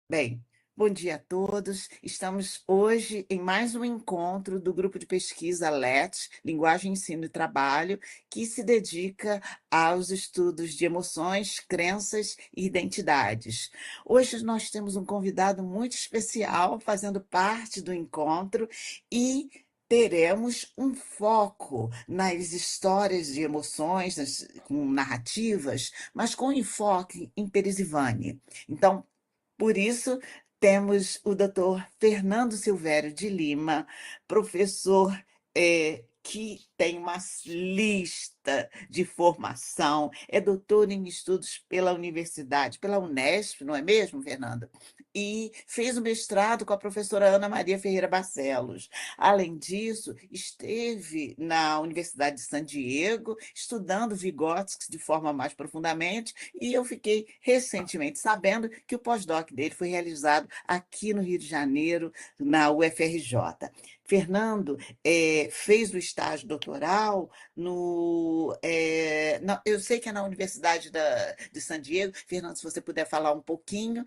Bem, bom dia a todos. Estamos hoje em mais um encontro do grupo de pesquisa LET, Linguagem, Ensino e Trabalho, que se dedica aos estudos de emoções, crenças e identidades. Hoje nós temos um convidado muito especial fazendo parte do encontro e teremos um foco nas histórias de emoções, com narrativas, mas com enfoque em Perizivane. Então, por isso, temos o doutor Fernando Silvério de Lima, professor que tem uma lista de formação, é doutor em estudos pela universidade, pela Unesp, não é mesmo, Fernando? E fez o mestrado com a professora Ana Maria Ferreira Barcelos. Além disso, esteve na Universidade de San Diego, estudando Vygotsky de forma mais profundamente, e eu fiquei recentemente sabendo que o pós-doc dele foi realizado aqui no Rio de Janeiro, na UFRJ. Fernando fez o estágio doutoral eu sei que é na Universidade de San Diego. Fernando, se você puder falar um pouquinho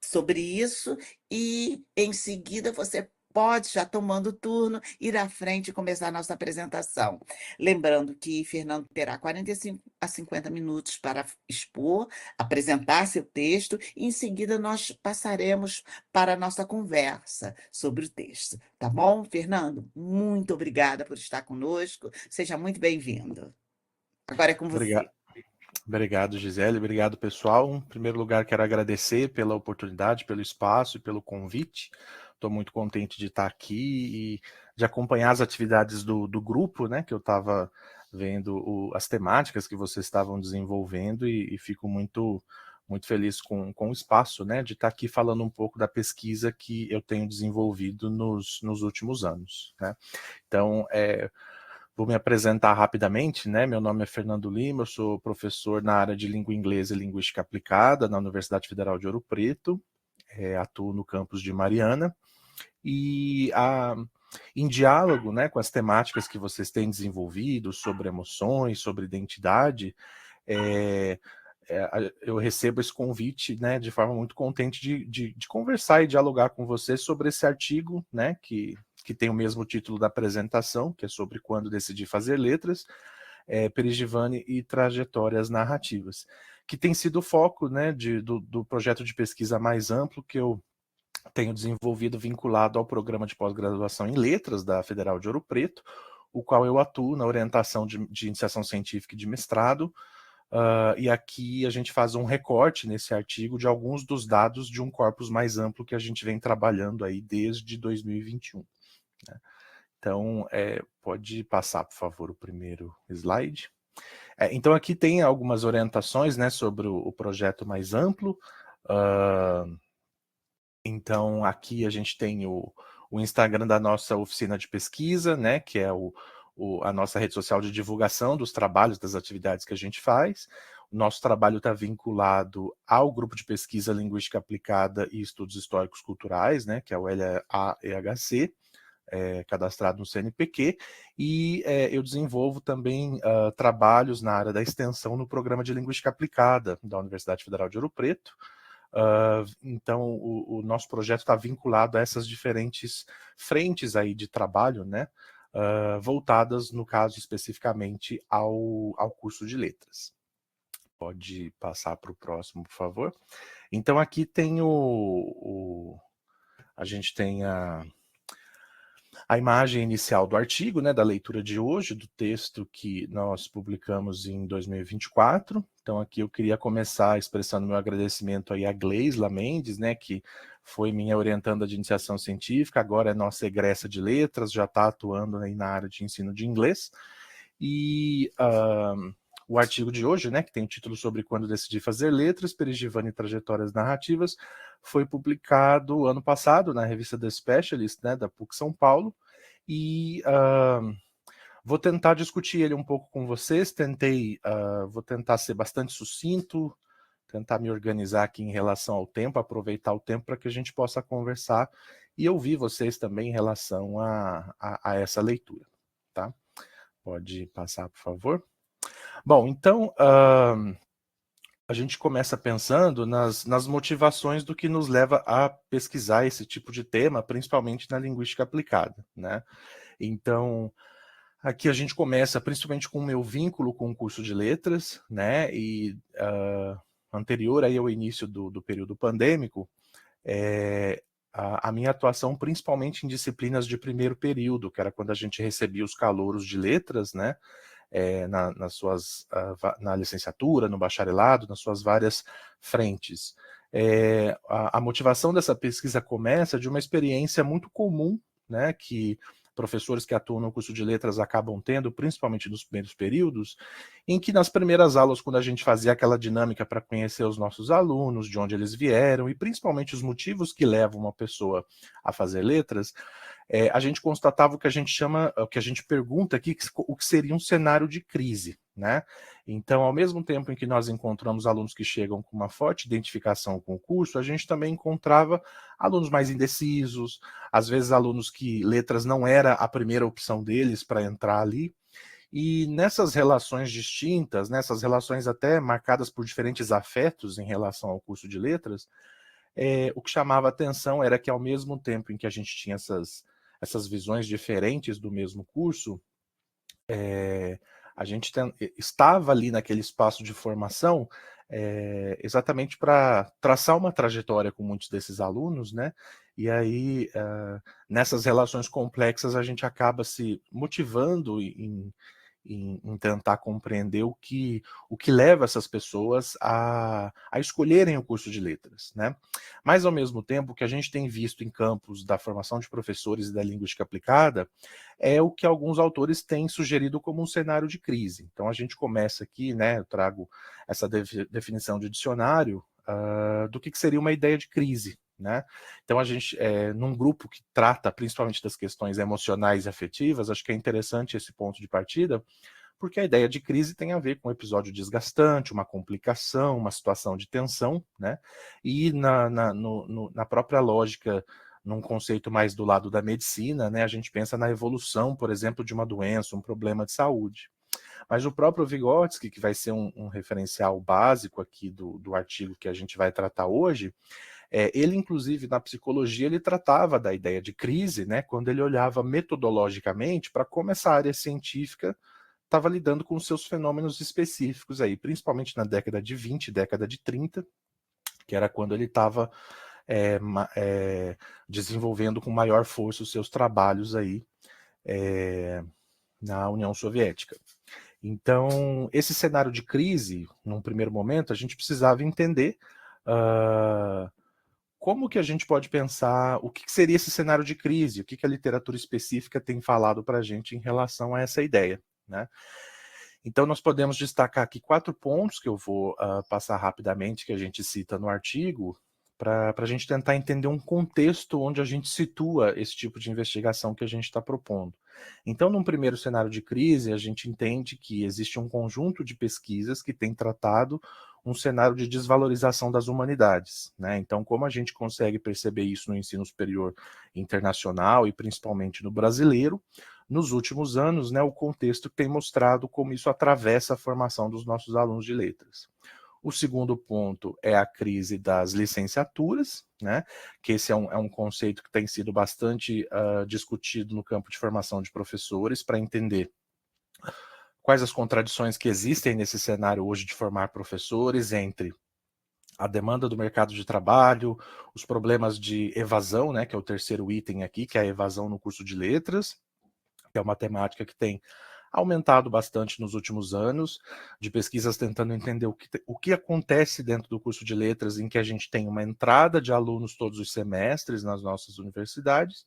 sobre isso, e em seguida você pode, já tomando turno, ir à frente e começar a nossa apresentação. Lembrando que Fernando terá 45 a 50 minutos para expor, apresentar seu texto, e em seguida nós passaremos para a nossa conversa sobre o texto. Tá bom, Fernando? Muito obrigada por estar conosco. Seja muito bem-vindo. Agora é com Obrigado, você. obrigado, Gisele. Obrigado, pessoal. Em primeiro lugar, quero agradecer pela oportunidade, pelo espaço e pelo convite. Estou muito contente de estar aqui e de acompanhar as atividades do grupo, né? Que eu estava vendo as temáticas que vocês estavam desenvolvendo e fico muito feliz com o espaço, né? De estar aqui falando um pouco da pesquisa que eu tenho desenvolvido nos últimos anos, né? Então, vou me apresentar rapidamente, né? Meu nome é Fernando Lima, eu sou professor na área de língua inglesa e linguística aplicada na Universidade Federal de Ouro Preto, atuo no campus de Mariana, e em diálogo, né, com as temáticas que vocês têm desenvolvido sobre emoções, sobre identidade, eu recebo esse convite, né, de forma muito contente de conversar e dialogar com vocês sobre esse artigo, né, que tem o mesmo título da apresentação, que é sobre quando decidi fazer letras, Perizivane e trajetórias narrativas, que tem sido o foco, né, do projeto de pesquisa mais amplo que eu tenho desenvolvido vinculado ao programa de pós-graduação em letras da Federal de Ouro Preto, o qual eu atuo na orientação de iniciação científica e de mestrado, e aqui a gente faz um recorte nesse artigo de alguns dos dados de um corpus mais amplo que a gente vem trabalhando aí desde 2021. Né? Então, pode passar, por favor, o primeiro slide. Então, aqui tem algumas orientações, né, sobre o projeto mais amplo. Então, aqui a gente tem o Instagram da nossa oficina de pesquisa, né, que é a nossa rede social de divulgação dos trabalhos, das atividades que a gente faz. O nosso trabalho está vinculado ao grupo de pesquisa linguística aplicada e estudos históricos culturais, né, que é o LAEHC, cadastrado no CNPq, e eu desenvolvo também trabalhos na área da extensão no programa de linguística aplicada da Universidade Federal de Ouro Preto. Então, o nosso projeto está vinculado a essas diferentes frentes aí de trabalho, né, voltadas, no caso, especificamente ao curso de letras. Pode passar para o próximo, por favor. Então, aqui tem a gente tem a imagem inicial do artigo, né, da leitura de hoje, do texto que nós publicamos em 2024. Então, aqui eu queria começar expressando meu agradecimento aí a Gleisla Mendes, né, que foi minha orientanda de iniciação científica, agora é nossa egressa de letras, já está atuando aí na área de ensino de inglês. E o artigo de hoje, né, que tem o título sobre Quando Decidi Fazer Letras, Perizivane e Trajetórias Narrativas, foi publicado ano passado na revista The Specialist, né, da PUC São Paulo, e vou tentar discutir ele um pouco com vocês, vou tentar ser bastante sucinto, tentar me organizar aqui em relação ao tempo, aproveitar o tempo para que a gente possa conversar e ouvir vocês também em relação a essa leitura, tá? Pode passar, por favor. Bom, então, a gente começa pensando nas motivações do que nos leva a pesquisar esse tipo de tema, principalmente na linguística aplicada, né? Então, aqui a gente começa principalmente com o meu vínculo com o curso de letras, né? E anterior aí ao início do período pandêmico, a minha atuação principalmente em disciplinas de primeiro período, que era quando a gente recebia os calouros de letras, né? Na licenciatura, no bacharelado, nas suas várias frentes. A motivação dessa pesquisa começa de uma experiência muito comum, né, que professores que atuam no curso de letras acabam tendo, principalmente nos primeiros períodos, em que nas primeiras aulas, quando a gente fazia aquela dinâmica para conhecer os nossos alunos, de onde eles vieram, e principalmente os motivos que levam uma pessoa a fazer letras, a gente constatava o que a gente chama, o que a gente pergunta aqui, o que seria um cenário de crise, né? Então, ao mesmo tempo em que nós encontramos alunos que chegam com uma forte identificação com o curso, a gente também encontrava alunos mais indecisos, às vezes alunos que letras não era a primeira opção deles para entrar ali. E nessas relações distintas, nessas relações até marcadas por diferentes afetos em relação ao curso de letras, o que chamava atenção era que, ao mesmo tempo em que a gente tinha essas visões diferentes do mesmo curso, a gente estava ali naquele espaço de formação exatamente para traçar uma trajetória com muitos desses alunos, né? E aí, nessas relações complexas, a gente acaba se motivando em tentar compreender o que leva essas pessoas a escolherem o curso de letras, né? Mas, ao mesmo tempo, o que a gente tem visto em campos da formação de professores e da linguística aplicada é o que alguns autores têm sugerido como um cenário de crise. Então, a gente começa aqui, né, eu trago essa definição de dicionário do que seria uma ideia de crise, né? Então, a gente, num grupo que trata principalmente das questões emocionais e afetivas, acho que é interessante esse ponto de partida, porque a ideia de crise tem a ver com um episódio desgastante, uma complicação, uma situação de tensão, né? E na própria lógica, num conceito mais do lado da medicina, né, a gente pensa na evolução, por exemplo, de uma doença, um problema de saúde. Mas o próprio Vygotsky, que vai ser um referencial básico aqui do artigo que a gente vai tratar hoje, ele, inclusive, na psicologia, ele tratava da ideia de crise, né, quando ele olhava metodologicamente para como essa área científica estava lidando com seus fenômenos específicos aí, principalmente na década de 20, década de 30, que era quando ele estava desenvolvendo com maior força os seus trabalhos aí na União Soviética. Então, esse cenário de crise, num primeiro momento, a gente precisava entender como que a gente pode pensar, o que seria esse cenário de crise, o que a literatura específica tem falado para a gente em relação a essa ideia, né? Então, nós podemos destacar aqui 4 pontos que eu vou passar rapidamente, que a gente cita no artigo, para a gente tentar entender um contexto onde a gente situa esse tipo de investigação que a gente está propondo. Então, num primeiro cenário de crise, a gente entende que existe um conjunto de pesquisas que tem tratado um cenário de desvalorização das humanidades, né? Então, como a gente consegue perceber isso no ensino superior internacional e principalmente no brasileiro, nos últimos anos, né, o contexto tem mostrado como isso atravessa a formação dos nossos alunos de letras. O segundo ponto é a crise das licenciaturas, né, que esse é um conceito que tem sido bastante discutido no campo de formação de professores, para entender quais as contradições que existem nesse cenário hoje de formar professores entre a demanda do mercado de trabalho, os problemas de evasão, né, que é o terceiro item aqui, que é a evasão no curso de letras, que é uma temática que tem aumentado bastante nos últimos anos, de pesquisas tentando entender o que acontece dentro do curso de letras, em que a gente tem uma entrada de alunos todos os semestres nas nossas universidades,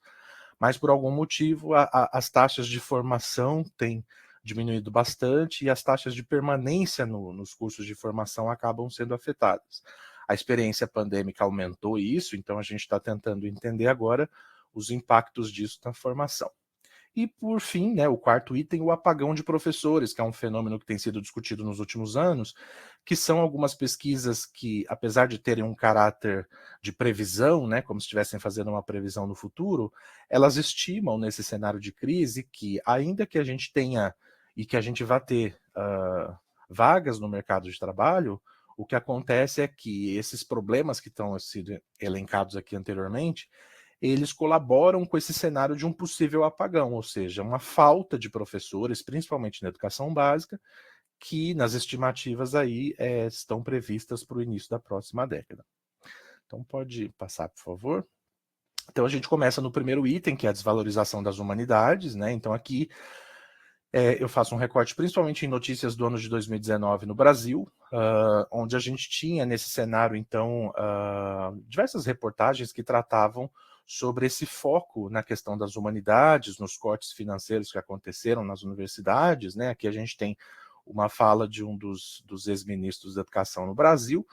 mas por algum motivo as taxas de formação têm diminuído bastante e as taxas de permanência nos cursos de formação acabam sendo afetadas. A experiência pandêmica aumentou isso, então a gente está tentando entender agora os impactos disso na formação. E, por fim, né, o quarto item, o apagão de professores, que é um fenômeno que tem sido discutido nos últimos anos, que são algumas pesquisas que, apesar de terem um caráter de previsão, né, como se estivessem fazendo uma previsão no futuro, elas estimam, nesse cenário de crise, que ainda que a gente tenha e que a gente vá ter vagas no mercado de trabalho, o que acontece é que esses problemas que estão sido elencados aqui anteriormente, eles colaboram com esse cenário de um possível apagão, ou seja, uma falta de professores, principalmente na educação básica, que nas estimativas aí estão previstas para o início da próxima década. Então pode passar, por favor. Então a gente começa no primeiro item, que é a desvalorização das humanidades, né? Então aqui eu faço um recorte principalmente em notícias do ano de 2019 no Brasil, onde a gente tinha nesse cenário, então, diversas reportagens que tratavam sobre esse foco na questão das humanidades, nos cortes financeiros que aconteceram nas universidades, né? Aqui a gente tem uma fala de um dos ex-ministros da Educação no Brasil,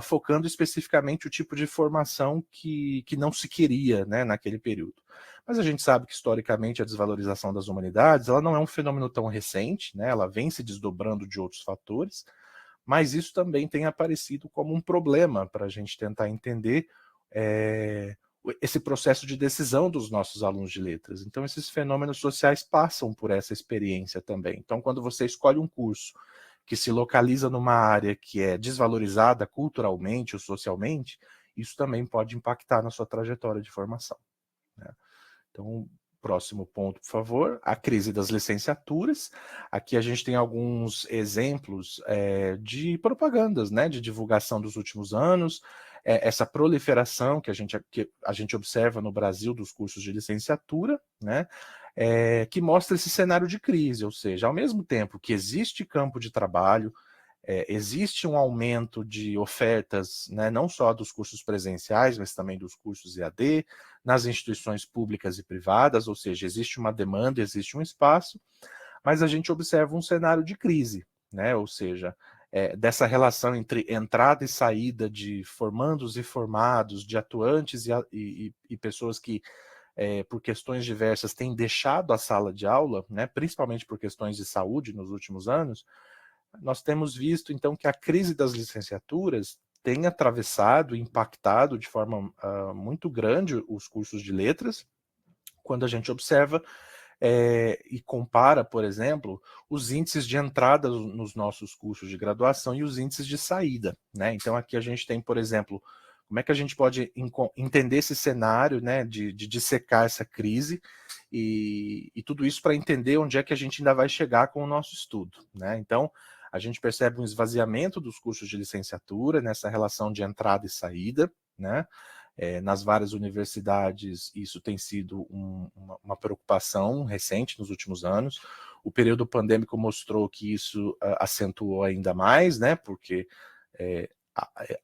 focando especificamente o tipo de formação que não se queria, né, naquele período. Mas a gente sabe que, historicamente, a desvalorização das humanidades ela não é um fenômeno tão recente, né, ela vem se desdobrando de outros fatores, mas isso também tem aparecido como um problema para a gente tentar entender esse processo de decisão dos nossos alunos de letras. Então, esses fenômenos sociais passam por essa experiência também. Então, quando você escolhe um curso que se localiza numa área que é desvalorizada culturalmente ou socialmente, isso também pode impactar na sua trajetória de formação, né? Então, próximo ponto, por favor, a crise das licenciaturas. Aqui a gente tem alguns exemplos de propagandas, né, de divulgação dos últimos anos, essa proliferação que a gente observa no Brasil dos cursos de licenciatura, né, que mostra esse cenário de crise, ou seja, ao mesmo tempo que existe campo de trabalho, existe um aumento de ofertas, né, não só dos cursos presenciais, mas também dos cursos EAD, nas instituições públicas e privadas, ou seja, existe uma demanda, existe um espaço, mas a gente observa um cenário de crise, né, ou seja, dessa relação entre entrada e saída de formandos e formados, de atuantes e pessoas que, por questões diversas, têm deixado a sala de aula, né, principalmente por questões de saúde nos últimos anos. Nós temos visto, então, que a crise das licenciaturas tem atravessado e impactado de forma muito grande os cursos de letras, quando a gente observa e compara, por exemplo, os índices de entrada nos nossos cursos de graduação e os índices de saída, né? Então, aqui a gente tem, por exemplo, como é que a gente pode entender esse cenário, né, de dissecar essa crise e tudo isso para entender onde é que a gente ainda vai chegar com o nosso estudo, né? Então, a gente percebe um esvaziamento dos cursos de licenciatura nessa relação de entrada e saída, né? Nas várias universidades, isso tem sido uma preocupação recente nos últimos anos. O período pandêmico mostrou que isso acentuou ainda mais, né? Porque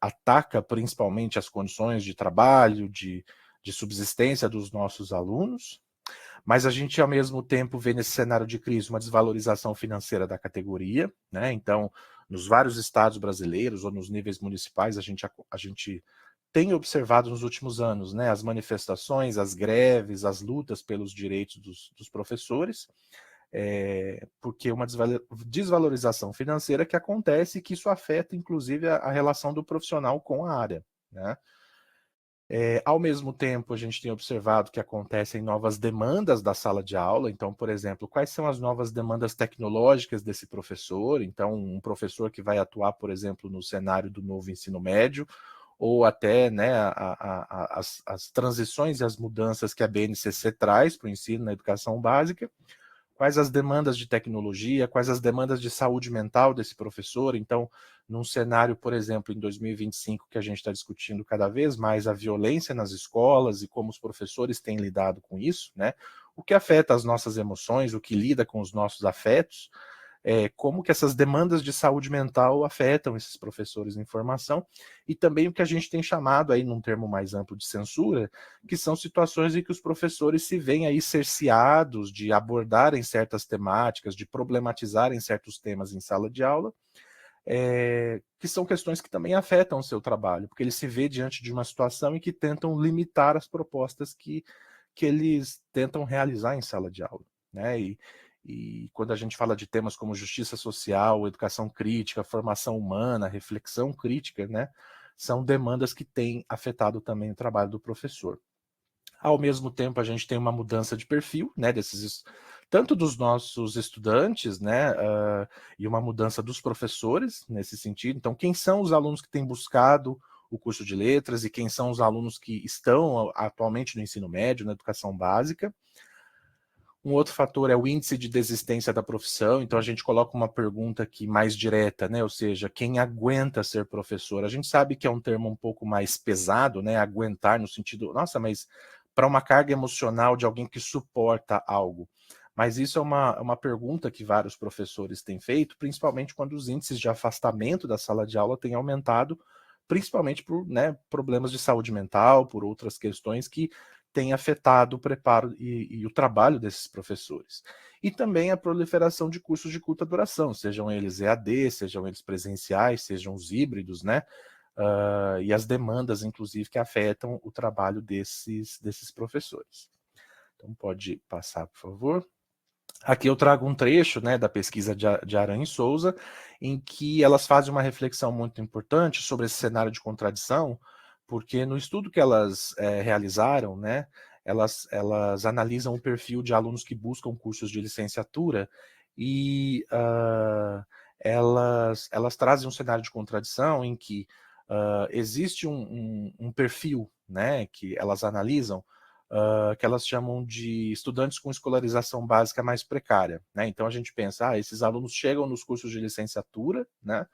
ataca principalmente as condições de trabalho, de subsistência dos nossos alunos, mas a gente, ao mesmo tempo, vê nesse cenário de crise uma desvalorização financeira da categoria, né? Então, nos vários estados brasileiros ou nos níveis municipais, a gente tem observado nos últimos anos, né, as manifestações, as greves, as lutas pelos direitos dos professores, porque uma desvalorização financeira que acontece e que isso afeta, inclusive, a relação do profissional com a área, né? Ao mesmo tempo, a gente tem observado que acontecem novas demandas da sala de aula. Então, por exemplo, quais são as novas demandas tecnológicas desse professor? Então, um professor que vai atuar, por exemplo, no cenário do novo ensino médio, ou até, né, as transições e as mudanças que a BNCC traz para o ensino na educação básica. Quais as demandas de tecnologia, quais as demandas de saúde mental desse professor. Então, num cenário, por exemplo, em 2025, que a gente está discutindo cada vez mais a violência nas escolas e como os professores têm lidado com isso, né? O que afeta as nossas emoções, o que lida com os nossos afetos, como que essas demandas de saúde mental afetam esses professores em formação, e também o que a gente tem chamado aí, num termo mais amplo, de censura, que são situações em que os professores se veem aí cerceados de abordarem certas temáticas, de problematizarem certos temas em sala de aula, que são questões que também afetam o seu trabalho, porque ele se vê diante de uma situação em que tentam limitar as propostas que eles tentam realizar em sala de aula, né? E quando a gente fala de temas como justiça social, educação crítica, formação humana, reflexão crítica, né, são demandas que têm afetado também o trabalho do professor. Ao mesmo tempo, a gente tem uma mudança de perfil, né, desses tanto dos nossos estudantes, né, e uma mudança dos professores nesse sentido. Então, quem são os alunos que têm buscado o curso de letras e quem são os alunos que estão atualmente no ensino médio, na educação básica. Um outro fator é o índice de desistência da profissão, então a gente coloca uma pergunta aqui mais direta, né? Ou seja, quem aguenta ser professor? A gente sabe que é um termo um pouco mais pesado, né? Aguentar no sentido, nossa, mas para uma carga emocional de alguém que suporta algo. Mas isso é uma pergunta que vários professores têm feito, principalmente quando os índices de afastamento da sala de aula têm aumentado, principalmente por, né, problemas de saúde mental, por outras questões que tem afetado o preparo e o trabalho desses professores. E também a proliferação de cursos de curta duração, sejam eles EAD, sejam eles presenciais, sejam os híbridos, né? E as demandas, inclusive, que afetam o trabalho desses professores. Então, pode passar, por favor. Aqui eu trago um trecho, né, da pesquisa de Aranha e Souza, em que elas fazem uma reflexão muito importante sobre esse cenário de contradição, porque no estudo que elas realizaram, né, elas analisam o perfil de alunos que buscam cursos de licenciatura e elas trazem um cenário de contradição em que existe um perfil, né, que elas analisam, que elas chamam de estudantes com escolarização básica mais precária, né? Então a gente pensa, esses alunos chegam nos cursos de licenciatura, né?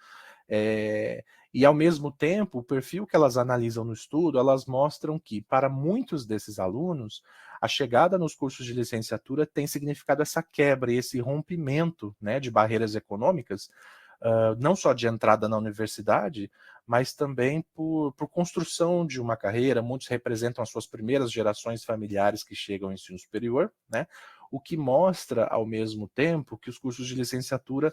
E ao mesmo tempo, o perfil que elas analisam no estudo, elas mostram que para muitos desses alunos, a chegada nos cursos de licenciatura tem significado essa quebra e esse rompimento, né, de barreiras econômicas, não só de entrada na universidade, mas também por construção de uma carreira. Muitos representam as suas primeiras gerações familiares que chegam ao ensino superior, né? O que mostra, ao mesmo tempo, que os cursos de licenciatura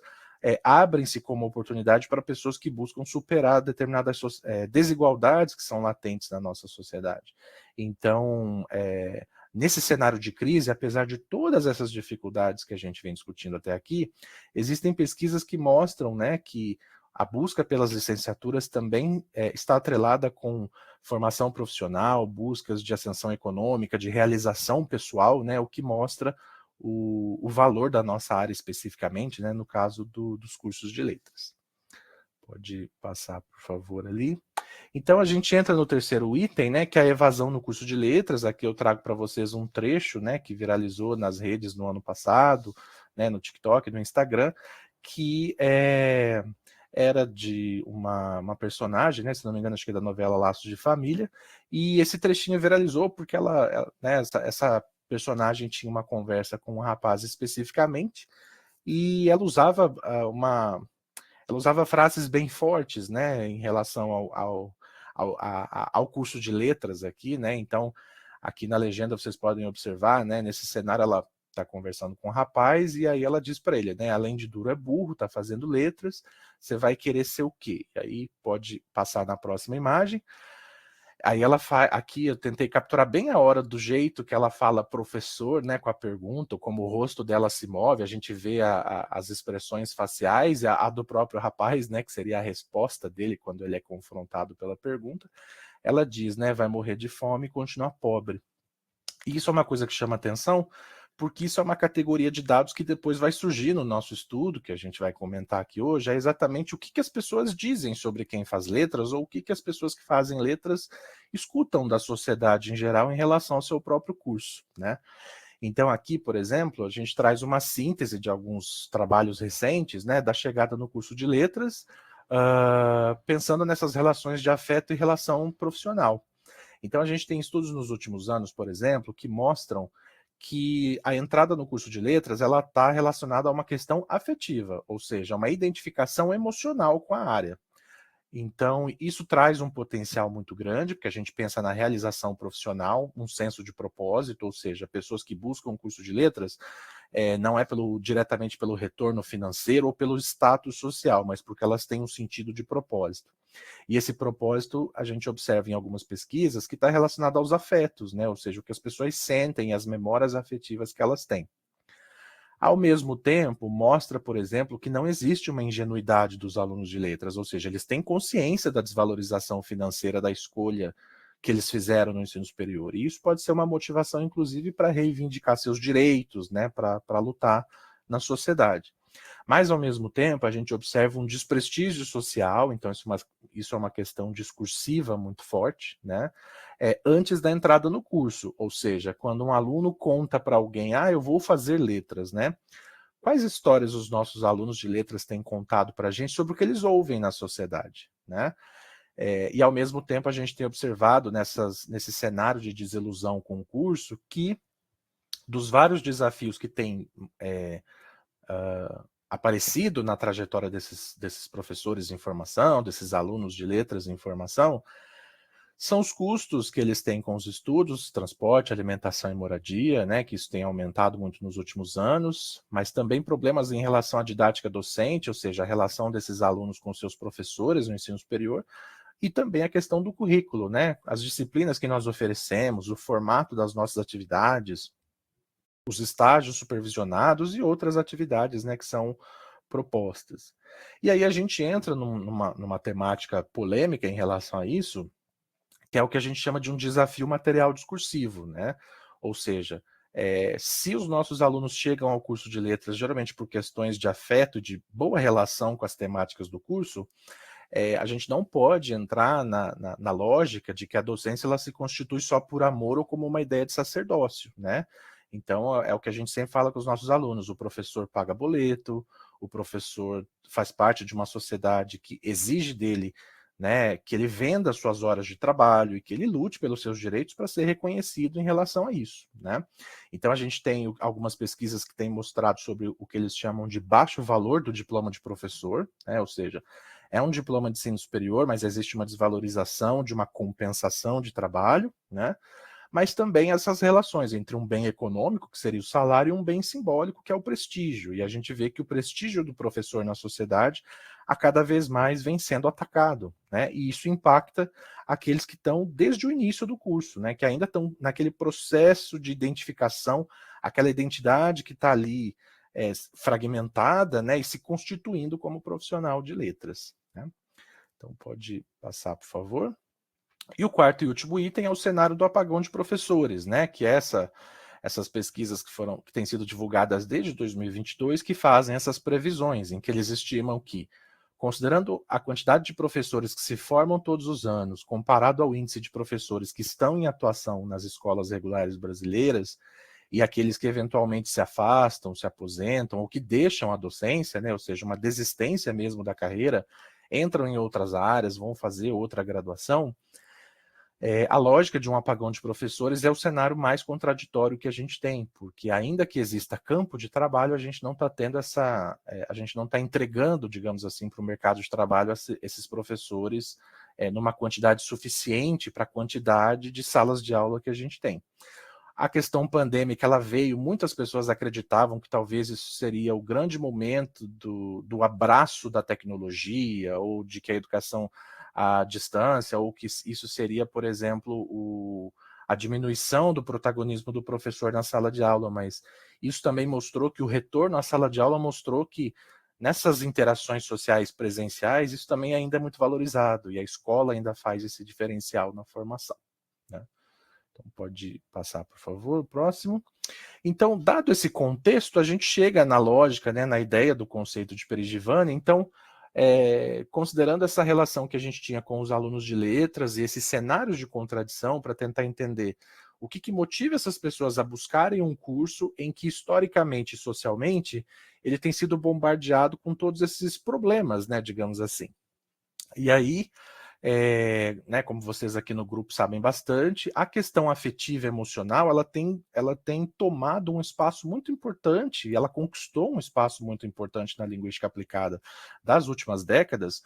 abrem-se como oportunidade para pessoas que buscam superar determinadas desigualdades que são latentes na nossa sociedade. Então, nesse cenário de crise, apesar de todas essas dificuldades que a gente vem discutindo até aqui, existem pesquisas que mostram, né, que a busca pelas licenciaturas também está atrelada com formação profissional, buscas de ascensão econômica, de realização pessoal, né, o que mostra o valor da nossa área especificamente, né, no caso dos cursos de letras. Pode passar, por favor, ali. Então a gente entra no terceiro item, né, que é a evasão no curso de letras. Aqui eu trago para vocês um trecho, né, que viralizou nas redes no ano passado, né, no TikTok, no Instagram, que era de uma personagem, né, se não me engano, acho que é da novela Laços de Família, e esse trechinho viralizou porque né, essa personagem tinha uma conversa com um rapaz especificamente, e ela usava ela usava frases bem fortes, né, em relação ao curso de letras aqui, né? Então, aqui na legenda vocês podem observar, né, nesse cenário ela está conversando com o rapaz e aí ela diz para ele, né, além de duro é burro, está fazendo letras, você vai querer ser o quê? E aí pode passar na próxima imagem. Aí ela faz, aqui eu tentei capturar bem a hora do jeito que ela fala professor, né, com a pergunta, como o rosto dela se move, a gente vê as expressões faciais, a do próprio rapaz, né, que seria a resposta dele quando ele é confrontado pela pergunta. Ela diz, né, vai morrer de fome e continuar pobre. E isso é uma coisa que chama atenção, porque isso é uma categoria de dados que depois vai surgir no nosso estudo, que a gente vai comentar aqui hoje, é exatamente o que as pessoas dizem sobre quem faz letras, ou o que as pessoas que fazem letras escutam da sociedade em geral em relação ao seu próprio curso, né? Então aqui, por exemplo, a gente traz uma síntese de alguns trabalhos recentes, né, da chegada no curso de letras, pensando nessas relações de afeto e relação profissional. Então a gente tem estudos nos últimos anos, por exemplo, que mostram que a entrada no curso de letras ela está relacionada a uma questão afetiva, ou seja, uma identificação emocional com a área. Então, isso traz um potencial muito grande, porque a gente pensa na realização profissional, um senso de propósito, ou seja, pessoas que buscam um curso de letras não é diretamente pelo retorno financeiro ou pelo status social, mas porque elas têm um sentido de propósito. E esse propósito a gente observa em algumas pesquisas que está relacionado aos afetos, né? Ou seja, o que as pessoas sentem, as memórias afetivas que elas têm. Ao mesmo tempo, mostra, por exemplo, que não existe uma ingenuidade dos alunos de letras, ou seja, eles têm consciência da desvalorização financeira da escolha que eles fizeram no ensino superior. E isso pode ser uma motivação, inclusive, para reivindicar seus direitos, né, para lutar na sociedade. Mas, ao mesmo tempo, a gente observa um desprestígio social, então isso é uma questão discursiva muito forte, né? Antes da entrada no curso, ou seja, quando um aluno conta para alguém, eu vou fazer letras, né? Quais histórias os nossos alunos de letras têm contado para a gente sobre o que eles ouvem na sociedade, né? E, ao mesmo tempo, a gente tem observado nesse cenário de desilusão com o curso que, dos vários desafios que têm aparecido na trajetória desses professores de informação, desses alunos de letras de informação, são os custos que eles têm com os estudos, transporte, alimentação e moradia, né, que isso tem aumentado muito nos últimos anos, mas também problemas em relação à didática docente, ou seja, a relação desses alunos com seus professores no ensino superior, e também a questão do currículo, né, as disciplinas que nós oferecemos, o formato das nossas atividades, os estágios supervisionados e outras atividades, né, que são propostas. E aí a gente entra numa temática polêmica em relação a isso, que é o que a gente chama de um desafio material discursivo, né? Ou seja, se os nossos alunos chegam ao curso de letras, geralmente por questões de afeto, de boa relação com as temáticas do curso, a gente não pode entrar na lógica de que a docência ela se constitui só por amor ou como uma ideia de sacerdócio, né? Então, é o que a gente sempre fala com os nossos alunos, o professor paga boleto, o professor faz parte de uma sociedade que exige dele, né, que ele venda suas horas de trabalho e que ele lute pelos seus direitos para ser reconhecido em relação a isso, né? Então, a gente tem algumas pesquisas que têm mostrado sobre o que eles chamam de baixo valor do diploma de professor, né? Ou seja, é um diploma de ensino superior, mas existe uma desvalorização de uma compensação de trabalho, né? Mas também essas relações entre um bem econômico, que seria o salário, e um bem simbólico, que é o prestígio. E a gente vê que o prestígio do professor na sociedade a cada vez mais vem sendo atacado, né? E isso impacta aqueles que estão desde o início do curso, né? Que ainda estão naquele processo de identificação, aquela identidade que está ali fragmentada, né? E se constituindo como profissional de letras, né? Então pode passar, por favor. E o quarto e último item é o cenário do apagão de professores, né? Que é essas pesquisas que têm sido divulgadas desde 2022, que fazem essas previsões, em que eles estimam que, considerando a quantidade de professores que se formam todos os anos, comparado ao índice de professores que estão em atuação nas escolas regulares brasileiras, e aqueles que eventualmente se afastam, se aposentam, ou que deixam a docência, né? Ou seja, uma desistência mesmo da carreira, entram em outras áreas, vão fazer outra graduação. A lógica de um apagão de professores é o cenário mais contraditório que a gente tem, porque ainda que exista campo de trabalho, a gente não está tendo a gente não está entregando, digamos assim, para o mercado de trabalho esses professores numa quantidade suficiente para a quantidade de salas de aula que a gente tem. A questão pandêmica, ela veio, muitas pessoas acreditavam que talvez isso seria o grande momento do abraço da tecnologia, ou de que a educação à distância, ou que isso seria, por exemplo, a diminuição do protagonismo do professor na sala de aula, mas isso também mostrou que o retorno à sala de aula mostrou que nessas interações sociais presenciais, isso também ainda é muito valorizado, e a escola ainda faz esse diferencial na formação, né? Então, pode passar, por favor, o próximo. Então, dado esse contexto, a gente chega na lógica, né, na ideia do conceito de Perigivani. Então, considerando essa relação que a gente tinha com os alunos de letras e esses cenários de contradição, para tentar entender o que motiva essas pessoas a buscarem um curso em que, historicamente e socialmente, ele tem sido bombardeado com todos esses problemas, né, digamos assim. E aí, né, como vocês aqui no grupo sabem bastante, a questão afetiva e emocional, ela tem tomado um espaço muito importante, ela conquistou um espaço muito importante na linguística aplicada das últimas décadas,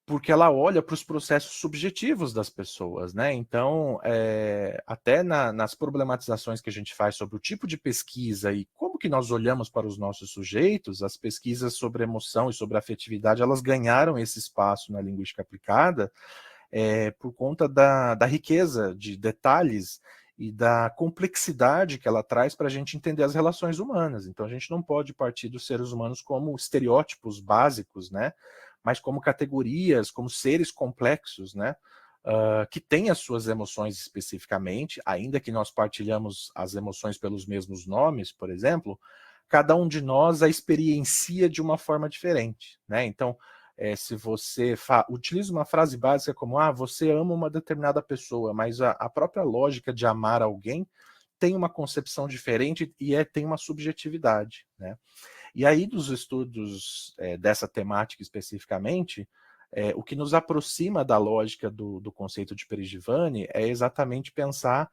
porque ela olha para os processos subjetivos das pessoas, né? Então, até nas problematizações que a gente faz sobre o tipo de pesquisa e como que nós olhamos para os nossos sujeitos, as pesquisas sobre emoção e sobre afetividade, elas ganharam esse espaço na linguística aplicada por conta da riqueza de detalhes e da complexidade que ela traz para a gente entender as relações humanas. Então, a gente não pode partir dos seres humanos como estereótipos básicos, né? Mas como categorias, como seres complexos, né? que tem as suas emoções especificamente, ainda que nós partilhamos as emoções pelos mesmos nomes, por exemplo, cada um de nós a experiencia de uma forma diferente, né? Então, se você utiliza uma frase básica como você ama uma determinada pessoa, mas a própria lógica de amar alguém tem uma concepção diferente e tem uma subjetividade, né? E aí, dos estudos dessa temática especificamente, o que nos aproxima da lógica do conceito de Perigivani é exatamente pensar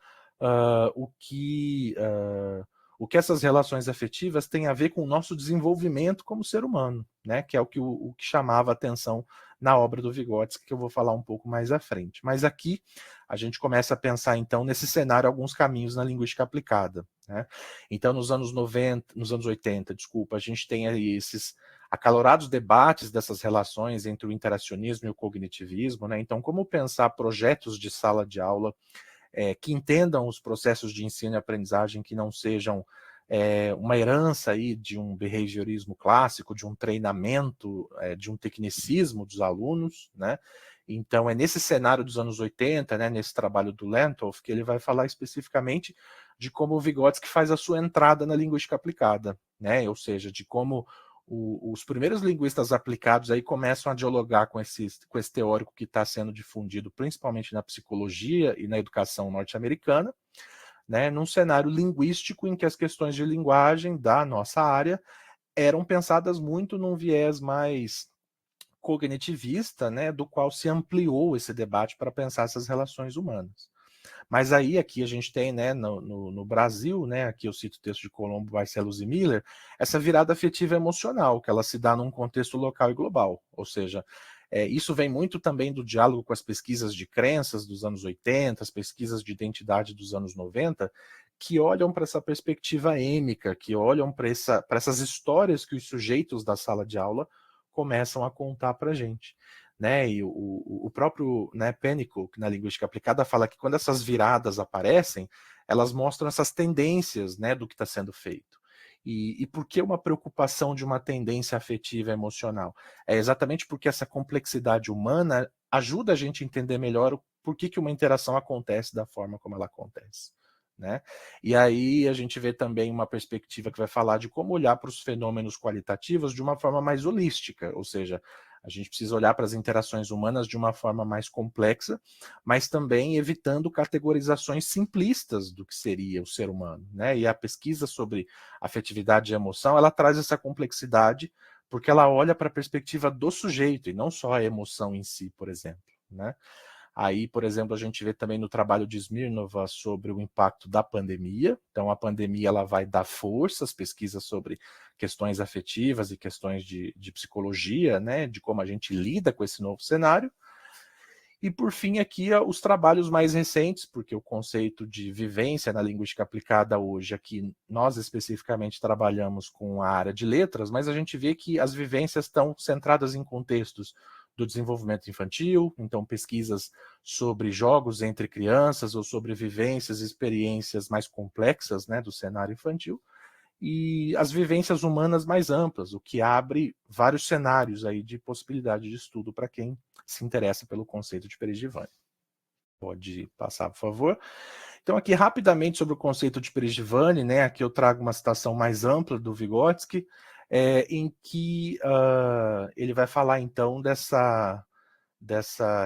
o que essas relações afetivas têm a ver com o nosso desenvolvimento como ser humano, né? Que é o que chamava atenção na obra do Vygotsky, que eu vou falar um pouco mais à frente. Mas aqui a gente começa a pensar, então, nesse cenário, alguns caminhos na linguística aplicada, né? Então, nos anos 80, desculpa, a gente tem aí esses acalorados debates dessas relações entre o interacionismo e o cognitivismo, né? Então, como pensar projetos de sala de aula que entendam os processos de ensino e aprendizagem que não sejam uma herança aí de um behaviorismo clássico, de um treinamento, de um tecnicismo dos alunos, né? Então, é nesse cenário dos anos 80, né, nesse trabalho do Lentolf, que ele vai falar especificamente de como o Vygotsky faz a sua entrada na linguística aplicada, né? Ou seja, de como os primeiros linguistas aplicados aí começam a dialogar com esse teórico que está sendo difundido principalmente na psicologia e na educação norte-americana, né, num cenário linguístico em que as questões de linguagem da nossa área eram pensadas muito num viés mais cognitivista, né, do qual se ampliou esse debate para pensar essas relações humanas. Mas aí aqui a gente tem, né, no Brasil, né, aqui eu cito o texto de Colombo, Barcelos e Miller, essa virada afetiva emocional, que ela se dá num contexto local e global. Ou seja, isso vem muito também do diálogo com as pesquisas de crenças dos anos 80, as pesquisas de identidade dos anos 90, que olham para essa perspectiva êmica, que olham para essas histórias que os sujeitos da sala de aula começam a contar para a gente. Né? E o próprio, né, Pennycook, na linguística aplicada, fala que quando essas viradas aparecem, elas mostram essas tendências, né, do que está sendo feito. E por que uma preocupação de uma tendência afetiva e emocional? É exatamente porque essa complexidade humana ajuda a gente a entender melhor por que uma interação acontece da forma como ela acontece. Né? E aí a gente vê também uma perspectiva que vai falar de como olhar para os fenômenos qualitativos de uma forma mais holística, ou seja, a gente precisa olhar para as interações humanas de uma forma mais complexa, mas também evitando categorizações simplistas do que seria o ser humano, né? E a pesquisa sobre afetividade e emoção, ela traz essa complexidade porque ela olha para a perspectiva do sujeito e não só a emoção em si, por exemplo, né? Aí, por exemplo, a gente vê também no trabalho de Smirnova sobre o impacto da pandemia. Então, a pandemia ela vai dar força às pesquisas sobre questões afetivas e questões de psicologia, né, de como a gente lida com esse novo cenário. E, por fim, aqui os trabalhos mais recentes, porque o conceito de vivência na linguística aplicada hoje, aqui nós especificamente trabalhamos com a área de letras, mas a gente vê que as vivências estão centradas em contextos do desenvolvimento infantil, então pesquisas sobre jogos entre crianças ou sobre vivências e experiências mais complexas, né, do cenário infantil, e as vivências humanas mais amplas, o que abre vários cenários aí de possibilidade de estudo para quem se interessa pelo conceito de Perigivani. Pode passar, por favor. Então, aqui rapidamente sobre o conceito de Perigivani, né? Aqui eu trago uma citação mais ampla do Vygotsky, em que ele vai falar então dessa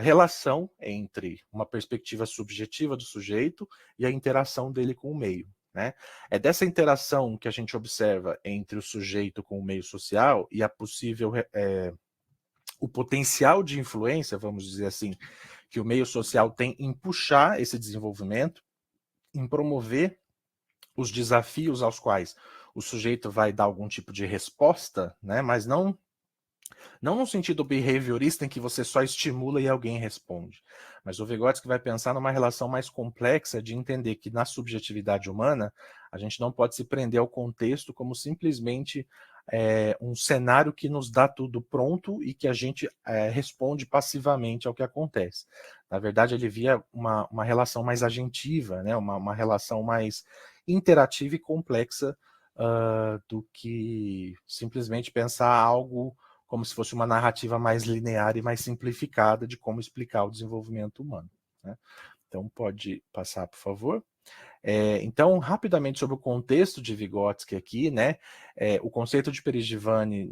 relação entre uma perspectiva subjetiva do sujeito e a interação dele com o meio. Né? É dessa interação que a gente observa entre o sujeito com o meio social e a possível o potencial de influência, vamos dizer assim, que o meio social tem em puxar esse desenvolvimento, em promover os desafios aos quais o sujeito vai dar algum tipo de resposta, né? Mas não no sentido behaviorista em que você só estimula e alguém responde, mas o Vygotsky vai pensar numa relação mais complexa de entender que na subjetividade humana a gente não pode se prender ao contexto como simplesmente um cenário que nos dá tudo pronto e que a gente responde passivamente ao que acontece. Na verdade, ele via uma relação mais agentiva, né? uma relação mais interativa e complexa do que simplesmente pensar algo como se fosse uma narrativa mais linear e mais simplificada de como explicar o desenvolvimento humano. né? Então, pode passar, por favor. Então, rapidamente sobre o contexto de Vygotsky aqui, né? O conceito de Perigivani,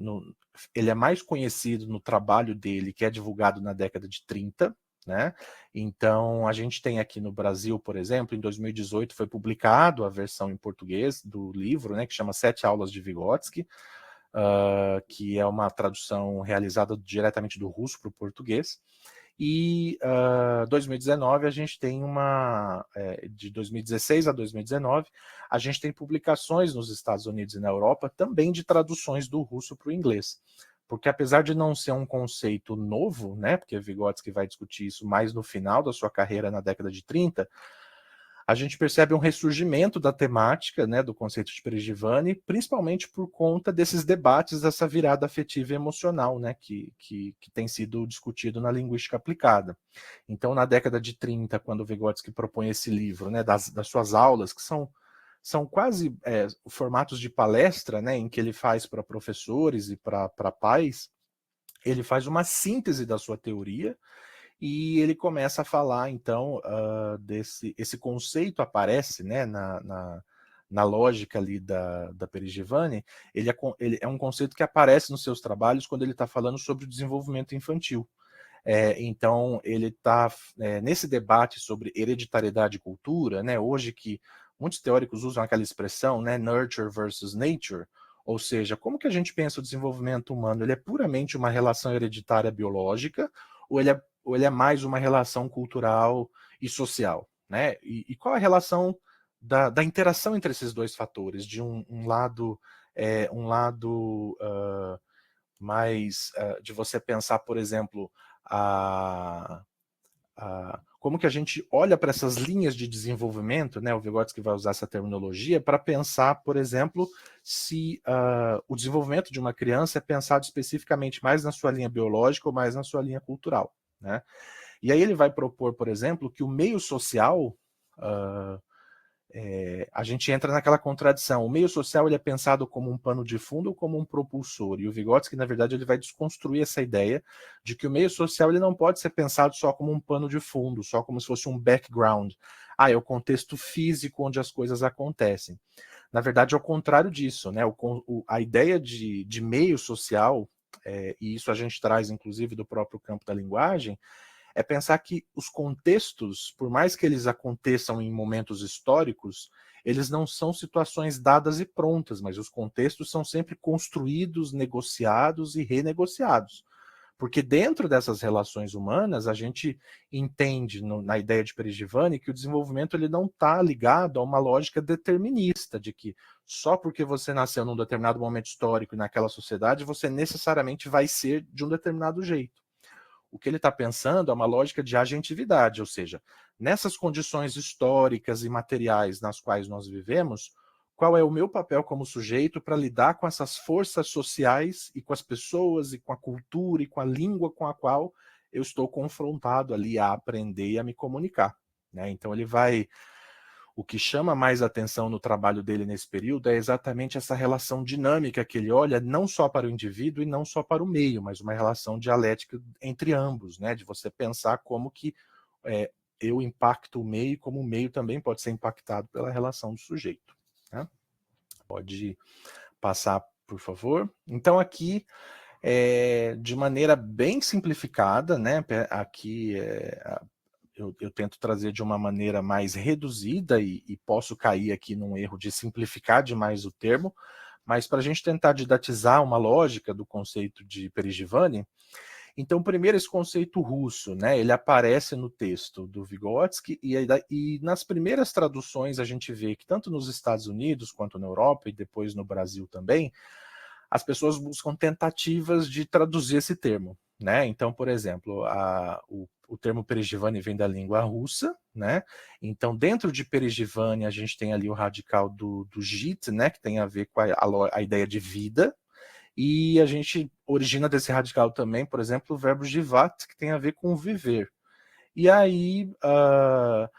ele é mais conhecido no trabalho dele, que é divulgado na década de 30, né? Então, a gente tem aqui no Brasil, por exemplo, em 2018 foi publicado a versão em português do livro, né, que chama Sete Aulas de Vygotsky, que é uma tradução realizada diretamente do russo para o português. E 2019 a gente tem de 2016 a 2019, a gente tem publicações nos Estados Unidos e na Europa também de traduções do russo para o inglês. Porque apesar de não ser um conceito novo, né, porque Vygotsky vai discutir isso mais no final da sua carreira na década de 30, a gente percebe um ressurgimento da temática, né, do conceito de Perigivani, principalmente por conta desses debates, dessa virada afetiva e emocional, né, que tem sido discutido na linguística aplicada. Então, na década de 30, quando Vygotsky propõe esse livro, né, das suas aulas, que são quase formatos de palestra, né, em que ele faz para professores e para pais, ele faz uma síntese da sua teoria, e ele começa a falar, então, esse conceito aparece, né, na lógica ali da Perigivani, ele é um conceito que aparece nos seus trabalhos quando ele está falando sobre o desenvolvimento infantil. Então, ele está nesse debate sobre hereditariedade e cultura, né, hoje que muitos teóricos usam aquela expressão, né, nurture versus nature, ou seja, como que a gente pensa o desenvolvimento humano? Ele é puramente uma relação hereditária biológica, ou ele é mais uma relação cultural e social, né? E qual a relação da interação entre esses dois fatores? De um lado, mais de você pensar, por exemplo, como que a gente olha para essas linhas de desenvolvimento, né? O Vygotsky vai usar essa terminologia para pensar, por exemplo, se o desenvolvimento de uma criança é pensado especificamente mais na sua linha biológica ou mais na sua linha cultural, né? E aí ele vai propor, por exemplo, que o meio social, a gente entra naquela contradição. O meio social ele é pensado como um pano de fundo ou como um propulsor. E o Vygotsky, na verdade, ele vai desconstruir essa ideia de que o meio social ele não pode ser pensado só como um pano de fundo, só como se fosse um background. É o contexto físico onde as coisas acontecem. Na verdade, é o contrário disso, né? A ideia de meio social, e isso a gente traz, inclusive, do próprio campo da linguagem, é pensar que os contextos, por mais que eles aconteçam em momentos históricos, eles não são situações dadas e prontas, mas os contextos são sempre construídos, negociados e renegociados. Porque dentro dessas relações humanas, a gente entende, na ideia de Perigivani, que o desenvolvimento ele não está ligado a uma lógica determinista, de que só porque você nasceu num determinado momento histórico e naquela sociedade, você necessariamente vai ser de um determinado jeito. O que ele está pensando é uma lógica de agentividade, ou seja, nessas condições históricas e materiais nas quais nós vivemos, qual é o meu papel como sujeito para lidar com essas forças sociais e com as pessoas e com a cultura e com a língua com a qual eu estou confrontado ali a aprender e a me comunicar, né? Então ele vai... O que chama mais atenção no trabalho dele nesse período é exatamente essa relação dinâmica que ele olha não só para o indivíduo e não só para o meio, mas uma relação dialética entre ambos, né? De você pensar como que eu impacto o meio e como o meio também pode ser impactado pela relação do sujeito, né? Pode passar, por favor. Então aqui, de maneira bem simplificada, né? Aqui eu tento trazer de uma maneira mais reduzida e posso cair aqui num erro de simplificar demais o termo, mas para a gente tentar didatizar uma lógica do conceito de Perigivani, então primeiro esse conceito russo, né, ele aparece no texto do Vygotsky e nas primeiras traduções a gente vê que tanto nos Estados Unidos quanto na Europa e depois no Brasil também, as pessoas buscam tentativas de traduzir esse termo, né? Então, por exemplo, o termo Perigivani vem da língua russa, né? Então, dentro de Perigivani, a gente tem ali o radical do jit, né? Que tem a ver com a ideia de vida. E a gente origina desse radical também, por exemplo, o verbo jivat, que tem a ver com viver. E aí,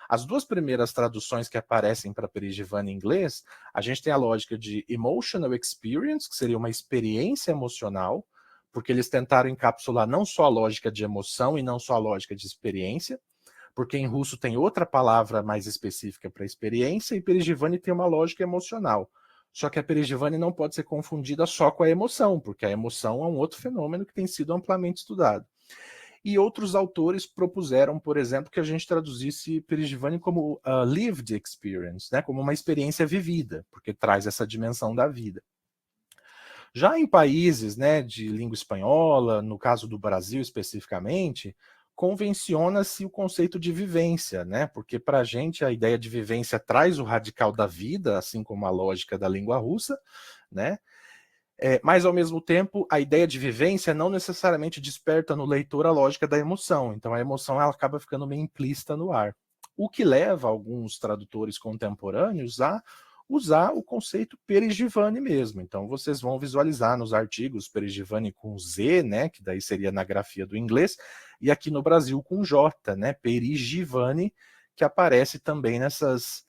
as duas primeiras traduções que aparecem para Perigivani em inglês, a gente tem a lógica de emotional experience, que seria uma experiência emocional, porque eles tentaram encapsular não só a lógica de emoção e não só a lógica de experiência, porque em russo tem outra palavra mais específica para experiência e Perigivani tem uma lógica emocional. Só que a Perigivani não pode ser confundida só com a emoção, porque a emoção é um outro fenômeno que tem sido amplamente estudado. E outros autores propuseram, por exemplo, que a gente traduzisse Perigivani como lived experience, né, como uma experiência vivida, porque traz essa dimensão da vida. Já em países, né, de língua espanhola, no caso do Brasil especificamente, convenciona-se o conceito de vivência, né, porque para a gente a ideia de vivência traz o radical da vida, assim como a lógica da língua russa, né, mas, ao mesmo tempo, a ideia de vivência não necessariamente desperta no leitor a lógica da emoção. Então, a emoção ela acaba ficando meio implícita no ar. O que leva alguns tradutores contemporâneos a usar o conceito Perigivani mesmo. Então, vocês vão visualizar nos artigos Perigivani com Z, né, que daí seria na grafia do inglês, e aqui no Brasil com J, né, Perigivani, que aparece também nessas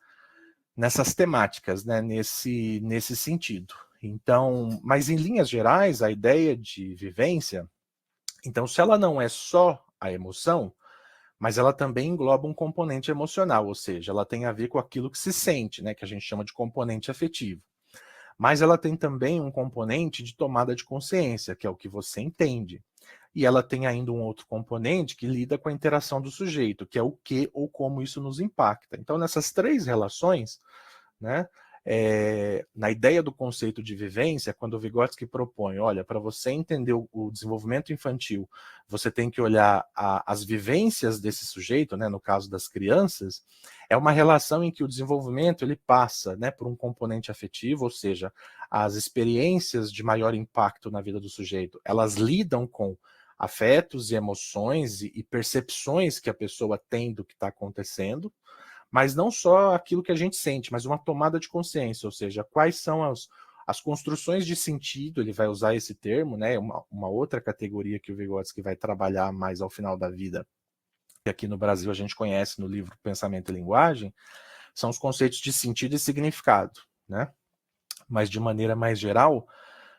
temáticas, né, nesse sentido. Então, mas em linhas gerais, a ideia de vivência, então, se ela não é só a emoção, mas ela também engloba um componente emocional, ou seja, ela tem a ver com aquilo que se sente, né, que a gente chama de componente afetivo. Mas ela tem também um componente de tomada de consciência, que é o que você entende. E ela tem ainda um outro componente que lida com a interação do sujeito, que é o que ou como isso nos impacta. Então, nessas três relações, né, na ideia do conceito de vivência, quando o Vygotsky propõe, olha, para você entender o desenvolvimento infantil, você tem que olhar as vivências desse sujeito, né, no caso das crianças, é uma relação em que o desenvolvimento ele passa, né, por um componente afetivo, ou seja, as experiências de maior impacto na vida do sujeito, elas lidam com afetos e emoções e percepções que a pessoa tem do que está acontecendo, mas não só aquilo que a gente sente, mas uma tomada de consciência, ou seja, quais são as construções de sentido, ele vai usar esse termo, né, uma outra categoria que o Vygotsky vai trabalhar mais ao final da vida, que aqui no Brasil a gente conhece no livro Pensamento e Linguagem, são os conceitos de sentido e significado, né? Mas de maneira mais geral,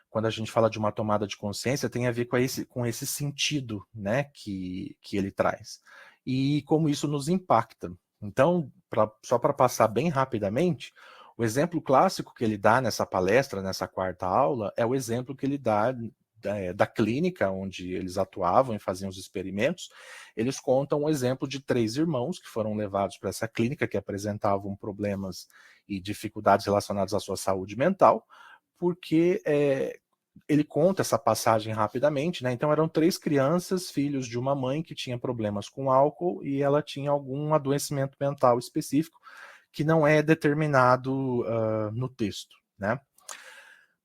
quando a gente fala de uma tomada de consciência, tem a ver com esse sentido, né, que ele traz. E como isso nos impacta. Então, só para passar bem rapidamente, o exemplo clássico que ele dá nessa palestra, nessa quarta aula, é o exemplo que ele dá da clínica onde eles atuavam e faziam os experimentos. Eles contam um exemplo de 3 irmãos que foram levados para essa clínica, que apresentavam problemas e dificuldades relacionadas à sua saúde mental, porque ele conta essa passagem rapidamente, né? Então eram 3 crianças, filhos de uma mãe que tinha problemas com álcool e ela tinha algum adoecimento mental específico que não é determinado no texto, né?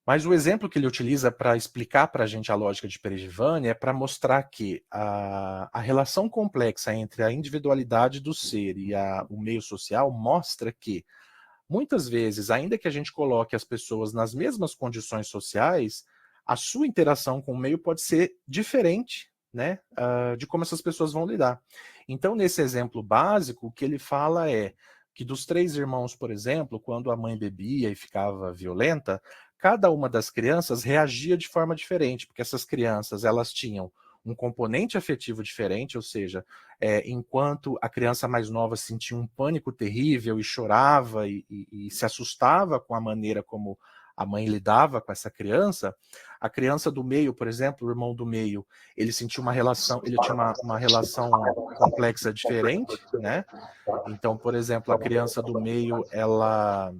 Mas o exemplo que ele utiliza para explicar para a gente a lógica de Perigivani é para mostrar que a relação complexa entre a individualidade do ser e o meio social mostra que muitas vezes, ainda que a gente coloque as pessoas nas mesmas condições sociais, a sua interação com o meio pode ser diferente, né, de como essas pessoas vão lidar. Então, nesse exemplo básico, o que ele fala é que dos 3 irmãos, por exemplo, quando a mãe bebia e ficava violenta, cada uma das crianças reagia de forma diferente, porque essas crianças elas tinham um componente afetivo diferente, ou seja, enquanto a criança mais nova sentia um pânico terrível e chorava e se assustava com a maneira como a mãe lidava com essa criança, a criança do meio, por exemplo, o irmão do meio, ele sentia uma relação, ele tinha uma relação complexa diferente, né? Então, por exemplo, a criança do meio, ela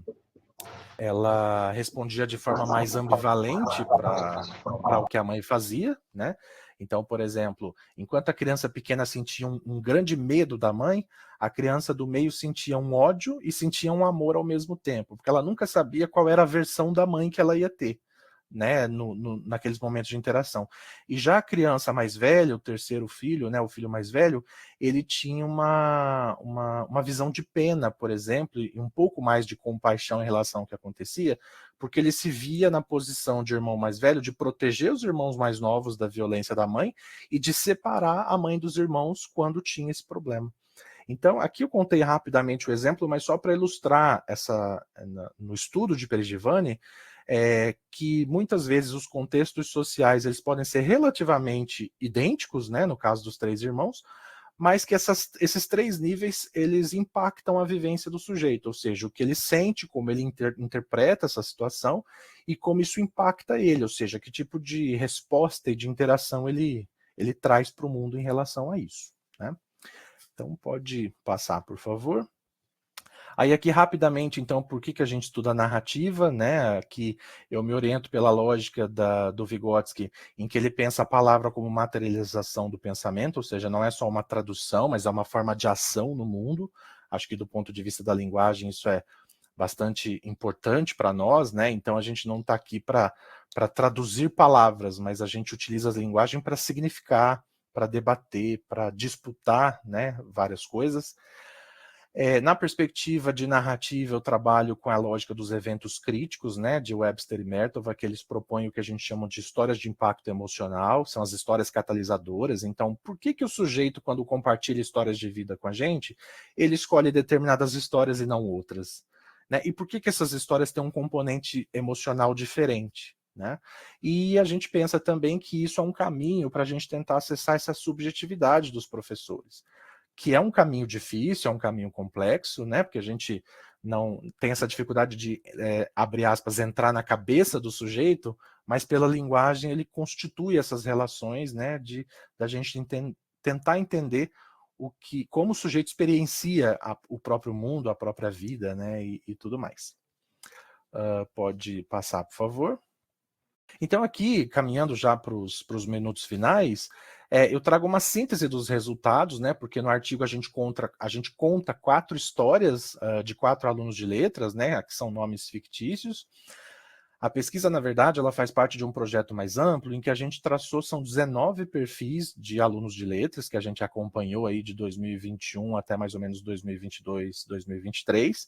respondia de forma mais ambivalente para o que a mãe fazia, né? Então, por exemplo, enquanto a criança pequena sentia um grande medo da mãe, a criança do meio sentia um ódio e sentia um amor ao mesmo tempo, porque ela nunca sabia qual era a versão da mãe que ela ia ter, né, naqueles momentos de interação. E já a criança mais velha, o terceiro filho, né, o filho mais velho, ele tinha uma visão de pena, por exemplo, e um pouco mais de compaixão em relação ao que acontecia, porque ele se via na posição de irmão mais velho, de proteger os irmãos mais novos da violência da mãe e de separar a mãe dos irmãos quando tinha esse problema. Então, aqui eu contei rapidamente o exemplo, mas só para ilustrar no estudo de Perigivani, que muitas vezes os contextos sociais eles podem ser relativamente idênticos, né, no caso dos 3 irmãos, mas que esses 3 níveis, eles impactam a vivência do sujeito, ou seja, o que ele sente, como ele interpreta essa situação e como isso impacta ele, ou seja, que tipo de resposta e de interação ele traz para o mundo em relação a isso, né? Então, pode passar, por favor. Aí aqui rapidamente, então, por que a gente estuda narrativa, né? Aqui eu me oriento pela lógica do Vygotsky, em que ele pensa a palavra como materialização do pensamento, ou seja, não é só uma tradução, mas é uma forma de ação no mundo. Acho que do ponto de vista da linguagem isso é bastante importante para nós, né? Então a gente não está aqui para traduzir palavras, mas a gente utiliza a linguagem para significar, para debater, para disputar, né, várias coisas. Na perspectiva de narrativa, eu trabalho com a lógica dos eventos críticos, né, de Webster e Mertova, que eles propõem o que a gente chama de histórias de impacto emocional, são as histórias catalisadoras. Então, por que o sujeito, quando compartilha histórias de vida com a gente, ele escolhe determinadas histórias e não outras? Né? E por que essas histórias têm um componente emocional diferente? Né? E a gente pensa também que isso é um caminho para a gente tentar acessar essa subjetividade dos professores, que é um caminho difícil, é um caminho complexo, né? Porque a gente não tem essa dificuldade de, abre aspas, entrar na cabeça do sujeito, mas pela linguagem ele constitui essas relações, né? Da gente tentar entender como o sujeito experiencia o próprio mundo, a própria vida, né? E tudo mais. Pode passar, por favor. Então aqui, caminhando já para os minutos finais, eu trago uma síntese dos resultados, né? Porque no artigo a gente conta 4 histórias de 4 alunos de letras, né? Que são nomes fictícios. A pesquisa, na verdade, ela faz parte de um projeto mais amplo, em que a gente traçou, são 19 perfis de alunos de letras, que a gente acompanhou aí de 2021 até mais ou menos 2022, 2023.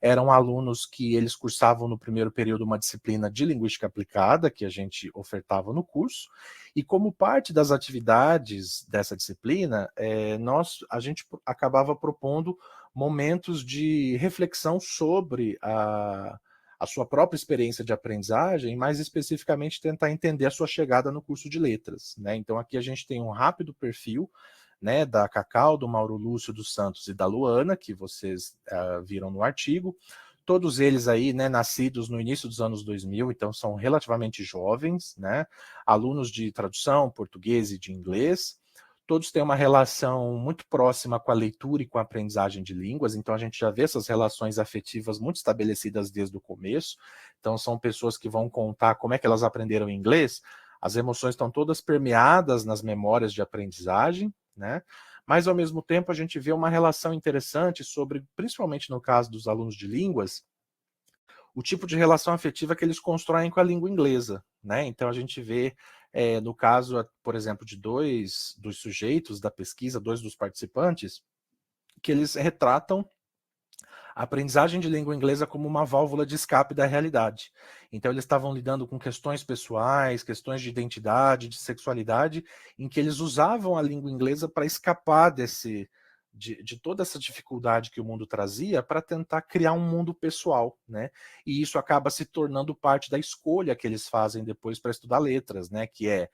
Eram alunos que eles cursavam no primeiro período uma disciplina de linguística aplicada, que a gente ofertava no curso, e como parte das atividades dessa disciplina, a gente acabava propondo momentos de reflexão sobre a sua própria experiência de aprendizagem, mais especificamente tentar entender a sua chegada no curso de letras, né? Então aqui a gente tem um rápido perfil, né, da Cacau, do Mauro Lúcio dos Santos e da Luana, que vocês viram no artigo. Todos eles aí, né, nascidos no início dos anos 2000, então são relativamente jovens, né? Alunos de tradução, português e de inglês. Todos têm uma relação muito próxima com a leitura e com a aprendizagem de línguas, então a gente já vê essas relações afetivas muito estabelecidas desde o começo. Então são pessoas que vão contar como é que elas aprenderam inglês. As emoções estão todas permeadas nas memórias de aprendizagem, né? Mas ao mesmo tempo a gente vê uma relação interessante sobre, principalmente no caso dos alunos de línguas, o tipo de relação afetiva que eles constroem com a língua inglesa, né? Então a gente vê, no caso, por exemplo, de 2 dos sujeitos da pesquisa, 2 dos participantes, que eles retratam a aprendizagem de língua inglesa como uma válvula de escape da realidade. Então eles estavam lidando com questões pessoais, questões de identidade, de sexualidade, em que eles usavam a língua inglesa para escapar de toda essa dificuldade que o mundo trazia, para tentar criar um mundo pessoal, né? E isso acaba se tornando parte da escolha que eles fazem depois para estudar letras, né? Que é,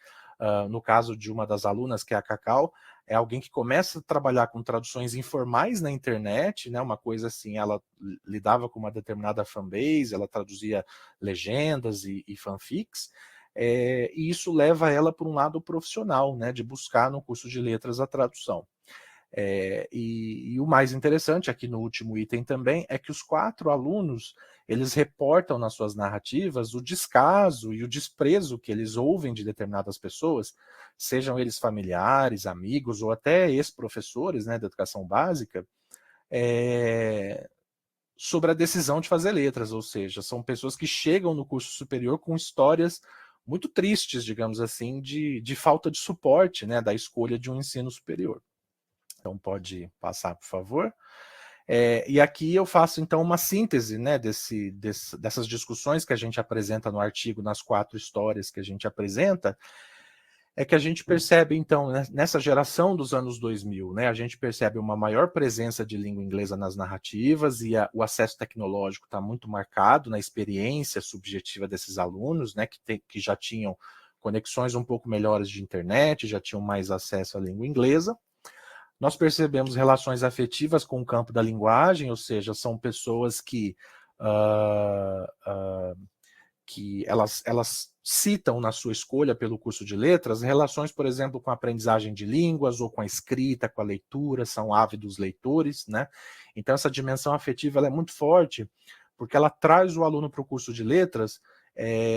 no caso de uma das alunas, que é a Cacau, é alguém que começa a trabalhar com traduções informais na internet, né? Uma coisa assim, ela lidava com uma determinada fanbase, ela traduzia legendas e fanfics, e isso leva ela para um lado profissional, né? De buscar no curso de letras a tradução. E o mais interessante aqui no último item também é que os 4 alunos, eles reportam nas suas narrativas o descaso e o desprezo que eles ouvem de determinadas pessoas, sejam eles familiares, amigos ou até ex-professores, né, da educação básica, sobre a decisão de fazer letras, ou seja, são pessoas que chegam no curso superior com histórias muito tristes, digamos assim, de falta de suporte, né, da escolha de um ensino superior. Então pode passar, por favor. E aqui eu faço então uma síntese, né, dessas discussões que a gente apresenta no artigo, nas 4 histórias que a gente apresenta, é que a gente percebe então, né, nessa geração dos anos 2000, né, a gente percebe uma maior presença de língua inglesa nas narrativas e o acesso tecnológico está muito marcado na experiência subjetiva desses alunos, né, que já tinham conexões um pouco melhores de internet, já tinham mais acesso à língua inglesa. Nós percebemos relações afetivas com o campo da linguagem, ou seja, são pessoas que elas citam na sua escolha pelo curso de letras relações, por exemplo, com a aprendizagem de línguas ou com a escrita, com a leitura, são ávidos leitores, né? Então essa dimensão afetiva ela é muito forte, porque ela traz o aluno para o curso de letras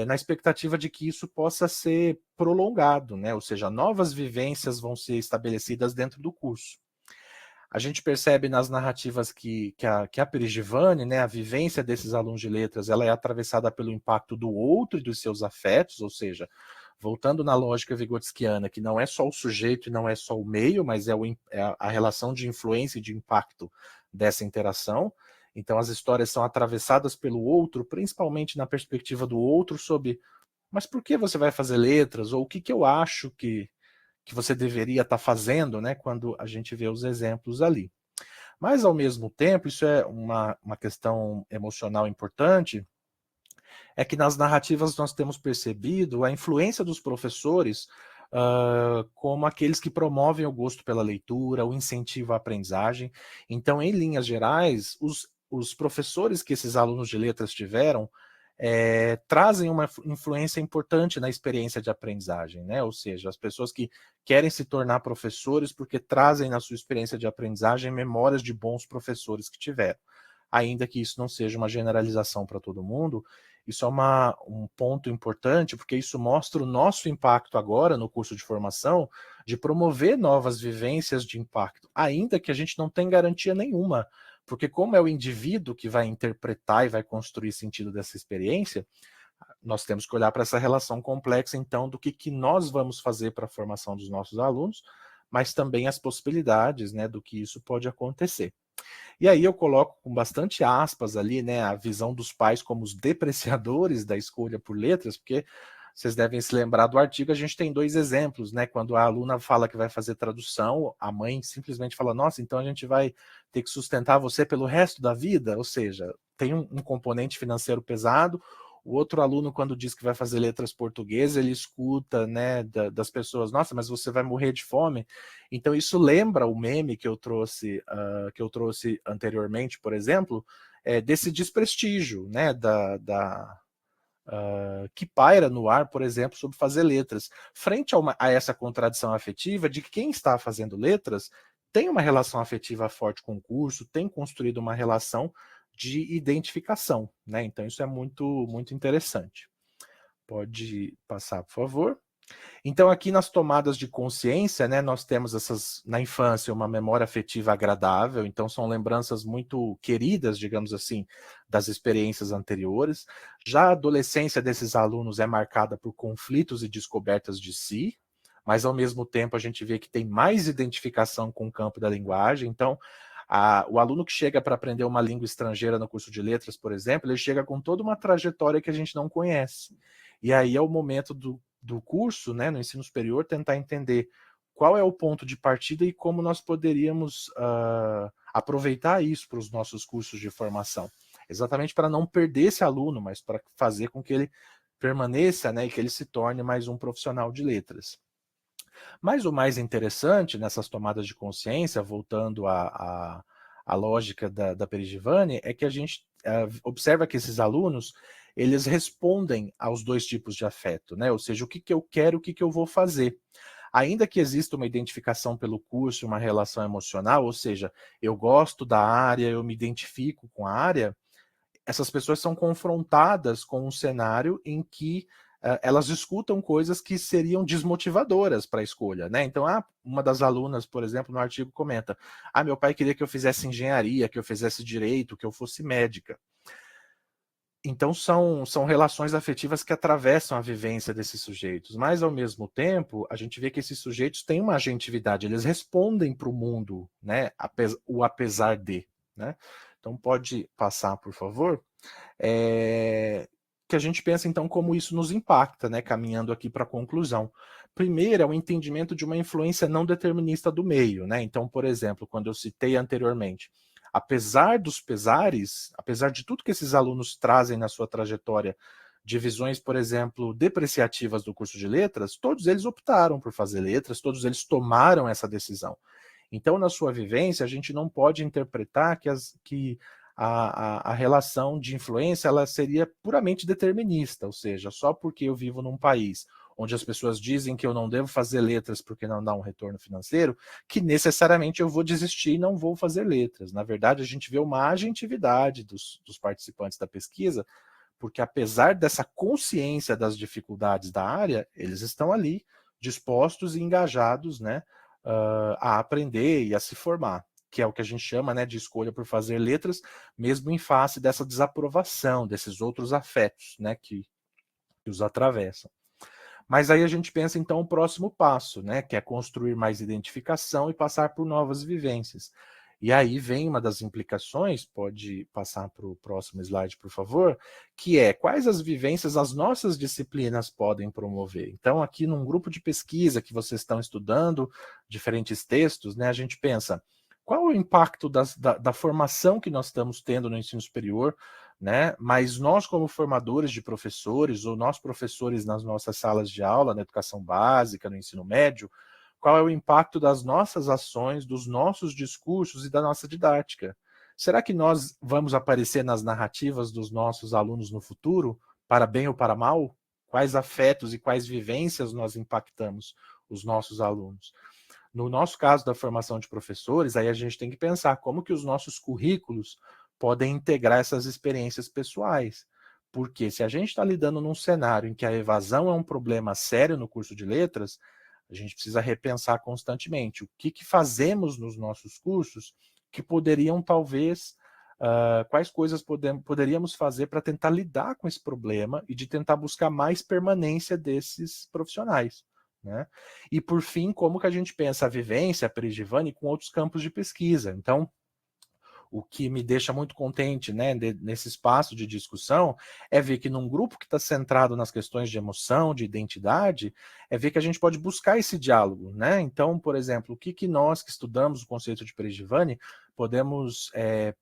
na expectativa de que isso possa ser prolongado, né? Ou seja, novas vivências vão ser estabelecidas dentro do curso. A gente percebe nas narrativas que a Perigivane, né, a vivência desses alunos de letras, ela é atravessada pelo impacto do outro e dos seus afetos, ou seja, voltando na lógica vigotskiana, que não é só o sujeito e não é só o meio, mas é a relação de influência e de impacto dessa interação. Então as histórias são atravessadas pelo outro, principalmente na perspectiva do outro sobre, mas por que você vai fazer letras? Ou o que eu acho que você deveria estar fazendo, né, quando a gente vê os exemplos ali. Mas, ao mesmo tempo, isso é uma questão emocional importante, é que nas narrativas nós temos percebido a influência dos professores como aqueles que promovem o gosto pela leitura, o incentivo à aprendizagem. Então, em linhas gerais, os professores que esses alunos de letras tiveram trazem uma influência importante na experiência de aprendizagem, né? Ou seja, as pessoas que querem se tornar professores porque trazem na sua experiência de aprendizagem memórias de bons professores que tiveram. Ainda que isso não seja uma generalização para todo mundo, isso é um ponto importante, porque isso mostra o nosso impacto agora no curso de formação de promover novas vivências de impacto, ainda que a gente não tenha garantia nenhuma, porque como é o indivíduo que vai interpretar e vai construir sentido dessa experiência, nós temos que olhar para essa relação complexa, então, do que nós vamos fazer para a formação dos nossos alunos, mas também as possibilidades, né, do que isso pode acontecer. E aí eu coloco com bastante aspas ali, né, a visão dos pais como os depreciadores da escolha por letras, porque vocês devem se lembrar do artigo, a gente tem 2 exemplos, né? Quando a aluna fala que vai fazer tradução, a mãe simplesmente fala, nossa, então a gente vai ter que sustentar você pelo resto da vida, ou seja, tem um componente financeiro pesado. O outro aluno, quando diz que vai fazer letras portuguesas, ele escuta, né, das pessoas, nossa, mas você vai morrer de fome. Então isso lembra o meme que eu trouxe anteriormente, por exemplo, desse desprestígio, né, que paira no ar, por exemplo, sobre fazer letras. Frente a essa contradição afetiva de que quem está fazendo letras tem uma relação afetiva forte com o curso, tem construído uma relação de identificação, né? Então isso é muito, muito interessante. Pode passar, por favor. Então, aqui nas tomadas de consciência, né, nós temos na infância, uma memória afetiva agradável, então são lembranças muito queridas, digamos assim, das experiências anteriores. Já a adolescência desses alunos é marcada por conflitos e descobertas de si, mas ao mesmo tempo a gente vê que tem mais identificação com o campo da linguagem, então o aluno que chega para aprender uma língua estrangeira no curso de letras, por exemplo, ele chega com toda uma trajetória que a gente não conhece. E aí é o momento do curso, né, no ensino superior, tentar entender qual é o ponto de partida e como nós poderíamos aproveitar isso para os nossos cursos de formação. Exatamente para não perder esse aluno, mas para fazer com que ele permaneça, né, e que ele se torne mais um profissional de letras. Mas o mais interessante nessas tomadas de consciência, voltando à lógica da Perigivane, é que a gente observa que esses alunos eles respondem aos 2 tipos de afeto, né? Ou seja, o que eu quero, o que eu vou fazer. Ainda que exista uma identificação pelo curso, uma relação emocional, ou seja, eu gosto da área, eu me identifico com a área, essas pessoas são confrontadas com um cenário em que elas escutam coisas que seriam desmotivadoras para a escolha, né? Então, uma das alunas, por exemplo, no artigo comenta: meu pai queria que eu fizesse engenharia, que eu fizesse direito, que eu fosse médica. Então, são relações afetivas que atravessam a vivência desses sujeitos, mas, ao mesmo tempo, a gente vê que esses sujeitos têm uma agentividade, eles respondem para o mundo, né? O apesar de, né? Então, pode passar, por favor. Que a gente pensa, então, como isso nos impacta, né? Caminhando aqui para a conclusão. Primeiro, é o entendimento de uma influência não determinista do meio, né? Então, por exemplo, quando eu citei anteriormente, apesar dos pesares, apesar de tudo que esses alunos trazem na sua trajetória, de visões, por exemplo, depreciativas do curso de letras, todos eles optaram por fazer letras, todos eles tomaram essa decisão. Então, na sua vivência, a gente não pode interpretar que a relação de influência ela seria puramente determinista, ou seja, só porque eu vivo num país onde as pessoas dizem que eu não devo fazer letras porque não dá um retorno financeiro, que necessariamente eu vou desistir e não vou fazer letras. Na verdade, a gente vê uma agentividade dos participantes da pesquisa, porque apesar dessa consciência das dificuldades da área, eles estão ali dispostos e engajados, né, a aprender e a se formar, que é o que a gente chama, né, de escolha por fazer letras, mesmo em face dessa desaprovação, desses outros afetos, né, que os atravessam. Mas aí a gente pensa então o próximo passo, né, que é construir mais identificação e passar por novas vivências. E aí vem uma das implicações, pode passar para o próximo slide, por favor, que é quais as vivências as nossas disciplinas podem promover. Então, aqui num grupo de pesquisa que vocês estão estudando diferentes textos, né, a gente pensa qual o impacto da formação que nós estamos tendo no ensino superior, né? Mas nós, como formadores de professores, ou nós professores nas nossas salas de aula, na educação básica, no ensino médio, qual é o impacto das nossas ações, dos nossos discursos e da nossa didática? Será que nós vamos aparecer nas narrativas dos nossos alunos no futuro, para bem ou para mal? Quais afetos e quais vivências nós impactamos os nossos alunos? No nosso caso da formação de professores, aí a gente tem que pensar como que os nossos currículos podem integrar essas experiências pessoais. Porque se a gente está lidando num cenário em que a evasão é um problema sério no curso de letras, a gente precisa repensar constantemente o que fazemos nos nossos cursos que poderiam talvez, quais coisas poderíamos fazer para tentar lidar com esse problema e de tentar buscar mais permanência desses profissionais. Né? E por fim, como que a gente pensa a vivência, a Perigivani, com outros campos de pesquisa. Então, o que me deixa muito contente, né, nesse espaço de discussão, é ver que num grupo que está centrado nas questões de emoção, de identidade, é ver que a gente pode buscar esse diálogo, né? Então, por exemplo, o que nós que estudamos o conceito de Perigivani podemos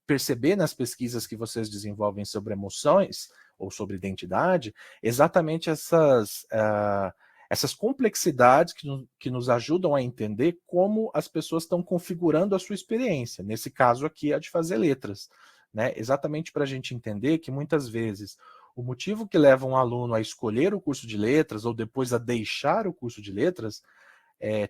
perceber nas pesquisas que vocês desenvolvem sobre emoções ou sobre identidade, exatamente essas complexidades que nos ajudam a entender como as pessoas estão configurando a sua experiência. Nesse caso aqui, a de fazer letras. Né? Exatamente para a gente entender que muitas vezes o motivo que leva um aluno a escolher o curso de letras ou depois a deixar o curso de letras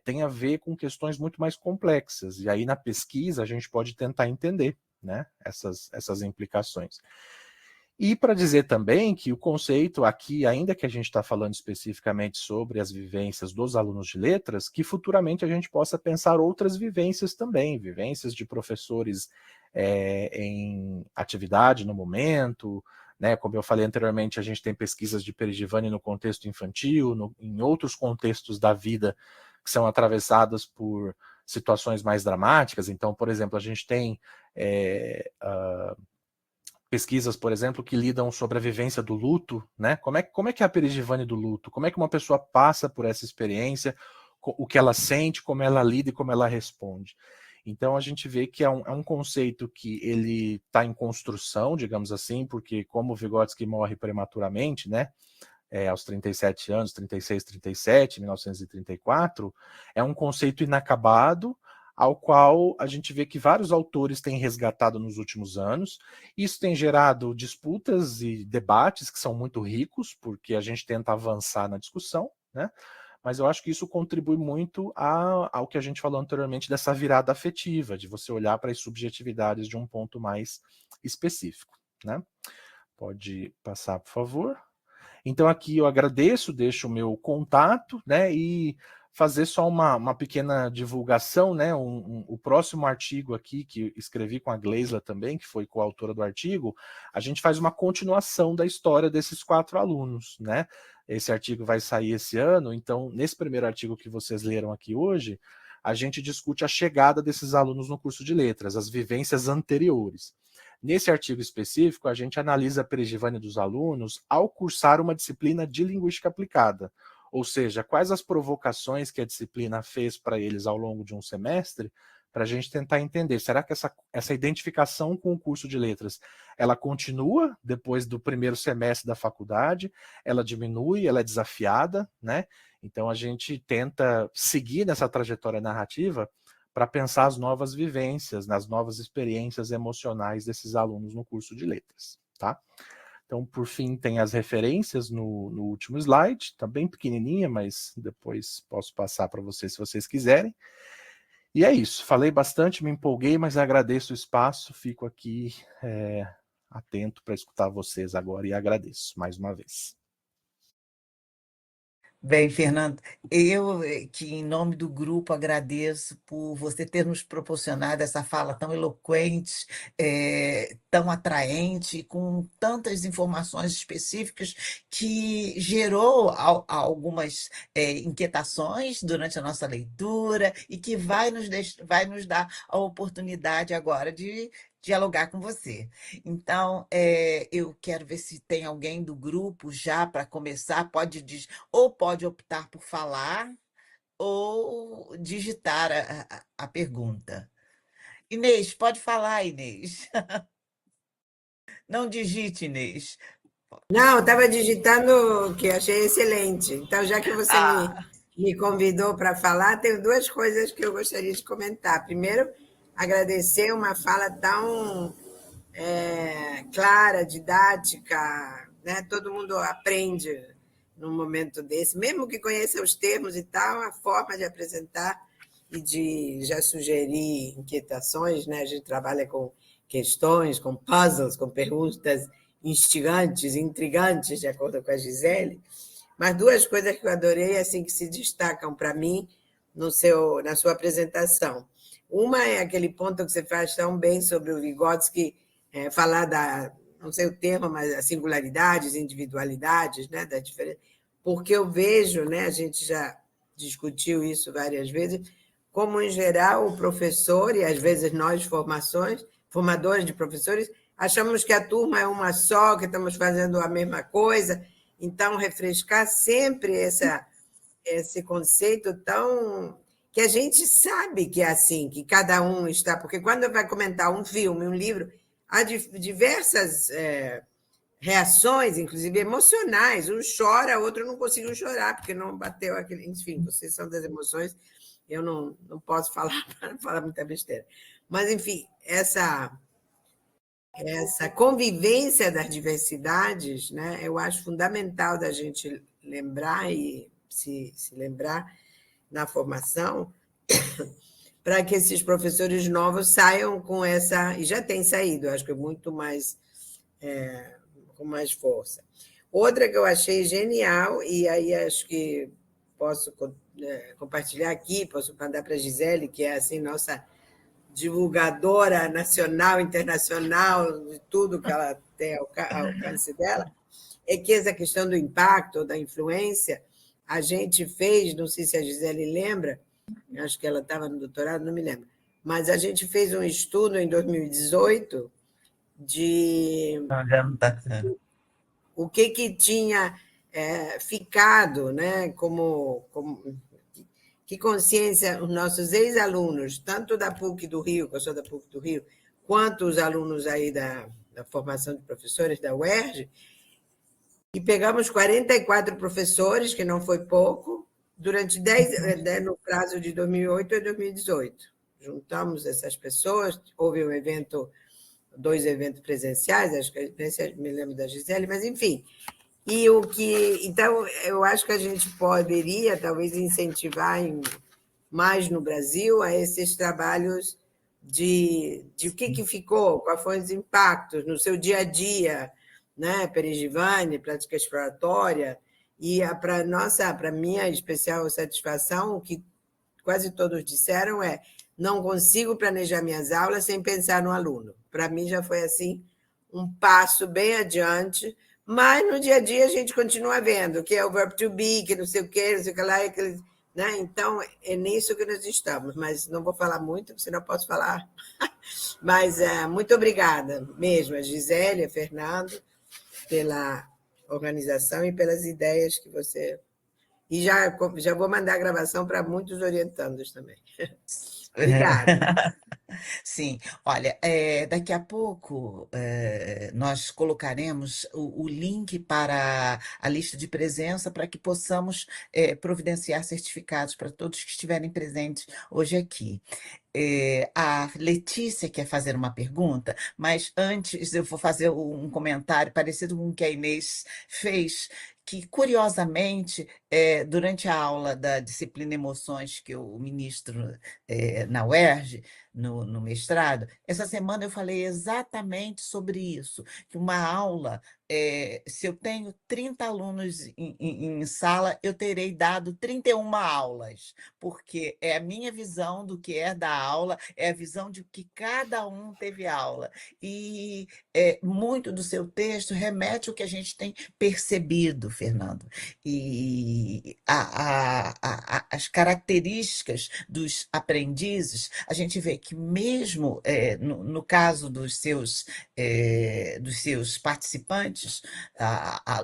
tem a ver com questões muito mais complexas. E aí na pesquisa a gente pode tentar entender, né, essas implicações. E para dizer também que o conceito aqui, ainda que a gente está falando especificamente sobre as vivências dos alunos de letras, que futuramente a gente possa pensar outras vivências também, vivências de professores em atividade no momento, né? Como eu falei anteriormente, a gente tem pesquisas de Perigivani no contexto infantil, em outros contextos da vida que são atravessadas por situações mais dramáticas. Então, por exemplo, a gente tem pesquisas, por exemplo, que lidam sobre a vivência do luto, né? Como é que é a Perigivani do luto? Como é que uma pessoa passa por essa experiência, o que ela sente, como ela lida e como ela responde. Então a gente vê que é um conceito que ele está em construção, digamos assim, porque como o Vygotsky morre prematuramente, né? Aos 37 anos, 36, 37, 1934, é um conceito inacabado, ao qual a gente vê que vários autores têm resgatado nos últimos anos. Isso tem gerado disputas e debates que são muito ricos, porque a gente tenta avançar na discussão, né? Mas eu acho que isso contribui muito ao que a gente falou anteriormente dessa virada afetiva, de você olhar para as subjetividades de um ponto mais específico, né? Pode passar, por favor. Então aqui eu agradeço, deixo o meu contato, né, e fazer só uma pequena divulgação, né, o próximo artigo aqui que escrevi com a Gleisla também, que foi coautora do artigo, a gente faz uma continuação da história desses 4 alunos, né, esse artigo vai sair esse ano, então nesse primeiro artigo que vocês leram aqui hoje, a gente discute a chegada desses alunos no curso de letras, as vivências anteriores. Nesse artigo específico, a gente analisa a Perigivani dos alunos ao cursar uma disciplina de linguística aplicada, ou seja, quais as provocações que a disciplina fez para eles ao longo de um semestre, para a gente tentar entender, será que essa identificação com o curso de letras, ela continua depois do primeiro semestre da faculdade, ela diminui, ela é desafiada, né? Então a gente tenta seguir nessa trajetória narrativa para pensar as novas vivências, nas novas experiências emocionais desses alunos no curso de letras, tá? Então, por fim, tem as referências no último slide, está bem pequenininha, mas depois posso passar para vocês se vocês quiserem. E é isso, falei bastante, me empolguei, mas agradeço o espaço, fico aqui atento para escutar vocês agora e agradeço mais uma vez. Bem, Fernando, eu que em nome do grupo agradeço por você ter nos proporcionado essa fala tão eloquente, tão atraente, com tantas informações específicas que gerou algumas inquietações durante a nossa leitura e que vai nos dar a oportunidade agora de dialogar com você. Então, eu quero ver se tem alguém do grupo já para começar, ou pode optar por falar ou digitar a pergunta. Inês, pode falar, Inês. Não digite, Inês. Não, estava digitando que achei excelente. Então, já que você Ah, me convidou para falar, tenho duas coisas que eu gostaria de comentar. Primeiro, agradecer uma fala tão clara, didática, né? Todo mundo aprende num momento desse, mesmo que conheça os termos e tal, a forma de apresentar e de já sugerir inquietações, né? A gente trabalha com questões, com puzzles, com perguntas instigantes, intrigantes, de acordo com a Gisele. Mas duas coisas que eu adorei, assim, que se destacam para mim na sua apresentação. Uma é aquele ponto que você faz tão bem sobre o Vygotsky, falar da, não sei o termo, mas as singularidades, individualidades, né, da diferença. Porque eu vejo, né, a gente já discutiu isso várias vezes, como, em geral, o professor, e às vezes nós, formadores de professores, achamos que a turma é uma só, que estamos fazendo a mesma coisa. Então, refrescar sempre esse conceito tão... que a gente sabe que é assim, que cada um está... Porque quando vai comentar um filme, um livro, há diversas reações, inclusive emocionais. Um chora, outro não conseguiu chorar, porque não bateu aquele... Enfim, vocês são das emoções, eu não posso falar para não falar muita besteira. Mas, enfim, essa convivência das diversidades, né, eu acho fundamental da gente lembrar e se lembrar na formação, para que esses professores novos saiam com essa, e já tem saído, acho que muito mais, com mais força. Outra que eu achei genial, e aí acho que posso compartilhar aqui, posso mandar para a Gisele, que é assim, nossa divulgadora nacional, internacional, de tudo que ela tem ao alcance dela, é que essa questão do impacto, da influência, a gente fez, não sei se a Gisele lembra, acho que ela estava no doutorado, não me lembro, mas a gente fez um estudo em 2018 de o que tinha ficado, né, como que consciência os nossos ex-alunos, tanto da PUC do Rio, que eu sou da PUC do Rio, quanto os alunos aí da formação de professores da UERJ, e pegamos 44 professores, que não foi pouco, durante 10, no prazo de 2008 a 2018. Juntamos essas pessoas, houve dois eventos presenciais, acho que me lembro da Gisele, mas enfim. Então, eu acho que a gente poderia, talvez, incentivar mais no Brasil a esses trabalhos de o que ficou, quais foram os impactos no seu dia a dia, né? Perigivane, prática exploratória, e para minha especial satisfação, o que quase todos disseram não consigo planejar minhas aulas sem pensar no aluno. Para mim já foi assim um passo bem adiante, mas no dia a dia a gente continua vendo que é o verbo to be, que não sei o que lá, né? Então é nisso que nós estamos, mas não vou falar muito, senão posso falar. Mas muito obrigada mesmo, a Gisele, a Fernando, pela organização e pelas ideias que você... E já vou mandar a gravação para muitos orientandos também. Obrigada. Sim, olha, daqui a pouco nós colocaremos o link para a lista de presença para que possamos providenciar certificados para todos que estiverem presentes hoje aqui. A Letícia quer fazer uma pergunta, mas antes eu vou fazer um comentário parecido com o que a Inês fez, que, curiosamente, durante a aula da disciplina Emoções que eu ministro na UERJ, no mestrado, essa semana eu falei exatamente sobre isso, que uma aula, se eu tenho 30 alunos em sala, eu terei dado 31 aulas, porque é a minha visão do que é da aula, é a visão de que cada um teve aula. E muito do seu texto remete ao que a gente tem percebido, Fernando. E as características dos aprendizes, a gente vê que mesmo no caso dos seus participantes,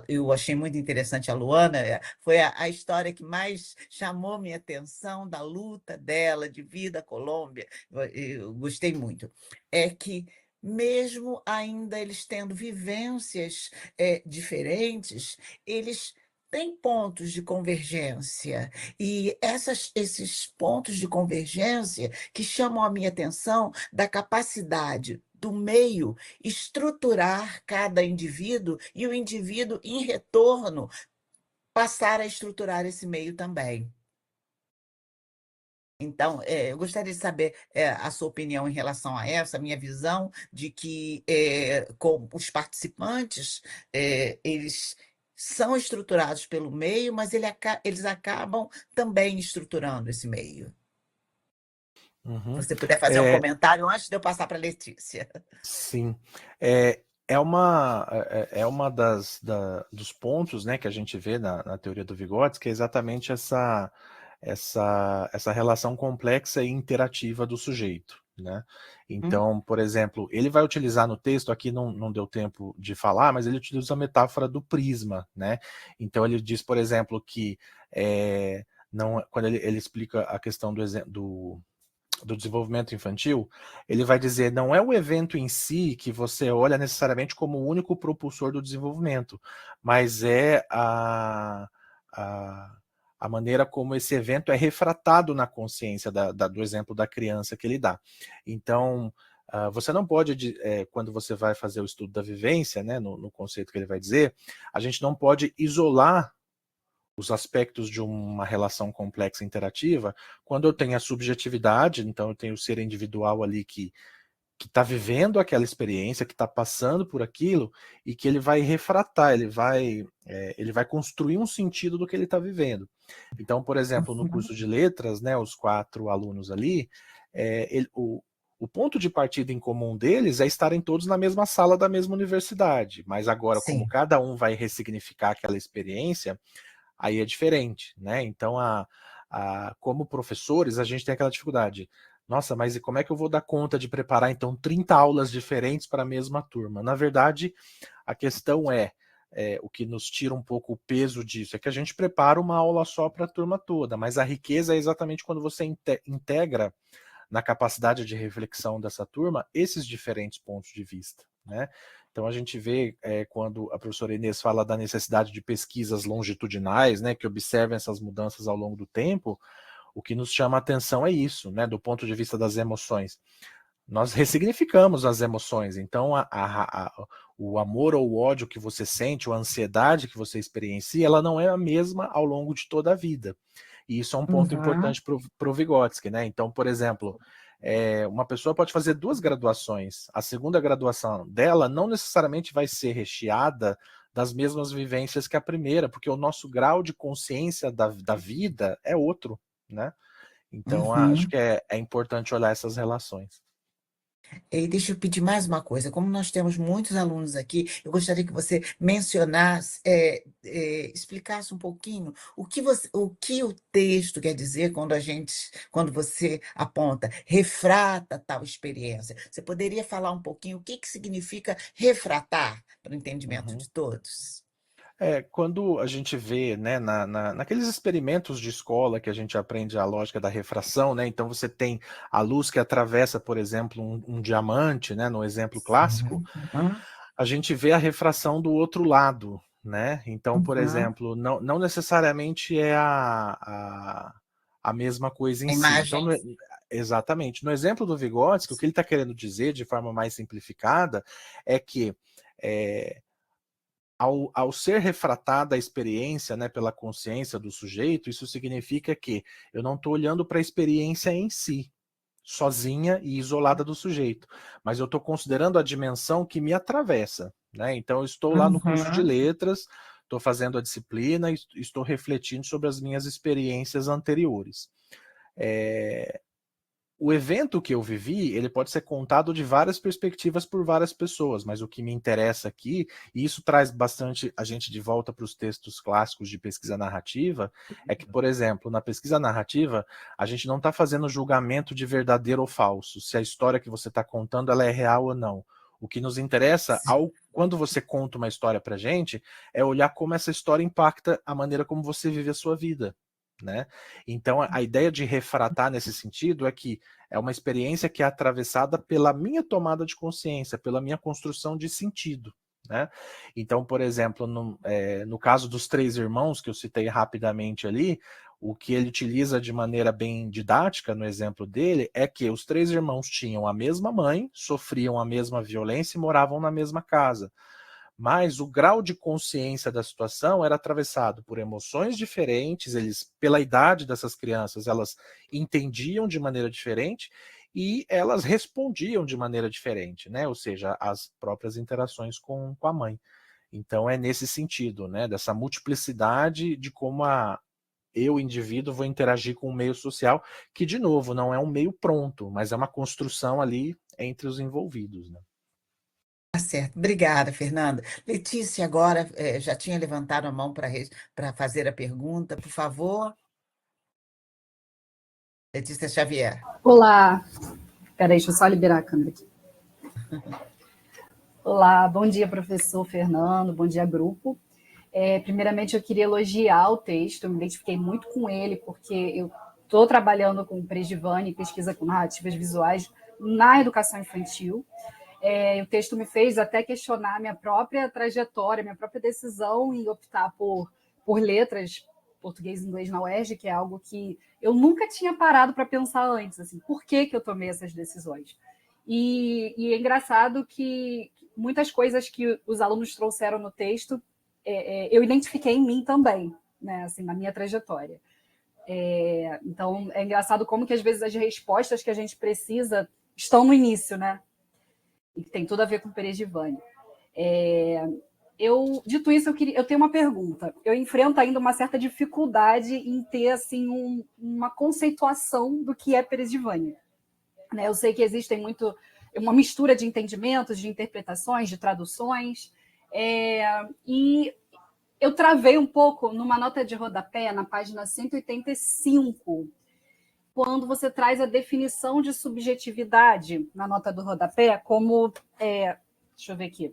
eu achei muito interessante a Luana, foi a história que mais chamou minha atenção da luta dela de vir da Colômbia, eu gostei muito. É que mesmo ainda eles tendo vivências diferentes, eles têm pontos de convergência. E esses pontos de convergência que chamam a minha atenção da capacidade do meio estruturar cada indivíduo e o indivíduo, em retorno, passar a estruturar esse meio também. Então, eu gostaria de saber a sua opinião em relação a essa, a minha visão de que com os participantes, eles são estruturados pelo meio, mas eles acabam também estruturando esse meio. Uhum. Se você puder fazer um comentário antes de eu passar para a Letícia. Sim, é uma dos pontos, né, que a gente vê na teoria do Vygotsky, que é exatamente essa relação complexa e interativa do sujeito, né? Então, por exemplo, ele vai utilizar no texto, aqui não deu tempo de falar, mas ele utiliza a metáfora do prisma, né? Então ele diz, por exemplo, que não, quando ele explica a questão do desenvolvimento infantil, ele vai dizer, não é o evento em si que você olha necessariamente como o único propulsor do desenvolvimento, mas é a maneira como esse evento é refratado na consciência do exemplo da criança que ele dá. Então, você não pode, quando você vai fazer o estudo da vivência, né, no conceito que ele vai dizer, a gente não pode isolar os aspectos de uma relação complexa interativa, quando eu tenho a subjetividade, então eu tenho o ser individual ali que está vivendo aquela experiência, que está passando por aquilo, e que ele vai refratar, ele vai construir um sentido do que ele está vivendo. Então, por exemplo, no curso de letras, né, os 4 alunos ali, o ponto de partida em comum deles é estarem todos na mesma sala da mesma universidade, mas agora, como Sim. cada um vai ressignificar aquela experiência, aí é diferente, né? Então, como professores, a gente tem aquela dificuldade. Nossa, mas e como é que eu vou dar conta de preparar, então, 30 aulas diferentes para a mesma turma? Na verdade, a questão o que nos tira um pouco o peso disso, é que a gente prepara uma aula só para a turma toda, mas a riqueza é exatamente quando você integra na capacidade de reflexão dessa turma esses diferentes pontos de vista, né? Então a gente vê quando a professora Inês fala da necessidade de pesquisas longitudinais, né, que observem essas mudanças ao longo do tempo, o que nos chama a atenção é isso, né, do ponto de vista das emoções. Nós ressignificamos as emoções, então o amor ou o ódio que você sente, ou a ansiedade que você experiencia, ela não é a mesma ao longo de toda a vida. E isso é um ponto importante para o Vygotsky, né? Então, por exemplo, uma pessoa pode fazer 2 graduações. A segunda graduação dela não necessariamente vai ser recheada das mesmas vivências que a primeira, porque o nosso grau de consciência da vida é outro, né? Então, acho que é importante olhar essas relações. E deixa eu pedir mais uma coisa. Como nós temos muitos alunos aqui, eu gostaria que você mencionasse, explicasse um pouquinho o que o texto quer dizer quando você aponta, refrata tal experiência. Você poderia falar um pouquinho o que significa refratar, para o entendimento Uhum. de todos? Quando a gente vê, né, naqueles experimentos de escola que a gente aprende a lógica da refração, né, então você tem a luz que atravessa, por exemplo, um diamante, né, no exemplo clássico, Uhum. a gente vê a refração do outro lado, né? Então, por Uhum. exemplo, não necessariamente é a mesma coisa em A si. Então, imagem. exatamente. No exemplo do Vygotsky, o que ele está querendo dizer, de forma mais simplificada, é que é, ao ser refratada a experiência, né, pela consciência do sujeito, isso significa que eu não estou olhando para a experiência em si, sozinha e isolada do sujeito, mas eu estou considerando a dimensão que me atravessa, né? Então eu estou lá no curso de Uhum. letras, estou fazendo a disciplina e estou refletindo sobre as minhas experiências anteriores. O evento que eu vivi, ele pode ser contado de várias perspectivas por várias pessoas, mas o que me interessa aqui, e isso traz bastante a gente de volta para os textos clássicos de pesquisa narrativa, é que, por exemplo, na pesquisa narrativa, a gente não está fazendo julgamento de verdadeiro ou falso, se a história que você está contando ela é real ou não. O que nos interessa, quando você conta uma história para a gente, é olhar como essa história impacta a maneira como você vive a sua vida. Né? Então, a ideia de refratar nesse sentido é que é uma experiência que é atravessada pela minha tomada de consciência, pela minha construção de sentido. Né? Então, por exemplo, no caso dos três irmãos, que eu citei rapidamente ali, o que ele utiliza de maneira bem didática no exemplo dele é que os três irmãos tinham a mesma mãe, sofriam a mesma violência e moravam na mesma casa, mas o grau de consciência da situação era atravessado por emoções diferentes, eles, pela idade dessas crianças, elas entendiam de maneira diferente e elas respondiam de maneira diferente, né? Ou seja, as próprias interações com a mãe. Então é nesse sentido, né? Dessa multiplicidade de como eu, indivíduo, vou interagir com o meio social, que, de novo, não é um meio pronto, mas é uma construção ali entre os envolvidos, né? Tá certo. Obrigada, Fernanda. Letícia, agora já tinha levantado a mão para fazer a pergunta, por favor. Letícia Xavier. Olá, peraí, deixa eu só liberar a câmera aqui. Olá, bom dia, professor Fernando, bom dia, grupo. Primeiramente, eu queria elogiar o texto, eu me identifiquei muito com ele, porque eu estou trabalhando com Prejvani, pesquisa com narrativas visuais na educação infantil. O texto me fez até questionar minha própria trajetória, minha própria decisão em optar por letras, português e inglês na UERJ, que é algo que eu nunca tinha parado para pensar antes, assim, por que eu tomei essas decisões? E é engraçado que muitas coisas que os alunos trouxeram no texto, eu identifiquei em mim também, né, assim, na minha trajetória. Então, é engraçado como que às vezes as respostas que a gente precisa estão no início, né? E tem tudo a ver com o Perejivani. Dito isso, eu tenho uma pergunta. Eu enfrento ainda uma certa dificuldade em ter assim, uma conceituação do que é Perejivani. Né? Eu sei que existem uma mistura de entendimentos, de interpretações, de traduções, e eu travei um pouco numa nota de rodapé, na página 185, quando você traz a definição de subjetividade na nota do rodapé como, deixa eu ver aqui,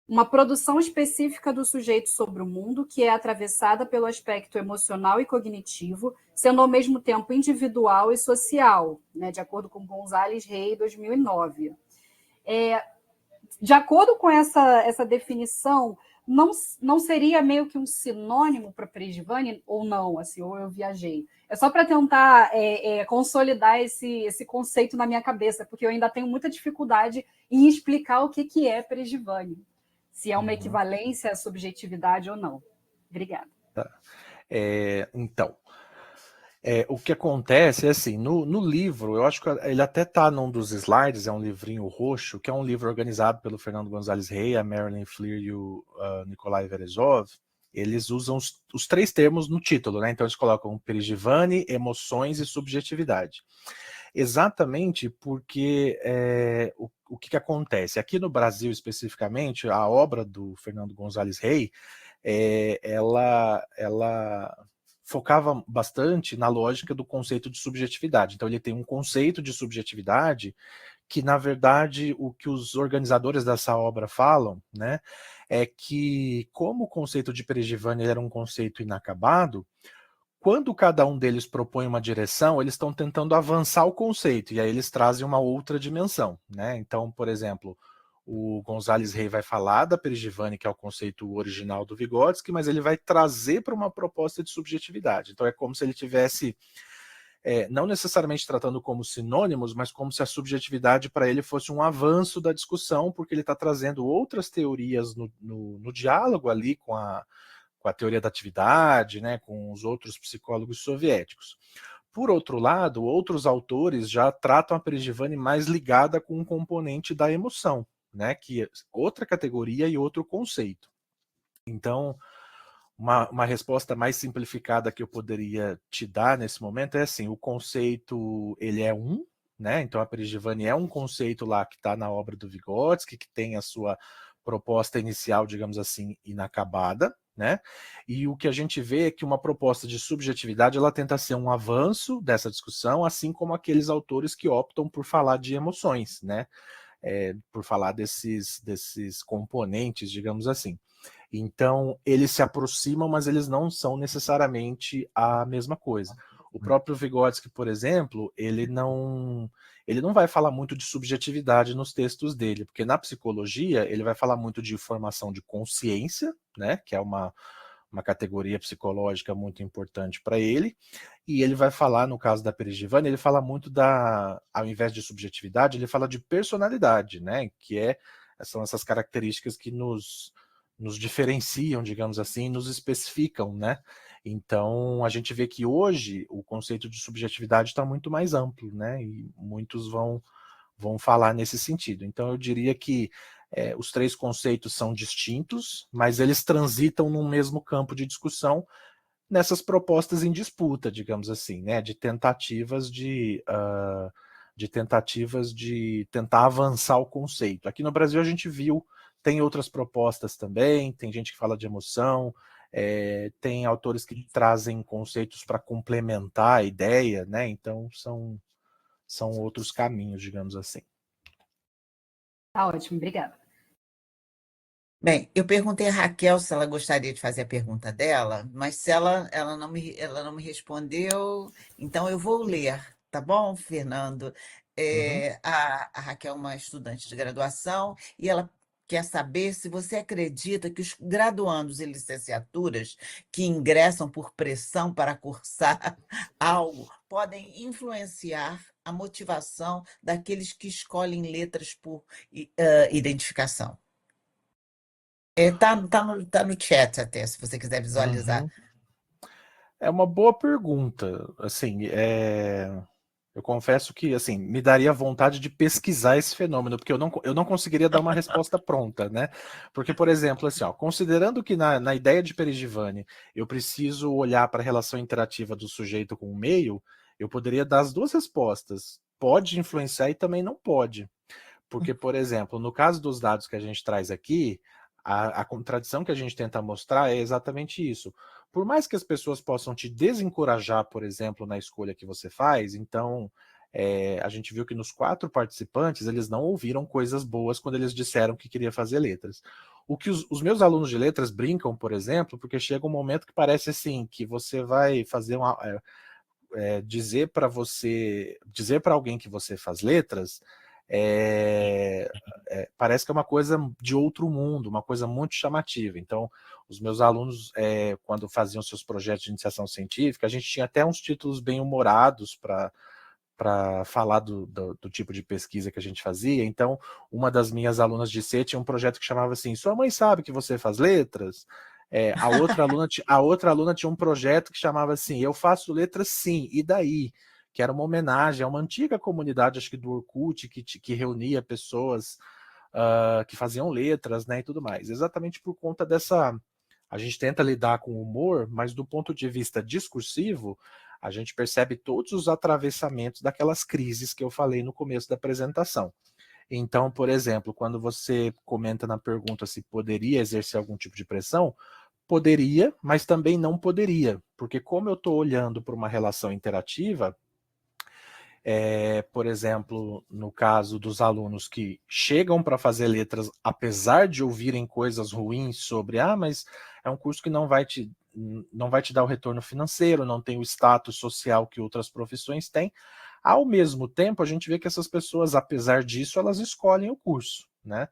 uma produção específica do sujeito sobre o mundo que é atravessada pelo aspecto emocional e cognitivo, sendo ao mesmo tempo individual e social, né, de acordo com Gonzalez Rey, 2009. De acordo com essa definição, não seria meio que um sinônimo para Prejvani ou não, assim, ou eu viajei? É só para tentar consolidar esse conceito na minha cabeça, porque eu ainda tenho muita dificuldade em explicar o que é Prejvani, se é uma equivalência à subjetividade ou não. Obrigada. Tá. Então, o que acontece é assim, no livro, eu acho que ele até está num dos slides, é um livrinho roxo, que é um livro organizado pelo Fernando Gonzalez Rey, a Marilyn Fleer e o Nikolai Verezov. Eles usam os três termos no título, né? Então eles colocam Perejivani, emoções e subjetividade. Exatamente porque o que acontece? Aqui no Brasil, especificamente, a obra do Fernando Gonzalez Rey, ela focava bastante na lógica do conceito de subjetividade. Então ele tem um conceito de subjetividade que, na verdade, o que os organizadores dessa obra falam, né, é que, como o conceito de Perigivani era um conceito inacabado, quando cada um deles propõe uma direção, eles estão tentando avançar o conceito, e aí eles trazem uma outra dimensão, né? Então, por exemplo, o Gonzalez Rey vai falar da Perigivani, que é o conceito original do Vygotsky, mas ele vai trazer para uma proposta de subjetividade. Então é como se ele tivesse, não necessariamente tratando como sinônimos, mas como se a subjetividade para ele fosse um avanço da discussão, porque ele está trazendo outras teorias no diálogo ali com a teoria da atividade, né, com os outros psicólogos soviéticos. Por outro lado, outros autores já tratam a Perigivani mais ligada com um componente da emoção, né, que é outra categoria e outro conceito. Então, uma resposta mais simplificada que eu poderia te dar nesse momento é assim: o conceito ele é né? Então a Perigivani é um conceito lá que está na obra do Vygotsky, que tem a sua proposta inicial, digamos assim, inacabada, né? E o que a gente vê é que uma proposta de subjetividade ela tenta ser um avanço dessa discussão, assim como aqueles autores que optam por falar de emoções, né? Por falar desses componentes, digamos assim. Então, eles se aproximam, mas eles não são necessariamente a mesma coisa. O próprio Vygotsky, por exemplo, ele não vai falar muito de subjetividade nos textos dele, porque na psicologia ele vai falar muito de formação de consciência, né, que é uma categoria psicológica muito importante para ele, e ele vai falar, no caso da Perigivani, ele fala muito ao invés de subjetividade, ele fala de personalidade, né, que são essas características que nos diferenciam, digamos assim, nos especificam, né? Então, a gente vê que hoje o conceito de subjetividade está muito mais amplo, né? E muitos vão falar nesse sentido. Então, eu diria que os três conceitos são distintos, mas eles transitam no mesmo campo de discussão nessas propostas em disputa, digamos assim, né? De tentativas de tentar avançar o conceito. Aqui no Brasil a gente viu, tem outras propostas também, tem gente que fala de emoção, tem autores que trazem conceitos para complementar a ideia, né? Então são outros caminhos, digamos assim. Tá ótimo, obrigada. Bem, eu perguntei a Raquel se ela gostaria de fazer a pergunta dela, mas se ela não me respondeu, então eu vou ler, tá bom, Fernando? A Raquel é uma estudante de graduação e ela quer saber se você acredita que os graduandos em licenciaturas que ingressam por pressão para cursar algo podem influenciar a motivação daqueles que escolhem letras por identificação. Tá no chat até, se você quiser visualizar. É uma boa pergunta. Assim, eu confesso que assim, me daria vontade de pesquisar esse fenômeno, porque eu não conseguiria dar uma resposta pronta, né? Porque, por exemplo, assim, ó, considerando que na ideia de Perigivani eu preciso olhar para a relação interativa do sujeito com o meio, eu poderia dar as duas respostas. Pode influenciar e também não pode. Porque, por exemplo, no caso dos dados que a gente traz aqui, a contradição que a gente tenta mostrar é exatamente isso. Por mais que as pessoas possam te desencorajar, por exemplo, na escolha que você faz, então a gente viu que nos 4 participantes eles não ouviram coisas boas quando eles disseram que queria fazer letras. O que os meus alunos de letras brincam, por exemplo, porque chega um momento que parece assim, que você vai fazer dizer para alguém que você faz letras, parece que é uma coisa de outro mundo, uma coisa muito chamativa. Então, os meus alunos, quando faziam seus projetos de iniciação científica, a gente tinha até uns títulos bem humorados para falar do tipo de pesquisa que a gente fazia. Então, uma das minhas alunas de C tinha um projeto que chamava assim: sua mãe sabe que você faz letras? A outra aluna tinha um projeto que chamava assim: eu faço letras sim, e daí? Que era uma homenagem a uma antiga comunidade, acho que do Orkut, que reunia pessoas que faziam letras, né, e tudo mais. Exatamente por conta dessa... A gente tenta lidar com o humor, mas do ponto de vista discursivo, a gente percebe todos os atravessamentos daquelas crises que eu falei no começo da apresentação. Então, por exemplo, quando você comenta na pergunta se poderia exercer algum tipo de pressão, poderia, mas também não poderia, porque como eu estou olhando para uma relação interativa, Por exemplo, no caso dos alunos que chegam para fazer letras, apesar de ouvirem coisas ruins sobre, mas é um curso que não vai te dar o retorno financeiro, não tem o status social que outras profissões têm. Ao mesmo tempo, a gente vê que essas pessoas, apesar disso, elas escolhem o curso, né?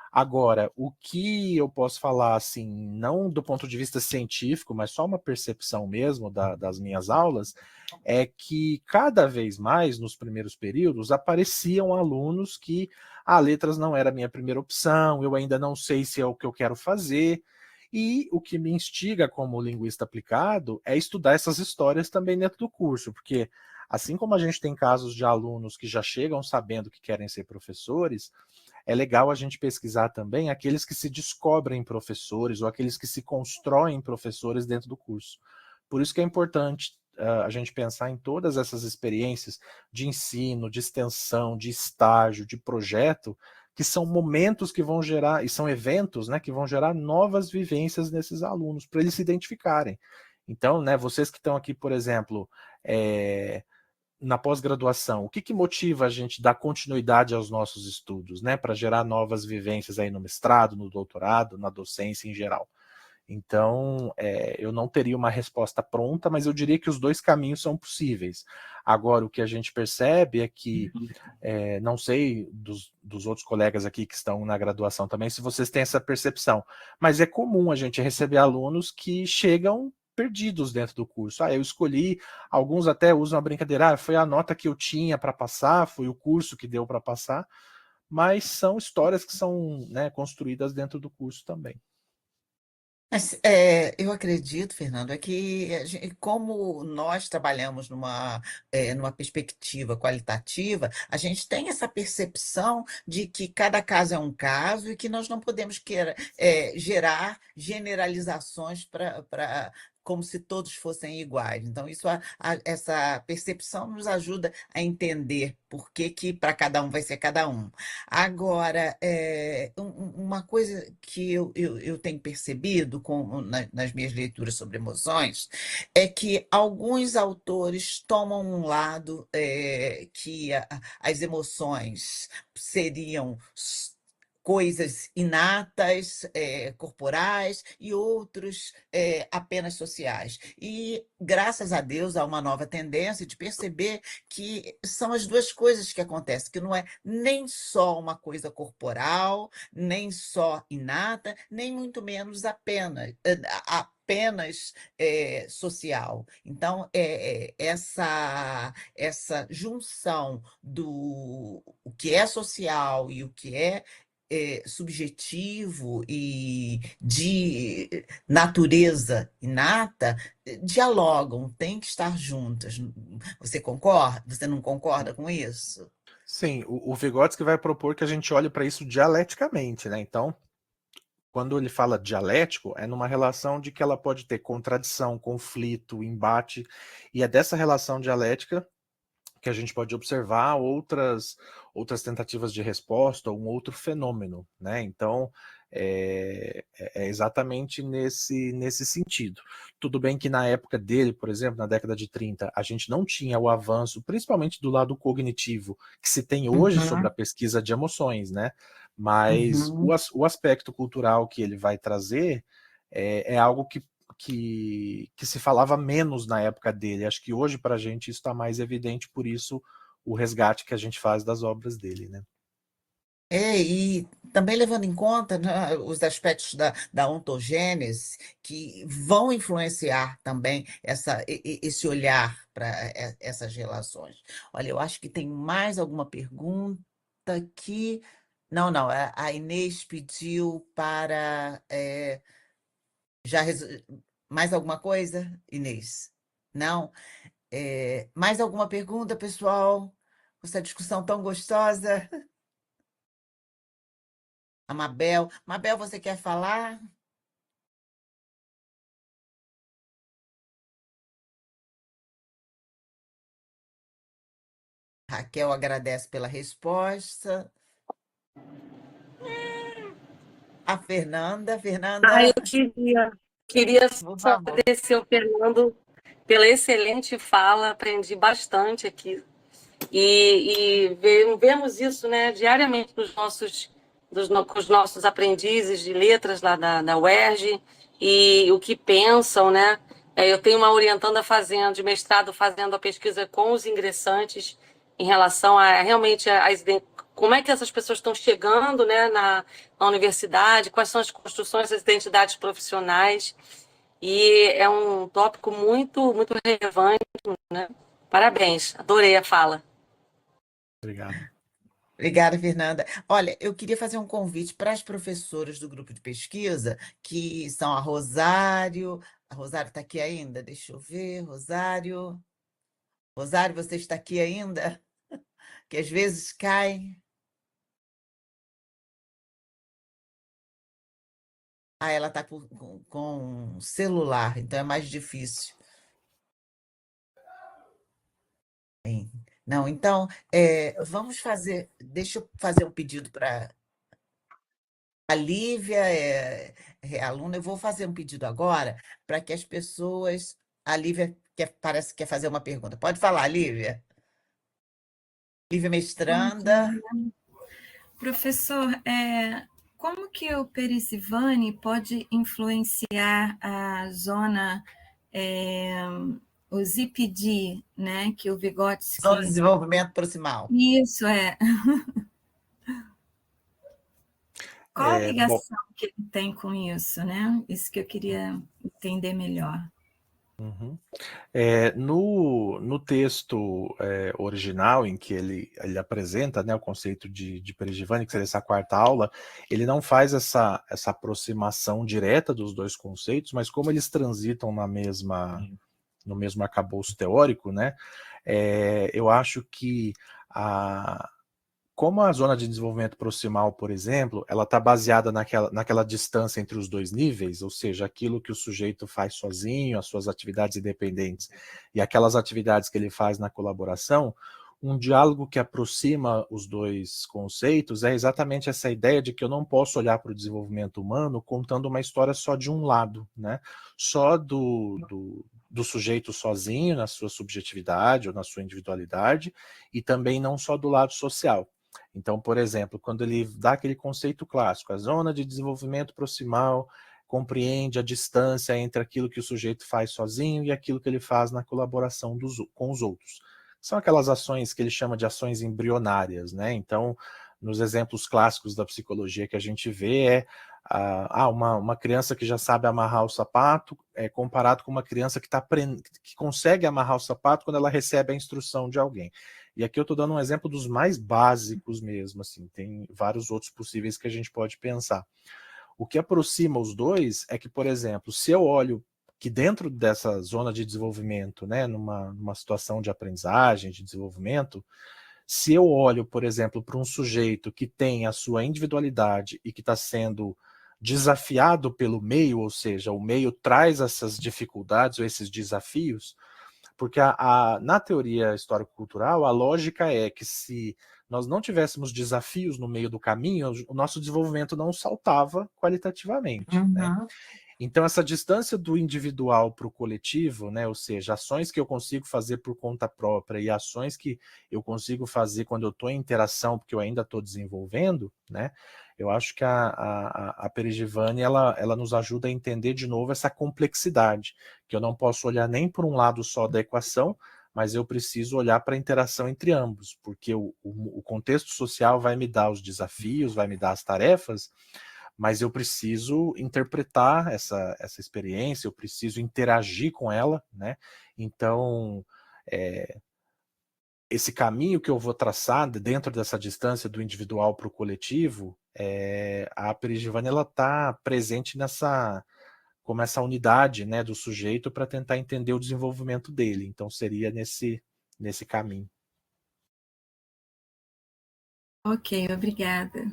Agora, o que eu posso falar, assim, não do ponto de vista científico, mas só uma percepção mesmo das minhas aulas, é que cada vez mais, nos primeiros períodos, apareciam alunos que letras não era a minha primeira opção, eu ainda não sei se é o que eu quero fazer, e o que me instiga como linguista aplicado é estudar essas histórias também dentro do curso, porque assim como a gente tem casos de alunos que já chegam sabendo que querem ser professores, é legal a gente pesquisar também aqueles que se descobrem professores ou aqueles que se constroem professores dentro do curso. Por isso que é importante a gente pensar em todas essas experiências de ensino, de extensão, de estágio, de projeto, que são momentos que vão gerar, e são eventos, né, que vão gerar novas vivências nesses alunos, para eles se identificarem. Então, né, vocês que estão aqui, por exemplo, na pós-graduação, o que motiva a gente dar continuidade aos nossos estudos, né, para gerar novas vivências aí no mestrado, no doutorado, na docência em geral? Então, eu não teria uma resposta pronta, mas eu diria que os dois caminhos são possíveis. Agora, o que a gente percebe é que, não sei dos outros colegas aqui que estão na graduação também, se vocês têm essa percepção, mas é comum a gente receber alunos que chegam perdidos dentro do curso. Eu escolhi, alguns até usam a brincadeira, foi a nota que eu tinha para passar, foi o curso que deu para passar, mas são histórias que são, né, construídas dentro do curso também. Mas eu acredito, Fernando, é que como nós trabalhamos numa perspectiva qualitativa, a gente tem essa percepção de que cada caso é um caso e que nós não podemos gerar generalizações como se todos fossem iguais. Então, essa percepção nos ajuda a entender por que para cada um vai ser cada um. Agora, uma coisa que eu tenho percebido nas minhas leituras sobre emoções é que alguns autores tomam um lado que as emoções seriam coisas inatas, corporais, e outros apenas sociais. E, graças a Deus, há uma nova tendência de perceber que são as duas coisas que acontecem, que não é nem só uma coisa corporal, nem só inata, nem muito menos apenas social. Então, essa junção do o que é social e o que é subjetivo e de natureza inata dialogam, têm que estar juntas. Você concorda? Você não concorda com isso? Sim, o Vygotsky vai propor que a gente olhe para isso dialeticamente, né? Então, quando ele fala dialético, é numa relação de que ela pode ter contradição, conflito, embate, e é dessa relação dialética que a gente pode observar outras tentativas de resposta ou um outro fenômeno, né? Então, é exatamente nesse sentido. Tudo bem que na época dele, por exemplo, na década de 30, a gente não tinha o avanço, principalmente do lado cognitivo, que se tem hoje sobre a pesquisa de emoções, né? Mas o aspecto cultural que ele vai trazer é algo que se falava menos na época dele. Acho que hoje para a gente isso está mais evidente, por isso o resgate que a gente faz das obras dele, né? E também levando em conta, né, os aspectos da ontogênese que vão influenciar também esse olhar para essas relações. Olha, eu acho que tem mais alguma pergunta aqui. Não, não, a Inês pediu para. Já mais alguma coisa, Inês? Não? Mais alguma pergunta, pessoal? Essa discussão tão gostosa? A Mabel. Mabel, você quer falar? Raquel agradece pela resposta. A Fernanda. Eu queria Por só favor. agradecer ao Fernando pela excelente fala, aprendi bastante aqui. Vemos isso, né, diariamente com os nossos aprendizes de letras lá da UERJ, e o que pensam, né? Eu tenho uma orientanda de mestrado fazendo a pesquisa com os ingressantes em relação a realmente como é que essas pessoas estão chegando, né, na universidade, quais são as construções das identidades profissionais, e é um tópico muito, muito relevante, né? Parabéns, adorei a fala. Obrigado. Obrigada, Fernanda. Olha, eu queria fazer um convite para as professoras do grupo de pesquisa, que são a Rosário. A Rosário está aqui ainda? Deixa eu ver, Rosário. Rosário, você está aqui ainda? Que às vezes cai. Ah, ela está com celular, então é mais difícil. Bem, não, então, vamos fazer. Deixa eu fazer um pedido para a Lívia, é aluna. Eu vou fazer um pedido agora para que as pessoas. A Lívia parece que quer fazer uma pergunta. Pode falar, Lívia. Lívia Bom Mestranda. dia. Professor, como que o Perizivani pode influenciar a zona, o ZIPD, né, que o Zona de Vygotsky... Desenvolvimento Proximal. Isso, Qual a Bom, ligação que ele tem com isso, né? Isso que eu queria entender melhor. uhum. No texto original, em que ele apresenta, né, o conceito de Perigivani, que seria essa quarta aula, ele não faz essa aproximação direta dos dois conceitos, mas como eles transitam no mesmo arcabouço teórico, né, eu acho que como a zona de desenvolvimento proximal, por exemplo, ela está baseada naquela distância entre os dois níveis, ou seja, aquilo que o sujeito faz sozinho, as suas atividades independentes, e aquelas atividades que ele faz na colaboração, um diálogo que aproxima os dois conceitos é exatamente essa ideia de que eu não posso olhar para o desenvolvimento humano contando uma história só de um lado, né? Só do sujeito sozinho, na sua subjetividade ou na sua individualidade, e também não só do lado social. Então, por exemplo, quando ele dá aquele conceito clássico, a zona de desenvolvimento proximal compreende a distância entre aquilo que o sujeito faz sozinho e aquilo que ele faz na colaboração com os outros. São aquelas ações que ele chama de ações embrionárias, né? Então, nos exemplos clássicos da psicologia que a gente vê uma criança que já sabe amarrar o sapato comparado com uma criança que consegue amarrar o sapato quando ela recebe a instrução de alguém. E aqui eu estou dando um exemplo dos mais básicos mesmo, assim, tem vários outros possíveis que a gente pode pensar. O que aproxima os dois é que, por exemplo, se eu olho que dentro dessa zona de desenvolvimento, né, numa situação de aprendizagem, de desenvolvimento, se eu olho, por exemplo, para um sujeito que tem a sua individualidade e que está sendo desafiado pelo meio, ou seja, o meio traz essas dificuldades ou esses desafios, porque na teoria histórico-cultural, a lógica é que se nós não tivéssemos desafios no meio do caminho, o nosso desenvolvimento não saltava qualitativamente, né? Então, essa distância do individual para o coletivo, né, ou seja, ações que eu consigo fazer por conta própria e ações que eu consigo fazer quando eu estou em interação, porque eu ainda estou desenvolvendo, né, eu acho que a Perigivani, ela nos ajuda a entender de novo essa complexidade, que eu não posso olhar nem por um lado só da equação, mas eu preciso olhar para a interação entre ambos, porque o contexto social vai me dar os desafios, vai me dar as tarefas, mas eu preciso interpretar essa experiência, eu preciso interagir com ela, né? Então, esse caminho que eu vou traçar dentro dessa distância do individual para o coletivo, a Perigivani, ela está presente como essa unidade, né, do sujeito para tentar entender o desenvolvimento dele. Então, seria nesse caminho. Ok, obrigada.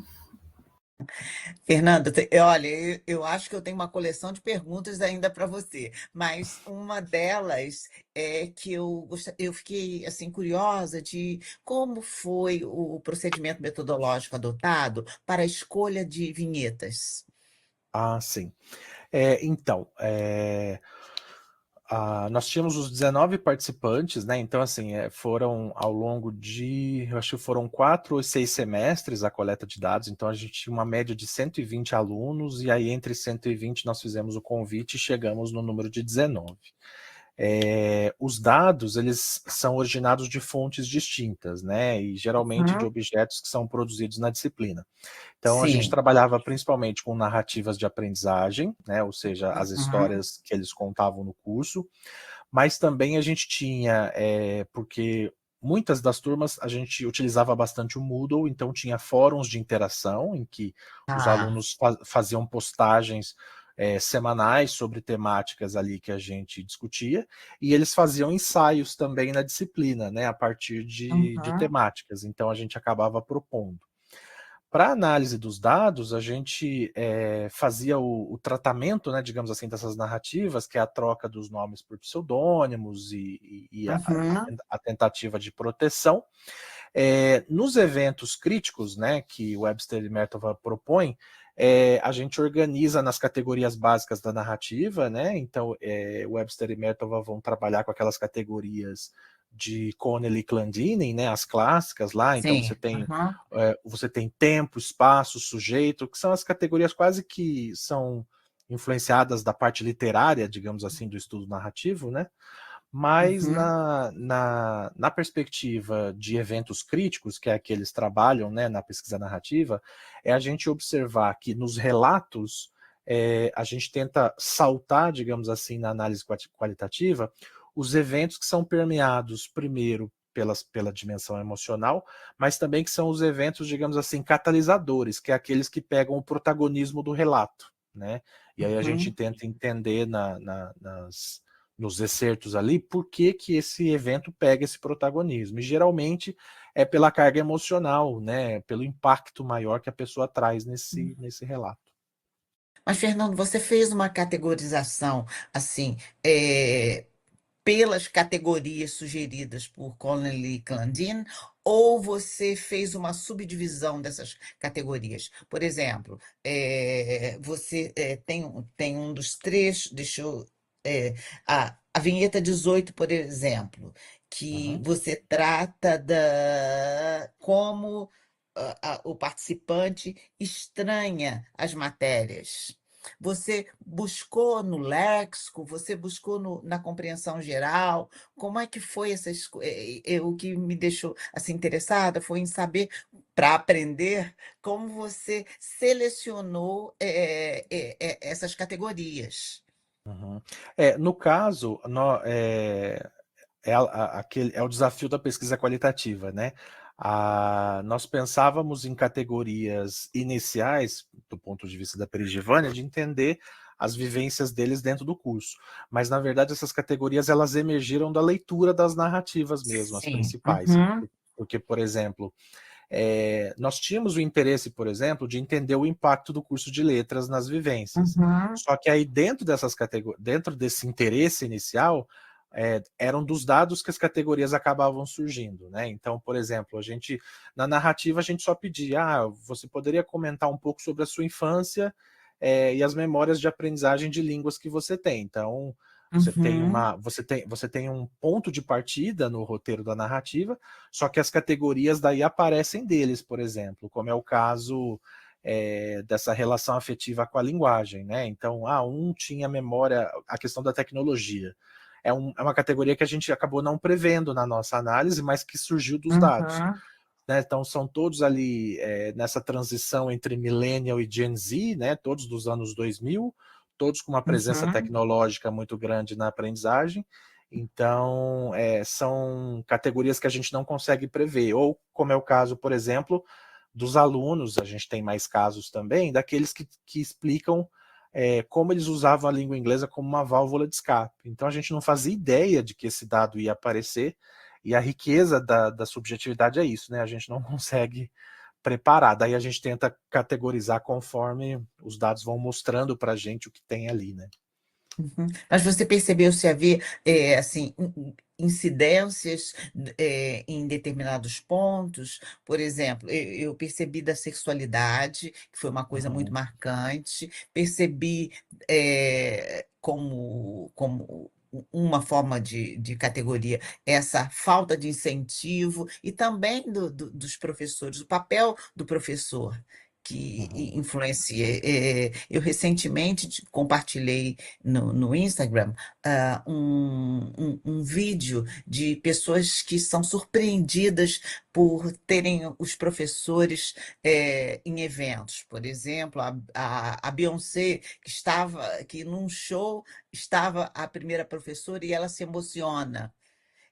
Fernanda, olha, eu acho que eu tenho uma coleção de perguntas ainda para você, mas uma delas é que eu fiquei assim curiosa de como foi o procedimento metodológico adotado para a escolha de vinhetas. Ah, sim. Então, Nós tínhamos os 19 participantes, né? Então, assim, foram ao longo de, eu acho que foram 4 ou 6 semestres a coleta de dados. Então, a gente tinha uma média de 120 alunos, e aí entre 120 nós fizemos o convite e chegamos no número de 19. Os dados, eles são originados de fontes distintas, né? E geralmente de objetos que são produzidos na disciplina. Então, a gente Sim. trabalhava principalmente com narrativas de aprendizagem, né? Ou seja, as histórias que eles contavam no curso, mas também a gente tinha, porque muitas das turmas a gente utilizava bastante o Moodle, então tinha fóruns de interação em que os alunos faziam postagens semanais sobre temáticas ali que a gente discutia, e eles faziam ensaios também na disciplina, né? A partir de temáticas, então a gente acabava propondo. Para análise dos dados, a gente fazia o tratamento, né, digamos assim, dessas narrativas, que é a troca dos nomes por pseudônimos e a tentativa de proteção. Nos eventos críticos, né, que o Webster e Mertova propõem, a gente organiza nas categorias básicas da narrativa, né? Então, Webster e Mertova vão trabalhar com aquelas categorias de Connelly e Clandinin, né, as clássicas lá. Então você tem tempo, espaço, sujeito, que são as categorias quase que são influenciadas da parte literária, digamos assim, do estudo narrativo, né? Mas na perspectiva de eventos críticos, que é que eles trabalham, né, na pesquisa narrativa, é a gente observar que nos relatos a gente tenta saltar, digamos assim, na análise qualitativa, os eventos que são permeados primeiro pela dimensão emocional, mas também que são os eventos, digamos assim, catalisadores, que é aqueles que pegam o protagonismo do relato, né? E aí a gente tenta entender nos excertos ali por que esse evento pega esse protagonismo. E geralmente é pela carga emocional, né? Pelo impacto maior que a pessoa traz nesse relato. Mas, Fernando, você fez uma categorização assim, pelas categorias sugeridas por Connelly e Clandin, ou você fez uma subdivisão dessas categorias? Por exemplo, você tem um dos três, a vinheta 18, por exemplo, que você trata da como o participante estranha as matérias. Você buscou no léxico, você buscou na compreensão geral? Como é que foi o que me deixou assim interessada foi em saber, para aprender, como você selecionou essas categorias. No caso, é o desafio da pesquisa qualitativa, né? Nós pensávamos em categorias iniciais, do ponto de vista da Perigivânia, de entender as vivências deles dentro do curso. Mas, na verdade, essas categorias elas emergiram da leitura das narrativas mesmo, as Sim. principais. Porque, por exemplo, nós tínhamos o interesse, por exemplo, de entender o impacto do curso de letras nas vivências. Só que aí, dentro desse interesse inicial, eram dos dados que as categorias acabavam surgindo, né? Então, por exemplo, na narrativa a gente só pedia, você poderia comentar um pouco sobre a sua infância e as memórias de aprendizagem de línguas que você tem. Então, você tem um ponto de partida no roteiro da narrativa, só que as categorias daí aparecem deles, por exemplo, como é o caso dessa relação afetiva com a linguagem, né? Então, um tinha memória, a questão da tecnologia. É uma categoria que a gente acabou não prevendo na nossa análise, mas que surgiu dos dados. Né? Então, são todos ali nessa transição entre Millennial e Gen Z, né? Todos dos anos 2000, todos com uma presença tecnológica muito grande na aprendizagem. Então, são categorias que a gente não consegue prever. Ou, como é o caso, por exemplo, dos alunos, a gente tem mais casos também, daqueles que explicam como eles usavam a língua inglesa como uma válvula de escape. Então, a gente não fazia ideia de que esse dado ia aparecer, e a riqueza da subjetividade é isso, né? A gente não consegue preparar, daí a gente tenta categorizar conforme os dados vão mostrando para a gente o que tem ali, né? Mas você percebeu se havia assim, incidências em determinados pontos? Por exemplo, eu percebi da sexualidade, que foi uma coisa muito marcante, percebi como uma forma de categoria, essa falta de incentivo e também dos professores, o papel do professor que influencia. Eu recentemente compartilhei no Instagram um vídeo de pessoas que são surpreendidas por terem os professores em eventos. Por exemplo, a Beyoncé, que num show estava a primeira professora e ela se emociona.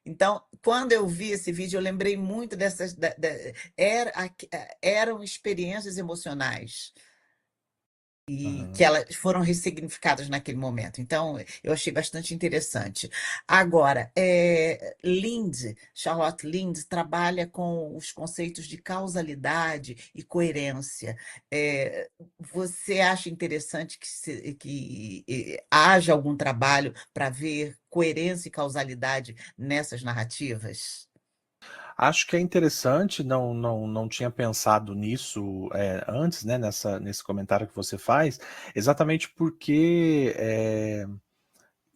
Então, quando eu vi esse vídeo, eu lembrei muito dessas. Eram experiências emocionais e que elas foram ressignificadas naquele momento. Então, eu achei bastante interessante. Agora, Charlotte Lind trabalha com os conceitos de causalidade e coerência. Você acha interessante que haja algum trabalho para ver coerência e causalidade nessas narrativas? Acho que é interessante, não tinha pensado nisso antes, né, nesse comentário que você faz, exatamente porque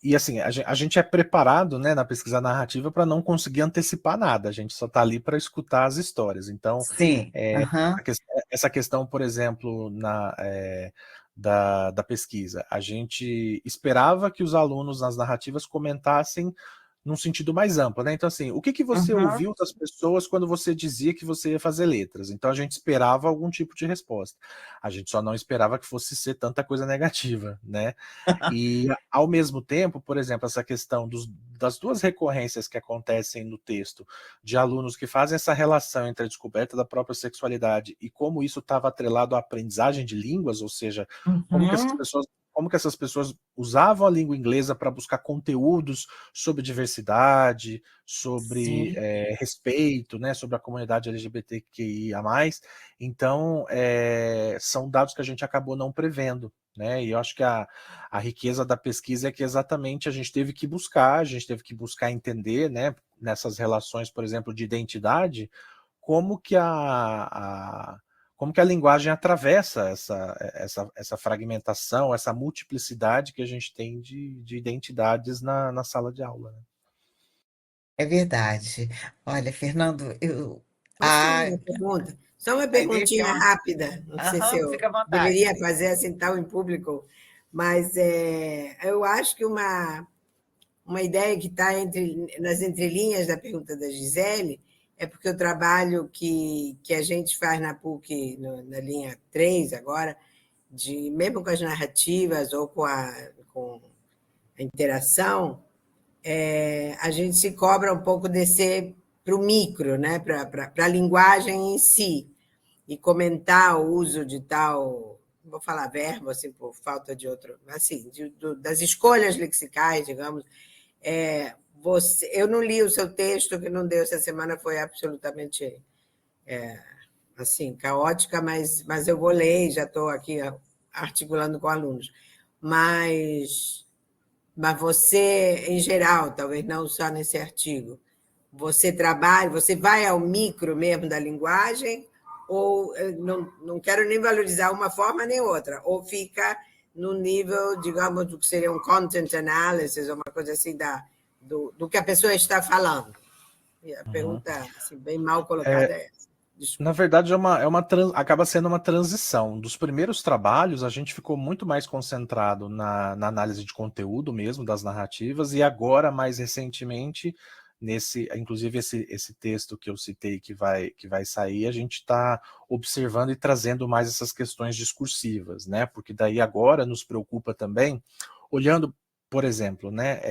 e assim, a gente é preparado, né, na pesquisa narrativa para não conseguir antecipar nada, a gente só está ali para escutar as histórias. Então, Sim. Aham. essa questão, por exemplo, da pesquisa, a gente esperava que os alunos nas narrativas comentassem num sentido mais amplo, né? Então, assim, o que você Aham. ouviu das pessoas quando você dizia que você ia fazer letras? Então, a gente esperava algum tipo de resposta. A gente só não esperava que fosse ser tanta coisa negativa, né? E, ao mesmo tempo, por exemplo, essa questão das duas recorrências que acontecem no texto, de alunos que fazem essa relação entre a descoberta da própria sexualidade e como isso estava atrelado à aprendizagem de línguas, ou seja, como que essas pessoas usavam a língua inglesa para buscar conteúdos sobre diversidade, sobre Sim. respeito, né, sobre a comunidade LGBTQIA+. Então, são dados que a gente acabou não prevendo, né? E eu acho que a riqueza da pesquisa é que exatamente a gente teve que buscar entender, né, nessas relações, por exemplo, de identidade, como que como que a linguagem atravessa essa fragmentação, essa multiplicidade que a gente tem de identidades na sala de aula, né? É verdade. Olha, Fernando, Posso fazer uma pergunta? Só uma perguntinha fica, rápida, não sei se eu fica à vontade. deveria fazer assim tal em público, mas eu acho que uma ideia que está nas entrelinhas da pergunta da Gisele é porque o trabalho que a gente faz na PUC, na linha 3 agora, mesmo com as narrativas ou com a interação, a gente se cobra um pouco descer para o micro, né? Para a linguagem em si, e comentar o uso de tal, não vou falar verbo, assim, por falta de outro, assim, das escolhas lexicais, digamos. Eu não li o seu texto, que não deu essa semana, foi absolutamente assim, caótica, mas eu vou ler, já estou aqui articulando com alunos. Mas você, em geral, talvez não só nesse artigo, você vai ao micro mesmo da linguagem, ou não quero nem valorizar uma forma nem outra, ou fica no nível, digamos, do que seria um content analysis, uma coisa assim do que a pessoa está falando. E a pergunta, assim, bem mal colocada é essa. Desculpa. Na verdade, acaba sendo uma transição. Dos primeiros trabalhos, a gente ficou muito mais concentrado na análise de conteúdo mesmo, das narrativas, e agora, mais recentemente, inclusive esse texto que eu citei que vai sair, a gente está observando e trazendo mais essas questões discursivas, né? Porque daí agora nos preocupa também, olhando, por exemplo, né?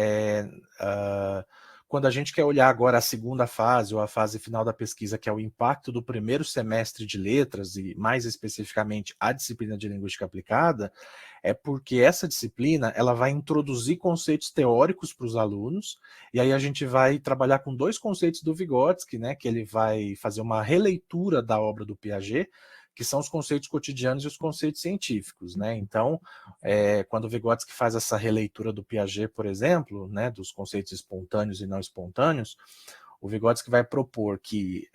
Quando a gente quer olhar agora a segunda fase, ou a fase final da pesquisa, que é o impacto do primeiro semestre de letras, e mais especificamente a disciplina de linguística aplicada, é porque essa disciplina ela vai introduzir conceitos teóricos para os alunos, e aí a gente vai trabalhar com dois conceitos do Vygotsky, né, que ele vai fazer uma releitura da obra do Piaget, que são os conceitos cotidianos e os conceitos científicos, né? Então, quando o Vygotsky faz essa releitura do Piaget, por exemplo, né, dos conceitos espontâneos e não espontâneos, o Vygotsky vai propor que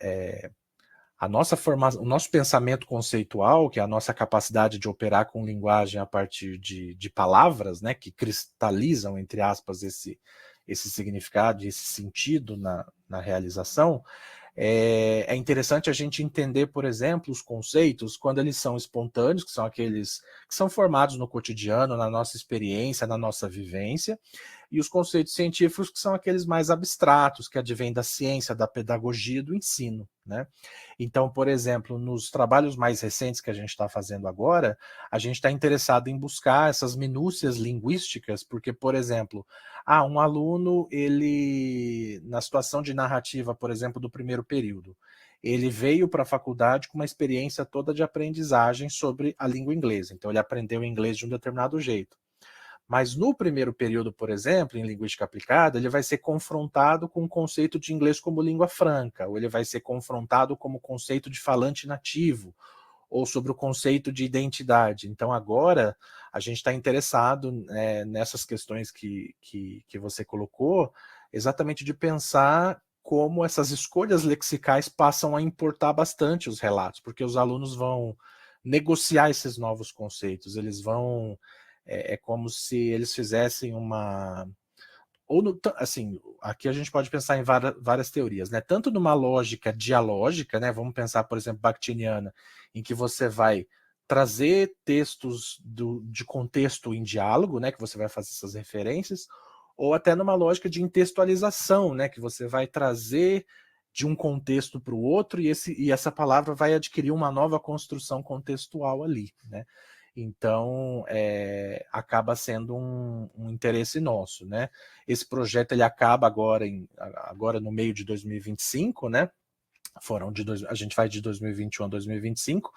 o nosso pensamento conceitual, que é a nossa capacidade de operar com linguagem a partir de palavras, né, que cristalizam, entre aspas, esse significado e esse sentido na realização, é interessante a gente entender, por exemplo, os conceitos quando eles são espontâneos, que são aqueles que são formados no cotidiano, na nossa experiência, na nossa vivência, e os conceitos científicos, que são aqueles mais abstratos, que advêm da ciência, da pedagogia e do ensino, né? Então, por exemplo, nos trabalhos mais recentes que a gente está fazendo agora, a gente está interessado em buscar essas minúcias linguísticas, porque, por exemplo, um aluno, ele, na situação de narrativa, por exemplo, do primeiro período, ele veio para a faculdade com uma experiência toda de aprendizagem sobre a língua inglesa, então ele aprendeu inglês de um determinado jeito. Mas no primeiro período, por exemplo, em linguística aplicada, ele vai ser confrontado com o conceito de inglês como língua franca, ou ele vai ser confrontado com o conceito de falante nativo, ou sobre o conceito de identidade. Então, agora, a gente está interessado nessas questões que você colocou, exatamente de pensar como essas escolhas lexicais passam a importar bastante os relatos, porque os alunos vão negociar esses novos conceitos, eles vão... É como se eles fizessem uma... assim, aqui a gente pode pensar em várias teorias, né? Tanto numa lógica dialógica, né? Vamos pensar, por exemplo, bakhtiniana, em que você vai trazer textos de contexto em diálogo, né? Que você vai fazer essas referências, ou até numa lógica de intextualização, né? Que você vai trazer de um contexto para o outro e essa palavra vai adquirir uma nova construção contextual ali, né? Então, acaba sendo um interesse nosso, né? Esse projeto ele acaba agora no meio de 2025, né? A gente vai de 2021 a 2025,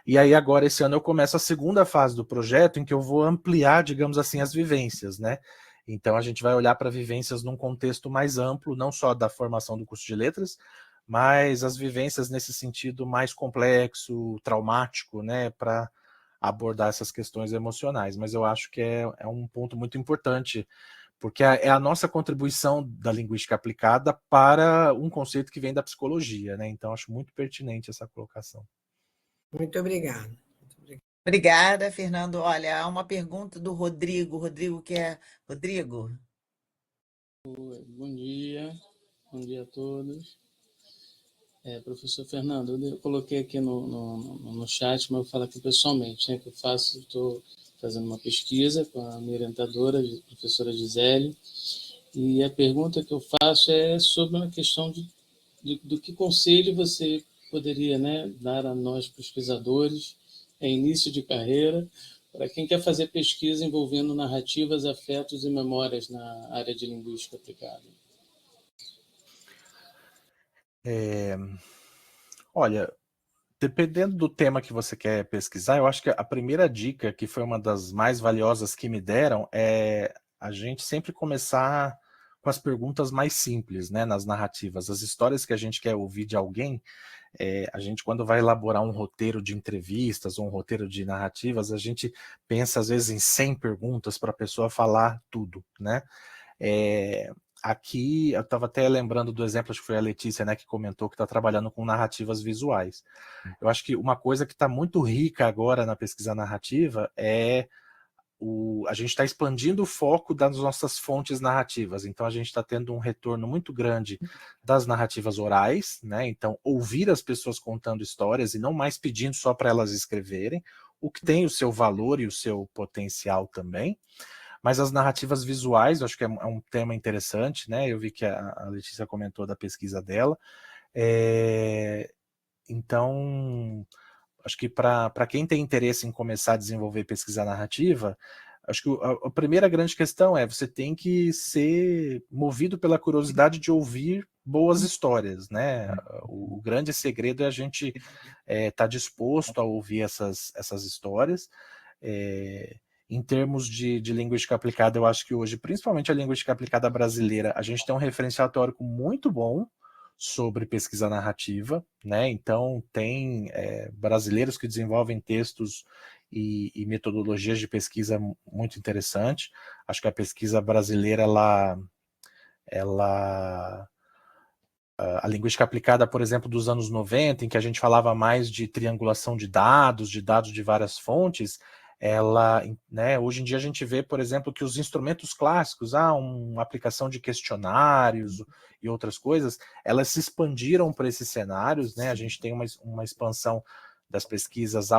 e aí agora esse ano eu começo a segunda fase do projeto, em que eu vou ampliar, digamos assim, as vivências, né? Então a gente vai olhar para vivências num contexto mais amplo, não só da formação do curso de letras, mas as vivências nesse sentido mais complexo, traumático, né? Para abordar essas questões emocionais, mas eu acho que é um ponto muito importante, porque é a nossa contribuição da linguística aplicada para um conceito que vem da psicologia, né? Então, acho muito pertinente essa colocação. Muito obrigada. Obrigada, Fernando. Olha, há uma pergunta do Rodrigo. Rodrigo, Rodrigo? Bom dia a todos. Professor Fernando, eu coloquei aqui no chat, mas eu vou falar aqui pessoalmente, né, que estou fazendo uma pesquisa com a minha orientadora, a professora Gisele, e a pergunta que eu faço é sobre uma questão do que conselho você poderia, né, dar a nós pesquisadores, início de carreira, para quem quer fazer pesquisa envolvendo narrativas, afetos e memórias na área de linguística aplicada. Olha, dependendo do tema que você quer pesquisar, eu acho que a primeira dica, que foi uma das mais valiosas que me deram, é a gente sempre começar com as perguntas mais simples, né, nas narrativas. As histórias que a gente quer ouvir de alguém, a gente, quando vai elaborar um roteiro de entrevistas ou um roteiro de narrativas, a gente pensa, às vezes, em 100 perguntas para a pessoa falar tudo, né? Aqui, eu estava até lembrando do exemplo, acho que foi a Letícia, né, que comentou que está trabalhando com narrativas visuais. Eu acho que uma coisa que está muito rica agora na pesquisa narrativa é a gente está expandindo o foco das nossas fontes narrativas, então a gente está tendo um retorno muito grande das narrativas orais, né? Então ouvir as pessoas contando histórias e não mais pedindo só para elas escreverem, o que tem o seu valor e o seu potencial também. Mas as narrativas visuais, eu acho que é um tema interessante, né? Eu vi que a Letícia comentou da pesquisa dela. Então, acho que para quem tem interesse em começar a desenvolver pesquisa narrativa, acho que a primeira grande questão é você tem que ser movido pela curiosidade de ouvir boas histórias, né? O grande segredo é a gente estar disposto a ouvir essas histórias. Em termos de linguística aplicada, eu acho que hoje, principalmente a linguística aplicada brasileira, a gente tem um referencial teórico muito bom sobre pesquisa narrativa, né? Então tem brasileiros que desenvolvem textos e metodologias de pesquisa muito interessante. Acho que a pesquisa brasileira, a linguística aplicada, por exemplo, dos anos 90, em que a gente falava mais de triangulação de dados de várias fontes, ela, né, hoje em dia a gente vê, por exemplo, que os instrumentos clássicos, uma aplicação de questionários e outras coisas, elas se expandiram para esses cenários, né? A gente tem uma expansão das pesquisas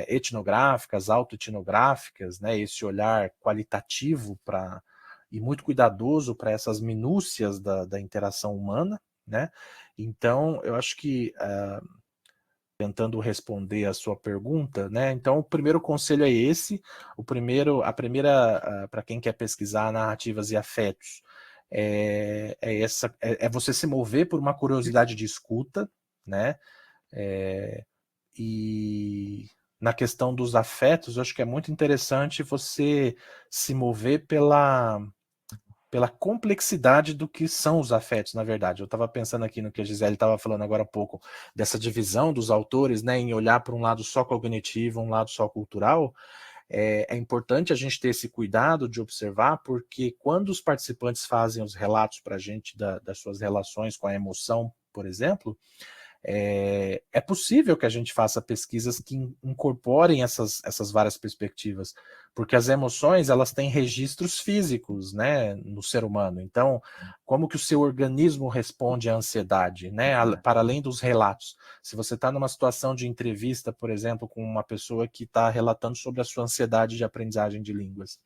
etnográficas, autoetnográficas, né? Esse olhar qualitativo e muito cuidadoso para essas minúcias da interação humana, né? Então, eu acho que tentando responder a sua pergunta, né? Então, o primeiro conselho é esse. A primeira, para quem quer pesquisar narrativas e afetos, é você se mover por uma curiosidade de escuta, né? E na questão dos afetos, eu acho que é muito interessante você se mover pela complexidade do que são os afetos, na verdade. Eu estava pensando aqui no que a Gisele estava falando agora há pouco, dessa divisão dos autores, né, em olhar para um lado só cognitivo, um lado só cultural. É importante a gente ter esse cuidado de observar, porque quando os participantes fazem os relatos para a gente das suas relações com a emoção, por exemplo, é possível que a gente faça pesquisas que incorporem essas várias perspectivas, porque as emoções, elas têm registros físicos, né, no ser humano. Então, como que o seu organismo responde à ansiedade, né, para além dos relatos? Se você está numa situação de entrevista, por exemplo, com uma pessoa que está relatando sobre a sua ansiedade de aprendizagem de línguas,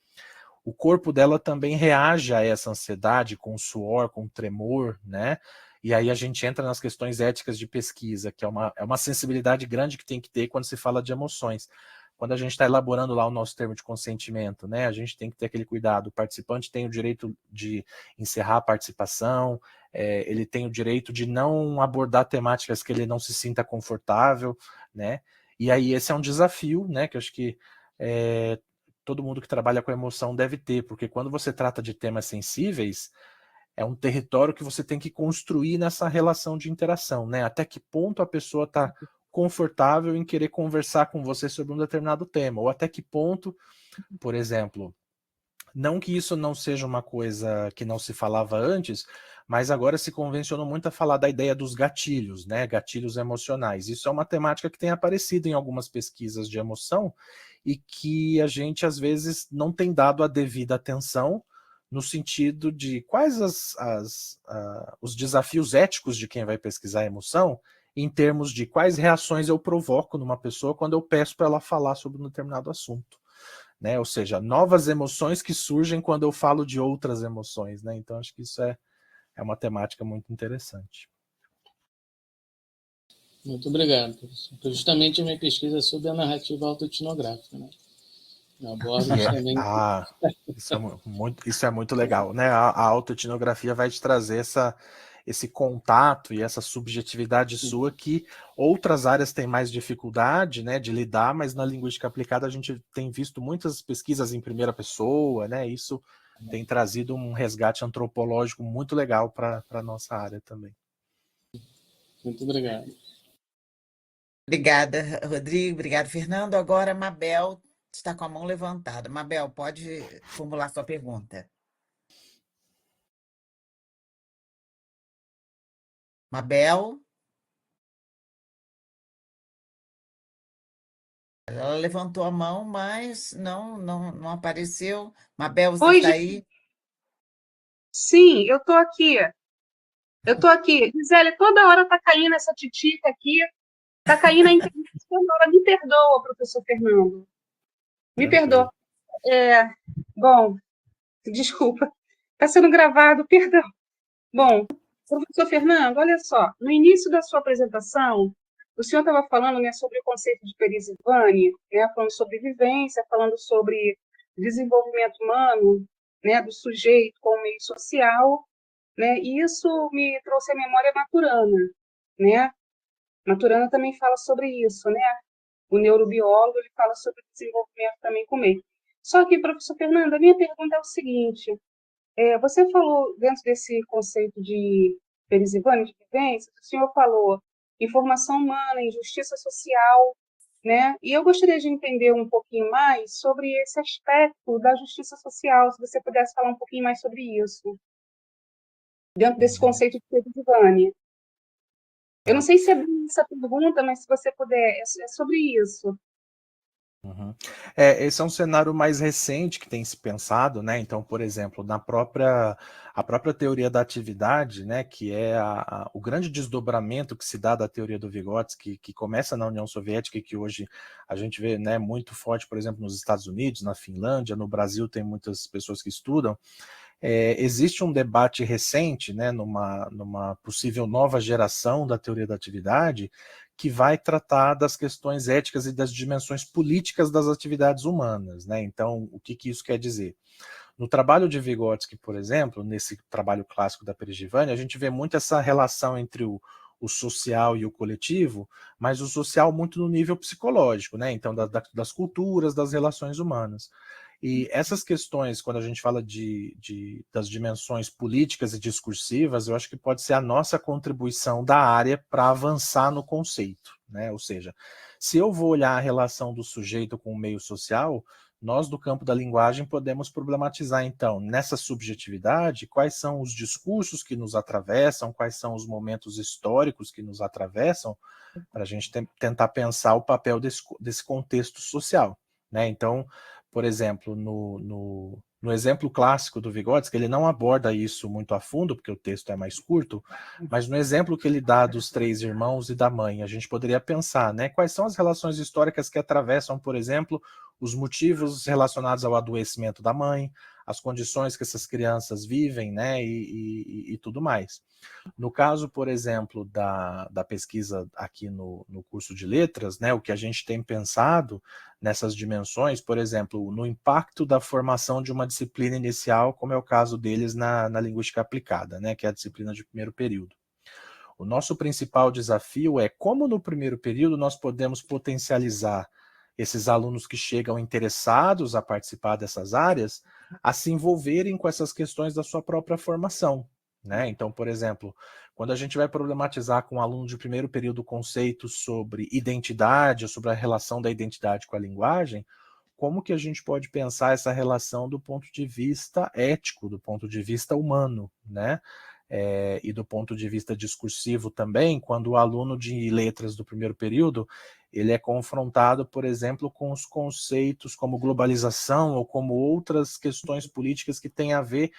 o corpo dela também reage a essa ansiedade com suor, com tremor, né? E aí a gente entra nas questões éticas de pesquisa, que é uma sensibilidade grande que tem que ter quando se fala de emoções. Quando a gente está elaborando lá o nosso termo de consentimento, né, a gente tem que ter aquele cuidado. O participante tem o direito de encerrar a participação, ele tem o direito de não abordar temáticas que ele não se sinta confortável, né? E aí esse é um desafio, né, que eu acho que todo mundo que trabalha com emoção deve ter, porque quando você trata de temas sensíveis, é um território que você tem que construir nessa relação de interação, né? Até que ponto a pessoa está confortável em querer conversar com você sobre um determinado tema, ou até que ponto, por exemplo, não que isso não seja uma coisa que não se falava antes, mas agora se convencionou muito a falar da ideia dos gatilhos, né? Gatilhos emocionais. Isso é uma temática que tem aparecido em algumas pesquisas de emoção e que a gente, às vezes, não tem dado a devida atenção no sentido de quais os desafios éticos de quem vai pesquisar a emoção, em termos de quais reações eu provoco numa pessoa quando eu peço para ela falar sobre um determinado assunto. Né? Ou seja, novas emoções que surgem quando eu falo de outras emoções, né? Então acho que isso é uma temática muito interessante. Muito obrigado, professor. Justamente a minha pesquisa é sobre a narrativa autoetnográfica, né? Eu abordo justamente... Isso é muito legal, né? A autoetnografia vai te trazer esse contato e essa subjetividade sua que outras áreas têm mais dificuldade, né, de lidar, mas na linguística aplicada a gente tem visto muitas pesquisas em primeira pessoa, né? Isso tem trazido um resgate antropológico muito legal para a nossa área também. Muito obrigado. Obrigada, Rodrigo. Obrigado, Fernando. Agora, Mabel está com a mão levantada. Mabel, pode formular sua pergunta. Mabel? Ela levantou a mão, mas não apareceu. Mabel, você Oi, está aí? sim, eu tô aqui. Gisele, toda hora tá caindo essa titica aqui, tá caindo a internet toda hora. Me perdoa, professor Fernando. Me perdoa. Bom, desculpa. Está sendo gravado, perdão. Bom, professor Fernando, olha só. No início da sua apresentação, o senhor estava falando, né, sobre o conceito de Perizivani, né, falando sobre vivência, falando sobre desenvolvimento humano, né, do sujeito como meio social, né? E isso me trouxe à memória Maturana, né? Maturana também fala sobre isso, né? O neurobiólogo, ele fala sobre desenvolvimento também com meio. Só que, professor Fernando, a minha pergunta é o seguinte: você falou, dentro desse conceito de Perizivani, de vivência, o senhor falou informação humana, injustiça social, né? E eu gostaria de entender um pouquinho mais sobre esse aspecto da justiça social, se você pudesse falar um pouquinho mais sobre isso, dentro desse conceito de Perizivani. Eu não sei se é bem essa pergunta, mas se você puder, é sobre isso. Uhum. Esse é um cenário mais recente que tem se pensado, né? Então, por exemplo, a própria teoria da atividade, né, que é o grande desdobramento que se dá da teoria do Vygotsky, que começa na União Soviética e que hoje a gente vê, né, muito forte, por exemplo, nos Estados Unidos, na Finlândia, no Brasil tem muitas pessoas que estudam. Existe um debate recente, né, numa possível nova geração da teoria da atividade, que vai tratar das questões éticas e das dimensões políticas das atividades humanas, né? Então, o que isso quer dizer? No trabalho de Vygotsky, por exemplo, nesse trabalho clássico da Perejivânia, a gente vê muito essa relação entre o social e o coletivo, mas o social muito no nível psicológico, né? Então, das culturas, das relações humanas. E essas questões, quando a gente fala das dimensões políticas e discursivas, eu acho que pode ser a nossa contribuição da área para avançar no conceito, né? Ou seja, se eu vou olhar a relação do sujeito com o meio social, nós do campo da linguagem podemos problematizar, então, nessa subjetividade, quais são os discursos que nos atravessam, quais são os momentos históricos que nos atravessam, para a gente tentar pensar o papel desse contexto social, né? Então, por exemplo, no exemplo clássico do Vygotsky, ele não aborda isso muito a fundo, porque o texto é mais curto, mas no exemplo que ele dá dos 3 irmãos e da mãe, a gente poderia pensar, né, quais são as relações históricas que atravessam, por exemplo, os motivos relacionados ao adoecimento da mãe, as condições que essas crianças vivem, né, e tudo mais. No caso, por exemplo, da pesquisa aqui no curso de letras, né, o que a gente tem pensado nessas dimensões, por exemplo, no impacto da formação de uma disciplina inicial, como é o caso deles na linguística aplicada, né, que é a disciplina de primeiro período. O nosso principal desafio é como no primeiro período nós podemos potencializar esses alunos que chegam interessados a participar dessas áreas, a se envolverem com essas questões da sua própria formação, né? Então, por exemplo, quando a gente vai problematizar com um aluno de primeiro período conceitos sobre identidade, ou sobre a relação da identidade com a linguagem, como que a gente pode pensar essa relação do ponto de vista ético, do ponto de vista humano, né? E do ponto de vista discursivo também, quando o aluno de letras do primeiro período, ele é confrontado, por exemplo, com os conceitos como globalização ou como outras questões políticas que têm a ver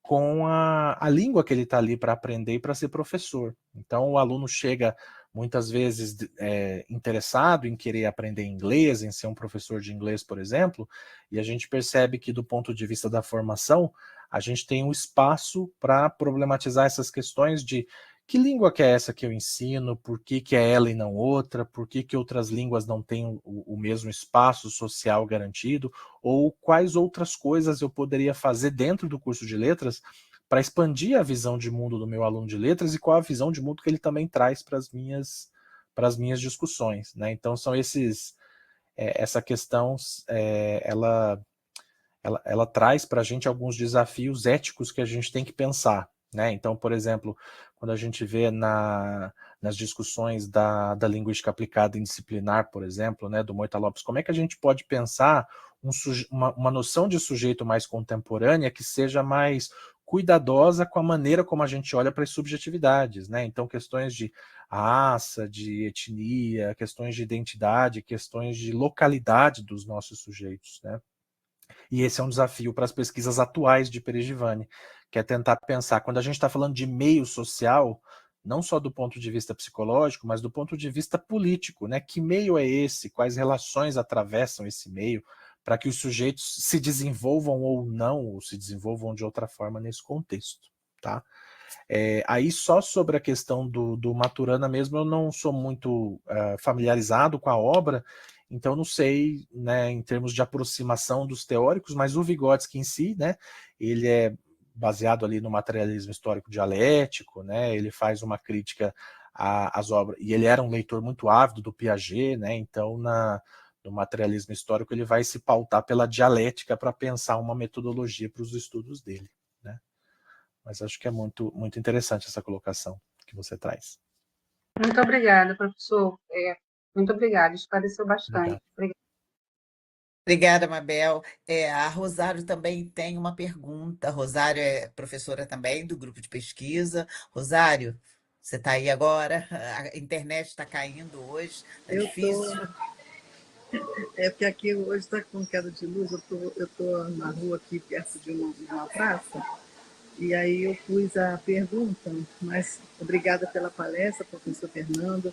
com a língua que ele está ali para aprender e para ser professor. Então, o aluno chega muitas vezes interessado em querer aprender inglês, em ser um professor de inglês, por exemplo, e a gente percebe que, do ponto de vista da formação, a gente tem um espaço para problematizar essas questões de que língua que é essa que eu ensino, por que é ela e não outra, por que outras línguas não têm o mesmo espaço social garantido, ou quais outras coisas eu poderia fazer dentro do curso de letras para expandir a visão de mundo do meu aluno de letras e qual a visão de mundo que ele também traz para as minhas discussões, né? Então são essa questão, ela traz para a gente alguns desafios éticos que a gente tem que pensar, né? Então, por exemplo, quando a gente vê nas discussões da linguística aplicada em disciplinar, por exemplo, né, do Moita Lopes, como é que a gente pode pensar uma noção de sujeito mais contemporânea que seja mais cuidadosa com a maneira como a gente olha para as subjetividades, né? Então, questões de raça, de etnia, questões de identidade, questões de localidade dos nossos sujeitos, né? E esse é um desafio para as pesquisas atuais de Perejivani, que é tentar pensar, quando a gente está falando de meio social, não só do ponto de vista psicológico, mas do ponto de vista político, né? Que meio é esse? Quais relações atravessam esse meio para que os sujeitos se desenvolvam ou não, ou se desenvolvam de outra forma nesse contexto, tá? Aí só sobre a questão do Maturana mesmo, eu não sou muito familiarizado com a obra, então não sei, né, em termos de aproximação dos teóricos, mas o Vygotsky em si, né, ele é baseado ali no materialismo histórico dialético, né, ele faz uma crítica às obras, e ele era um leitor muito ávido do Piaget, né, então no materialismo histórico ele vai se pautar pela dialética para pensar uma metodologia para os estudos dele, né. Mas acho que é muito, muito interessante essa colocação que você traz. Muito obrigada, professor. Muito obrigada, esclareceu bastante. Obrigado. Obrigada, Mabel. A Rosário também tem uma pergunta. Rosário é professora também do grupo de pesquisa. Rosário, você está aí agora? A internet está caindo hoje, está Eu difícil. É porque aqui hoje está com queda de luz, eu tô na rua aqui perto de uma praça, e aí eu pus a pergunta, mas obrigada pela palestra, professor Fernando,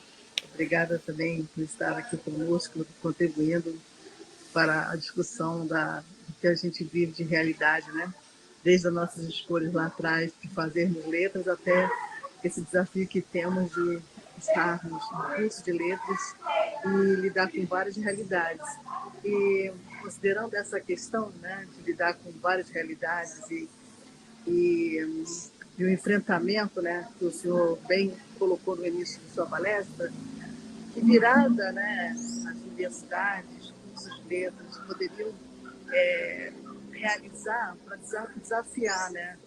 obrigada também por estar aqui conosco, contribuindo para a discussão do que a gente vive de realidade, né? Desde as nossas escolhas lá atrás, de fazermos letras, até esse desafio que temos de estarmos no curso de letras e lidar com várias realidades. E considerando essa questão, né, de lidar com várias realidades e o enfrentamento, né, que o senhor bem colocou no início de sua palestra, que virada, né, as universidades, cursos de letras poderiam realizar para desafiar, né?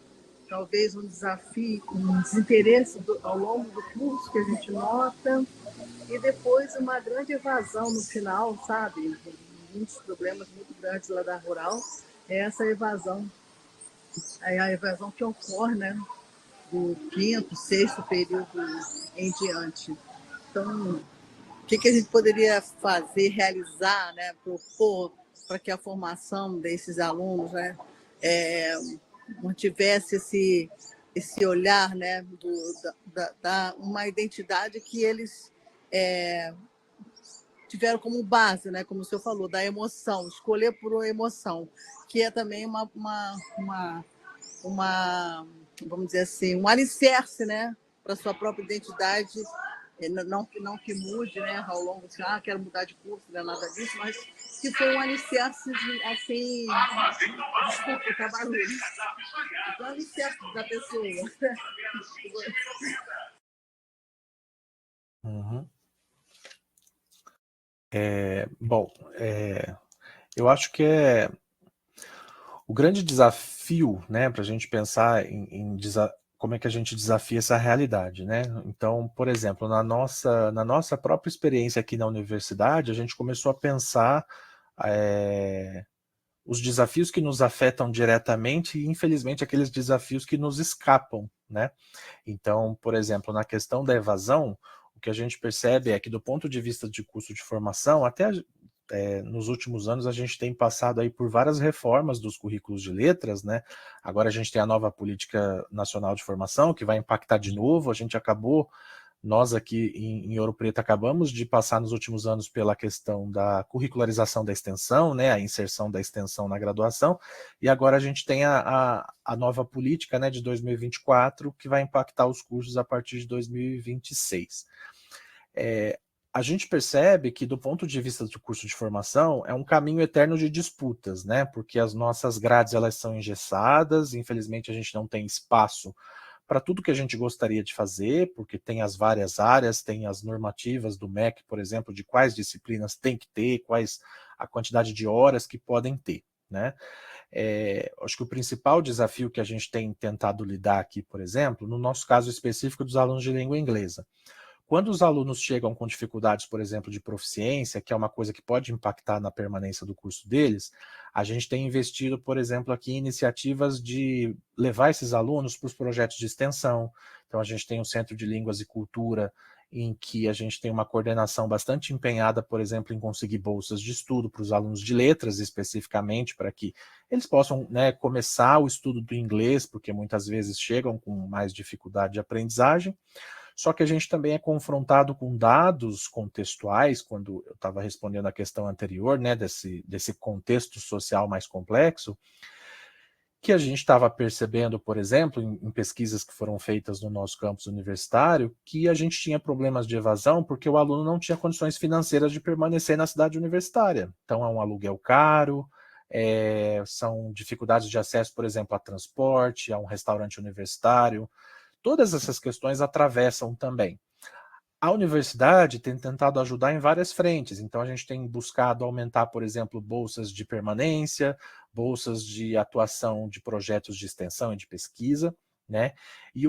Talvez um desafio, um desinteresse ao longo do curso que a gente nota e depois uma grande evasão no final, sabe? Muitos problemas muito grandes lá da rural é essa evasão, é a evasão que ocorre, né? Do quinto, sexto período em diante. Então, o que a gente poderia fazer, realizar, né, propor para que a formação desses alunos, né, mantivesse esse olhar, né, uma identidade que eles tiveram como base, né, como o senhor falou, da emoção, escolher por emoção, que é também vamos dizer assim, um alicerce, né, para a sua própria identidade. Não que mude, né, ao longo de quero mudar de curso, não é nada disso, mas que foi um alicerce assim, desculpa, o trabalho, um alicerce da pessoa. Uhum. Bom, eu acho que o grande desafio, né, para a gente pensar como é que a gente desafia essa realidade, né? Então, por exemplo, na nossa própria experiência aqui na universidade, a gente começou a pensar os desafios que nos afetam diretamente e, infelizmente, aqueles desafios que nos escapam, né? Então, por exemplo, na questão da evasão, o que a gente percebe é que, do ponto de vista de curso de formação, até nos últimos anos a gente tem passado aí por várias reformas dos currículos de letras, né? Agora a gente tem a nova Política Nacional de Formação, que vai impactar de novo. Nós aqui em Ouro Preto acabamos de passar nos últimos anos pela questão da curricularização da extensão, né, a inserção da extensão na graduação, e agora a gente tem a nova política, né, de 2024, que vai impactar os cursos a partir de 2026. A gente percebe que, do ponto de vista do curso de formação, é um caminho eterno de disputas, né, porque as nossas grades elas são engessadas, infelizmente a gente não tem espaço para tudo que a gente gostaria de fazer, porque tem as várias áreas, tem as normativas do MEC, por exemplo, de quais disciplinas tem que ter, quais a quantidade de horas que podem ter, né? Acho que o principal desafio que a gente tem tentado lidar aqui, por exemplo, no nosso caso específico dos alunos de língua inglesa, quando os alunos chegam com dificuldades, por exemplo, de proficiência, que é uma coisa que pode impactar na permanência do curso deles, a gente tem investido, por exemplo, aqui em iniciativas de levar esses alunos para os projetos de extensão. Então, a gente tem o Centro de Línguas e Cultura, em que a gente tem uma coordenação bastante empenhada, por exemplo, em conseguir bolsas de estudo para os alunos de letras, especificamente, para que eles possam, né, começar o estudo do inglês, porque muitas vezes chegam com mais dificuldade de aprendizagem. Só que a gente também é confrontado com dados contextuais, quando eu estava respondendo a questão anterior, né, desse contexto social mais complexo, que a gente estava percebendo, por exemplo, em pesquisas que foram feitas no nosso campus universitário, que a gente tinha problemas de evasão porque o aluno não tinha condições financeiras de permanecer na cidade universitária. Então, é um aluguel caro, são dificuldades de acesso, por exemplo, a transporte, a um restaurante universitário. Todas essas questões atravessam também. A universidade tem tentado ajudar em várias frentes, então a gente tem buscado aumentar, por exemplo, bolsas de permanência, bolsas de atuação de projetos de extensão e de pesquisa, né? E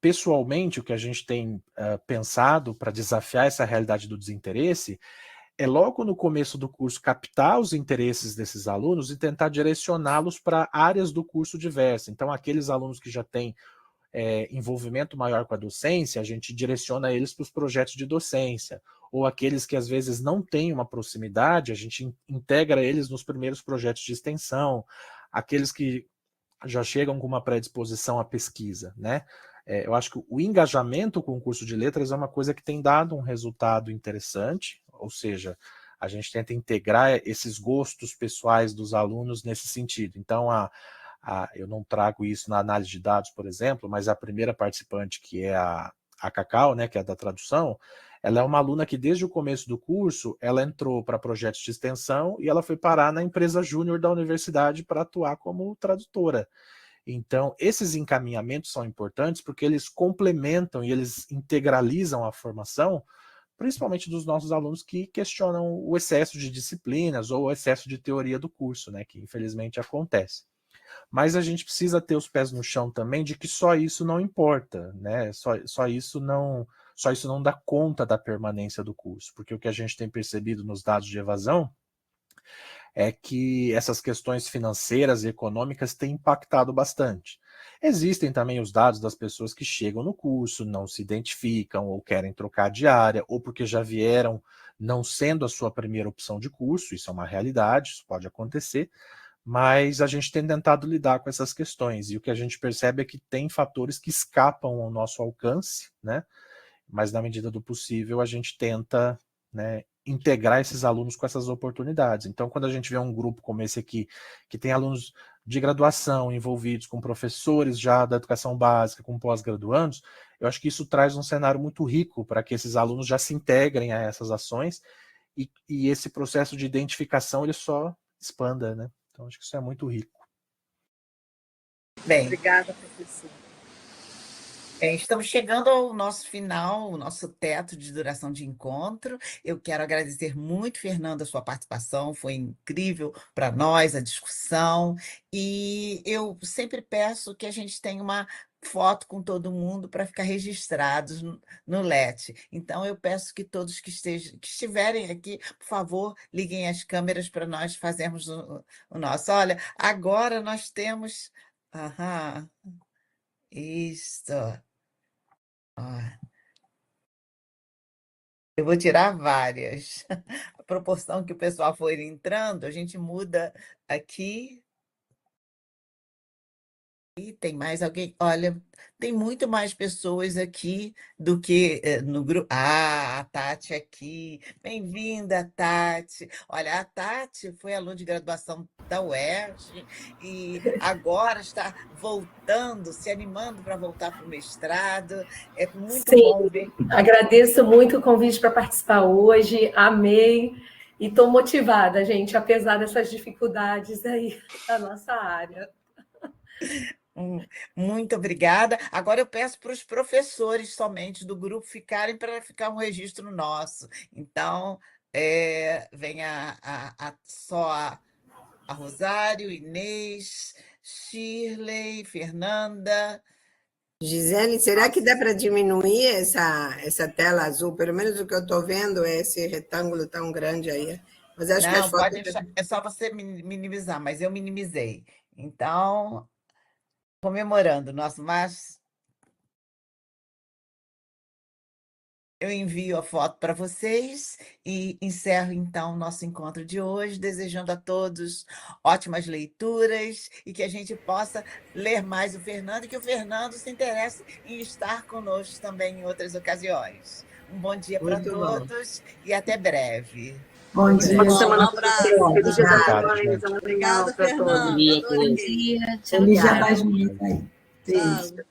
pessoalmente, o que a gente tem pensado para desafiar essa realidade do desinteresse é logo no começo do curso captar os interesses desses alunos e tentar direcioná-los para áreas do curso diversas. Então, aqueles alunos que já têm envolvimento maior com a docência, a gente direciona eles para os projetos de docência. ou aqueles que às vezes não têm uma proximidade, a gente integra eles nos primeiros projetos de extensão, aqueles que já chegam com uma predisposição à pesquisa, né? Eu acho que o engajamento com o curso de letras é uma coisa que tem dado um resultado interessante, ou seja, a gente tenta integrar esses gostos pessoais dos alunos nesse sentido. Então, eu não trago isso na análise de dados, por exemplo, mas a primeira participante, que é a Cacau, né, que é da tradução, ela é uma aluna que desde o começo do curso, ela entrou para projetos de extensão e ela foi parar na empresa júnior da universidade para atuar como tradutora. Então, esses encaminhamentos são importantes porque eles complementam e eles integralizam a formação, principalmente dos nossos alunos que questionam o excesso de disciplinas ou o excesso de teoria do curso, né, que infelizmente acontece. Mas a gente precisa ter os pés no chão também de que só isso não importa, né? Só isso não dá conta da permanência do curso, porque o que a gente tem percebido nos dados de evasão é que essas questões financeiras e econômicas têm impactado bastante. Existem também os dados das pessoas que chegam no curso, não se identificam ou querem trocar de área, ou porque já vieram não sendo a sua primeira opção de curso, isso é uma realidade, isso pode acontecer, mas a gente tem tentado lidar com essas questões, e o que a gente percebe é que tem fatores que escapam ao nosso alcance, né? Mas na medida do possível a gente tenta, né, integrar esses alunos com essas oportunidades. Então, quando a gente vê um grupo como esse aqui, que tem alunos de graduação envolvidos, com professores já da educação básica, com pós-graduandos, eu acho que isso traz um cenário muito rico para que esses alunos já se integrem a essas ações e esse processo de identificação ele só expanda, né? Então, acho que isso é muito rico. Bem, Obrigada, professor. Estamos chegando ao nosso final, o nosso teto de duração de encontro. Eu quero agradecer muito, Fernando, a sua participação, foi incrível para nós a discussão. E eu sempre peço que a gente tenha uma foto com todo mundo para ficar registrados no LET. Então, eu peço que todos que estiverem aqui, por favor, liguem as câmeras para nós fazermos o nosso. Olha, agora nós temos. Aham, isso. Ah, eu vou tirar várias. A proporção que o pessoal for entrando, a gente muda aqui. E tem mais alguém? Olha, tem muito mais pessoas aqui do que no grupo. Ah, a Tati aqui. Bem-vinda, Tati. Olha, a Tati foi aluna de graduação da UERJ e agora está voltando, se animando para voltar para o mestrado. É muito bom ver. Agradeço muito o convite para participar hoje, amei e estou motivada, gente, apesar dessas dificuldades aí da nossa área. Muito obrigada. Agora eu peço para os professores somente do grupo ficarem para ficar um registro nosso. Então, vem só a Rosário, Inês, Shirley, Fernanda. Gisele, será que dá para diminuir essa tela azul? Pelo menos o que eu estou vendo é esse retângulo tão grande aí. Mas acho que Não, pode deixar, é só você minimizar, mas eu minimizei. Então, comemorando o nosso mais. Eu envio a foto para vocês e encerro, então, o nosso encontro de hoje, desejando a todos ótimas leituras e que a gente possa ler mais o Fernando e que o Fernando se interesse em estar conosco também em outras ocasiões. Um bom dia para todos e até breve. Bom dia. Boa semana para vocês. Feliz Dia das Obrigado, Mães. gente. Obrigada, Fernando. Bom dia a todos. Feliz Dia das Mães aí. Tchau.